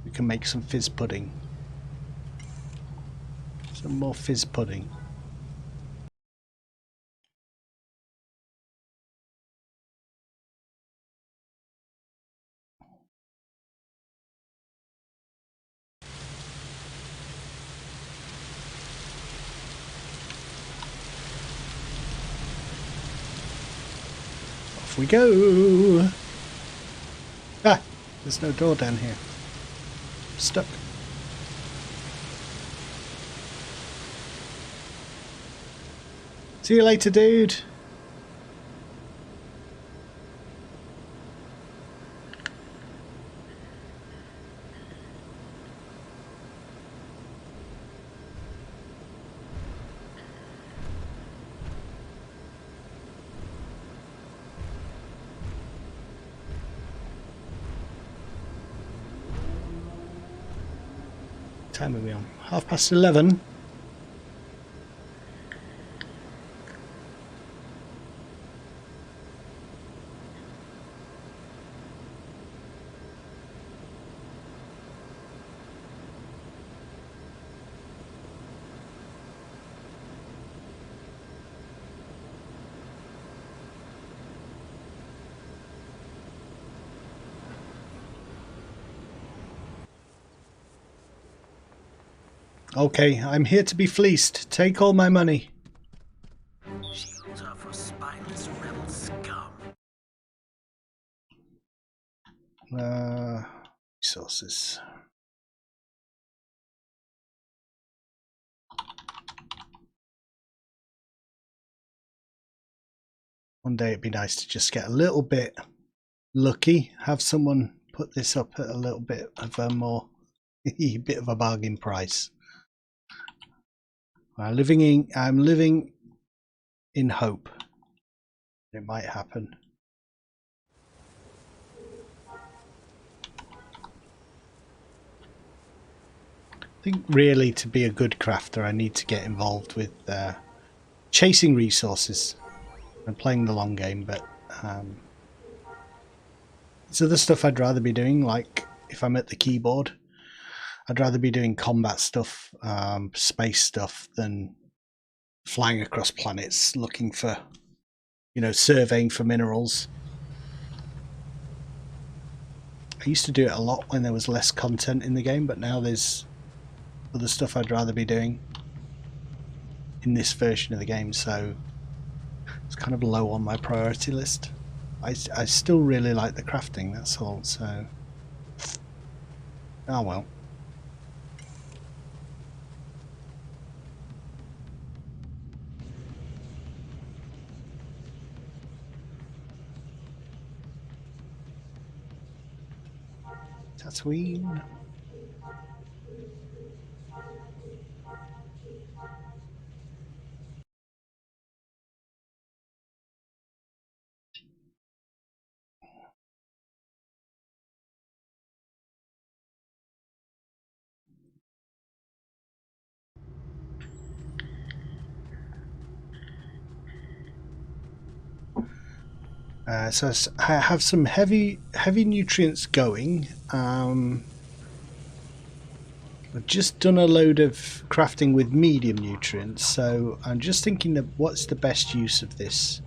We can make some fizz pudding. Some more fizz pudding. Off we go! Ah! There's no door down here. I'm stuck. See you later, dude! Time are we on? 11:30. Okay, I'm here to be fleeced. Take all my money.
Shields are for spineless rebel scum.
Resources. One day it'd be nice to just get a little bit lucky. Have someone put this up at a little bit of a more bit of a bargain price. I'm living in hope. It might happen. I think really to be a good crafter I need to get involved with chasing resources and playing the long game, but there's other stuff I'd rather be doing, like if I'm at the keyboard I'd rather be doing combat stuff, space stuff, than flying across planets looking for, surveying for minerals. I used to do it a lot when there was less content in the game, but now there's other stuff I'd rather be doing in this version of the game, so it's kind of low on my priority list. I still really like the crafting, that's all, so oh well. Tatooine. So I have some heavy nutrients going. I've just done a load of crafting with medium nutrients, so I'm just thinking of what's the best use of this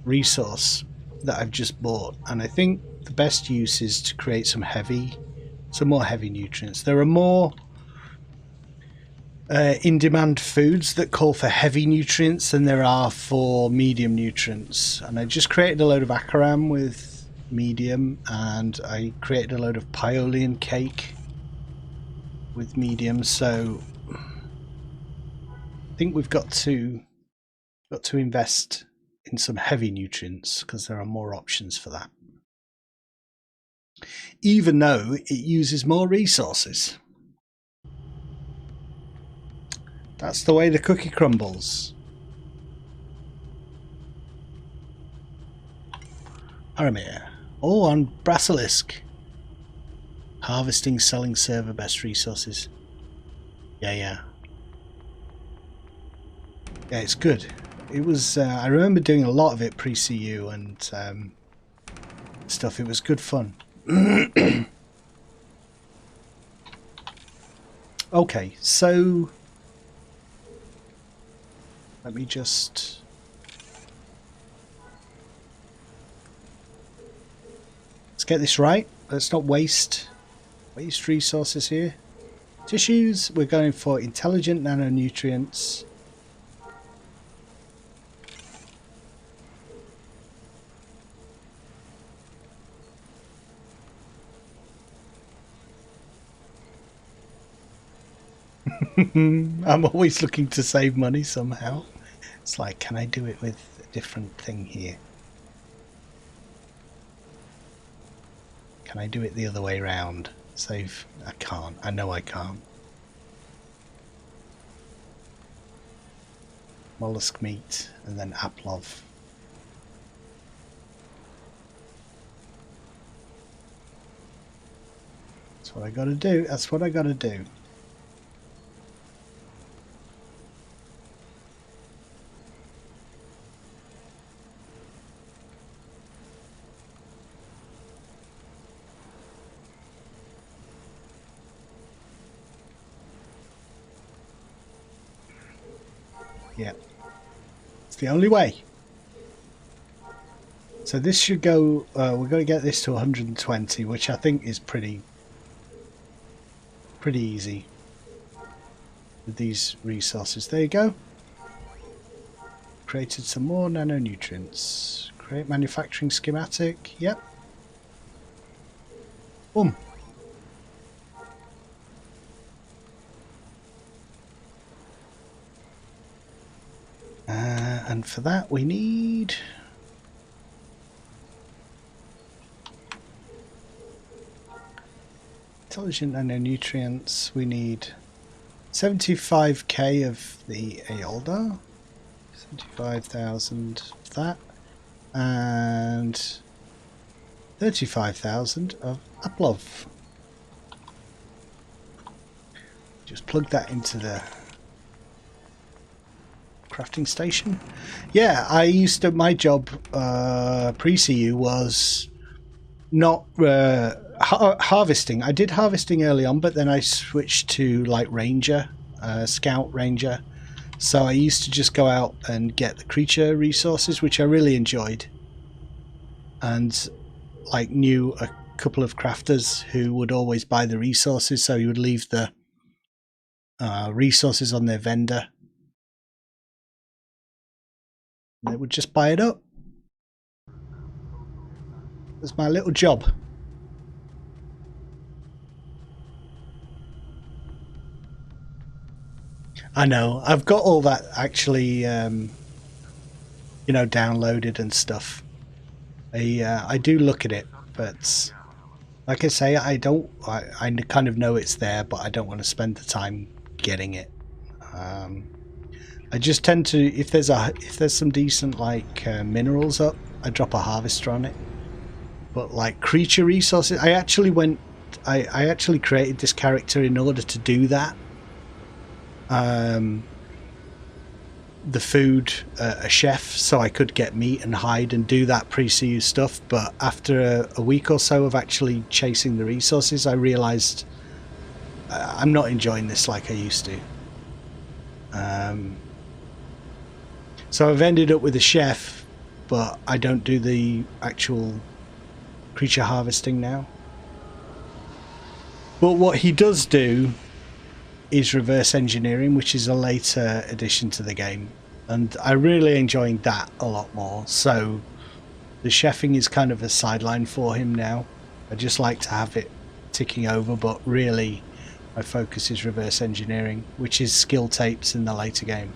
resource that I've just bought, and I think the best use is to create some more heavy nutrients. There are more in-demand foods that call for heavy nutrients than there are for medium nutrients, and I just created a load of acaram with medium, and I created a load of Paolian cake with medium, so I think we've got to invest in some heavy nutrients because there are more options for that, even though it uses more resources. That's the way the cookie crumbles. Aramir. Oh, on Brasilisk. Harvesting, selling server best resources. Yeah, it's good. It was. I remember doing a lot of it pre-CU and stuff. It was good fun. Okay, so let me just. Let's get this right. Let's not waste resources here. Tissues. We're going for intelligent nanonutrients. I'm always looking to save money somehow. It's like, can I do it with a different thing here? Can I do it the other way around? Save? I can't. I know I can't. Mollusk meat and then aplov. That's what I gotta do. That's what I gotta do. Yeah, it's the only way. So this should go, we're going to get this to 120, which I think is pretty easy with these resources. There you go. Created some more nanonutrients. Create manufacturing schematic. Yep. Boom. And for that we need intelligent nanonutrients. We need 75k of the Aeolda, 75,000 of that, and 35,000 of Aplov. just plug that into the crafting station. Yeah, I used to, my job pre-CU was not harvesting. I did harvesting early on, but then I switched to like ranger, scout ranger. So I used to just go out and get the creature resources, which I really enjoyed, and like knew a couple of crafters who would always buy the resources, so you would leave the resources on their vendor. They would just buy it up. That's my little job. I know. I've got all that actually, you know, downloaded and stuff. I do look at it, but like I say, I kind of know it's there, but I don't want to spend the time getting it. I just tend to, if there's some decent like minerals up, I drop a harvester on it. But like creature resources, I actually created this character in order to do that. The food, a chef, so I could get meat and hide and do that pre-CU stuff. But after a week or so of actually chasing the resources, I realized I'm not enjoying this like I used to. So I've ended up with a chef, but I don't do the actual creature harvesting now. But what he does do is reverse engineering, which is a later addition to the game, and I really enjoying that a lot more. So the chefing is kind of a sideline for him now. I just like to have it ticking over, but really my focus is reverse engineering, which is skill tapes in the later game.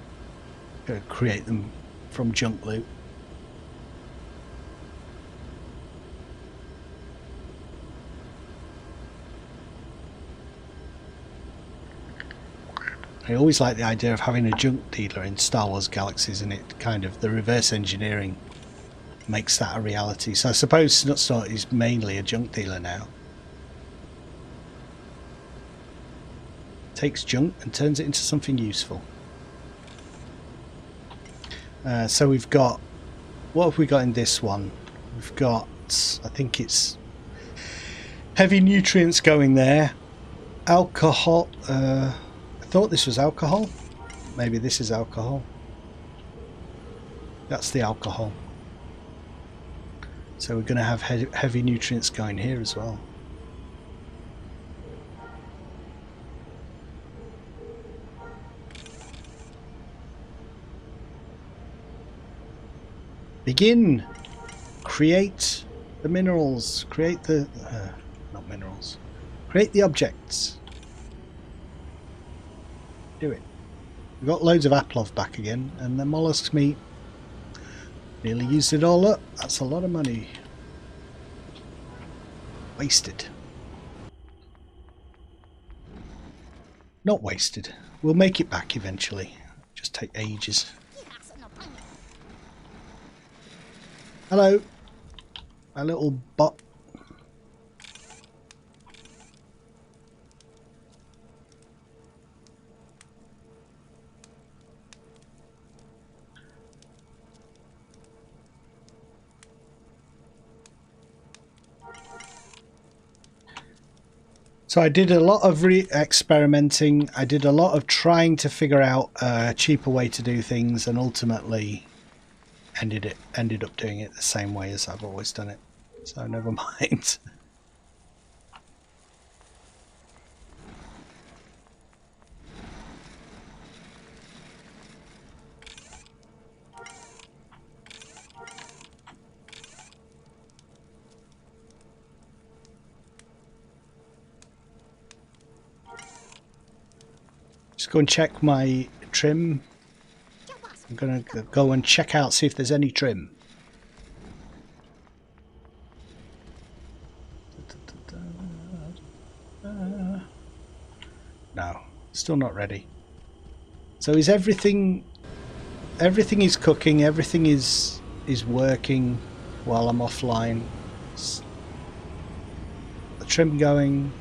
Create them from junk loot. I always like the idea of having a junk dealer in Star Wars Galaxies, and it kind of, the reverse engineering makes that a reality. So I suppose Snutsnort is mainly a junk dealer now. Takes junk and turns it into something useful. So we've got, what have we got in this one? We've got, I think it's heavy nutrients going there. Alcohol, I thought this was alcohol. Maybe this is alcohol. That's the alcohol. So we're going to have heavy nutrients going here as well. Begin. Create the minerals. Create the not minerals. Create the objects. Do it. We've got loads of Aplov back again, and the mollusk meat. Nearly used it all up. That's a lot of money. Wasted. Not wasted. We'll make it back eventually. Just take ages. Hello, my little bot. So I did a lot of experimenting. I did a lot of trying to figure out a cheaper way to do things, and ultimately ended up doing it the same way as I've always done it. So never mind. Just go and check my trim. I'm gonna go and check out, see if there's any trim. No, still not ready. So is everything is cooking, everything is working while I'm offline. The trim going.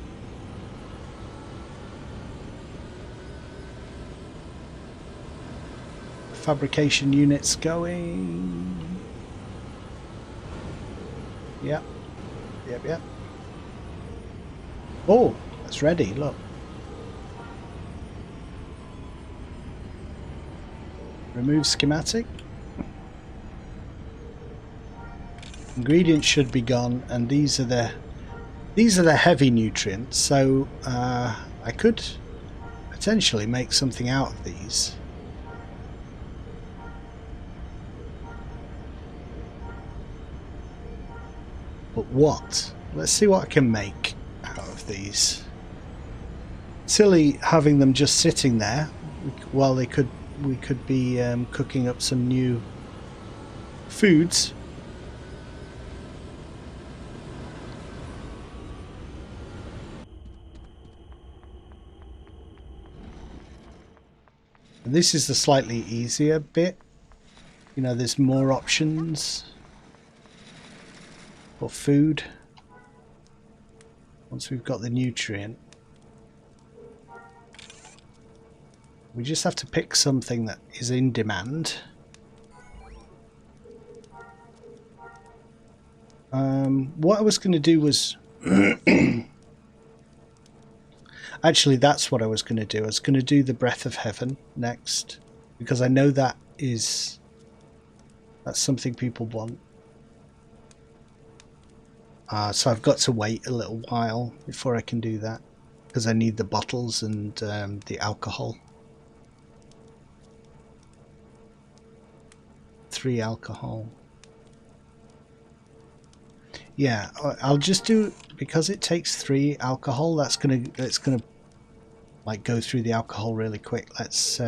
fabrication units going. Yep. Yep, yep. Oh, that's ready, look. Remove schematic. Ingredients should be gone, and these are the heavy nutrients, so I could potentially make something out of these. But what? Let's see what I can make out of these. Silly having them just sitting there while we could be cooking up some new foods. And this is the slightly easier bit. You know, there's more options for food once we've got the nutrient. We just have to pick something that is in demand. What I was going to do was actually, that's what I was going to do. I was going to do the Breath of Heaven next, because I know that's something people want. So I've got to wait a little while before I can do that, because I need the bottles and the alcohol. 3 alcohol. Yeah, I'll just do, because it takes 3 alcohol. It's gonna like go through the alcohol really quick. Let's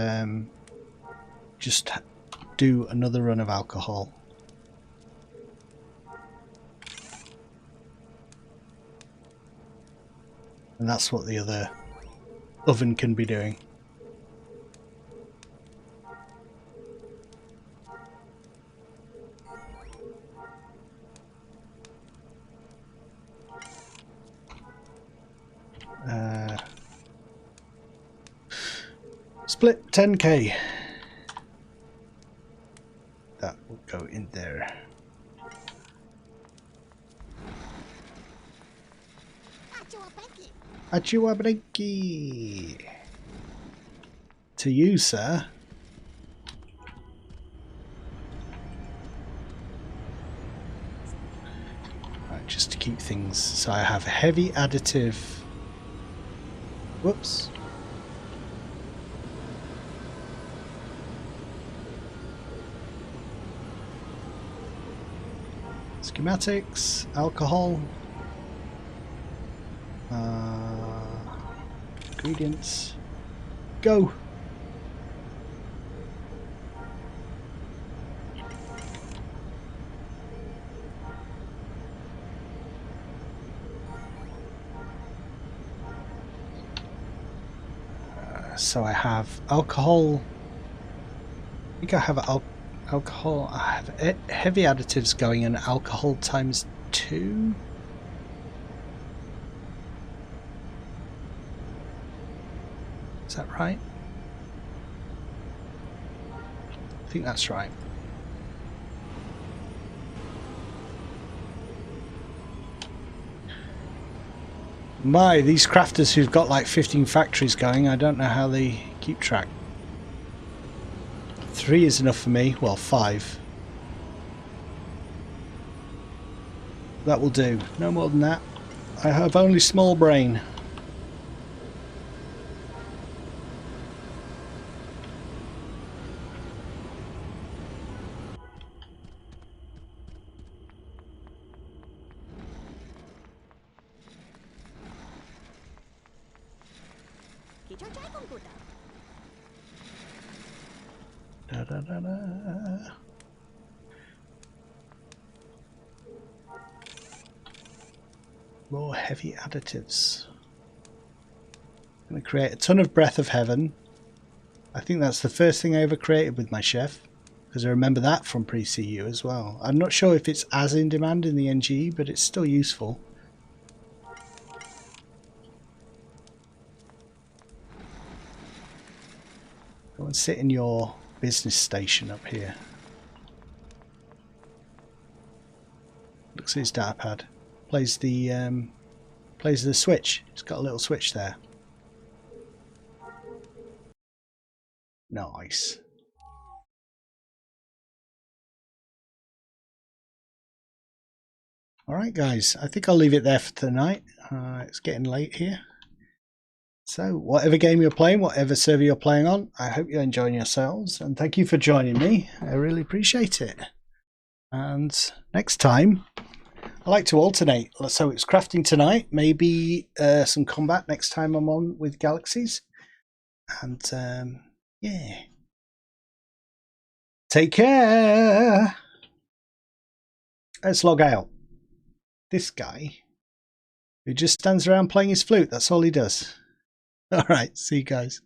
just do another run of alcohol. And that's what the other oven can be doing. Split 10k. That will go in there. Achiwabreki. To you, sir. Right, just to keep things, so I have heavy additive. Whoops. Schematics, alcohol, ingredients, go! So I have alcohol. I think I have alcohol. I have heavy additives going in alcohol times 2. Is that right? I think that's right. My, these crafters who've got like 15 factories going, I don't know how they keep track. 3 is enough for me. Well, 5. That will do. No more than that. I have only small brain. Da, da, da, da. More heavy additives. I'm going to create a ton of Breath of Heaven. I think that's the first thing I ever created with my chef, because I remember that from pre-CU as well. I'm not sure if it's as in demand in the NG, but it's still useful. Go and sit in your business station up here. Looks at his data pad. Plays the switch. It's got a little switch there. Nice. Alright guys, I think I'll leave it there for tonight. It's getting late here. So whatever game you're playing, whatever server you're playing on, I hope you're enjoying yourselves, and thank you for joining me. I really appreciate it. And next time, I like to alternate. So it's crafting tonight, maybe some combat next time I'm on with Galaxies. And yeah. Take care. Let's log out. This guy who just stands around playing his flute, that's all he does. Alright, see you guys.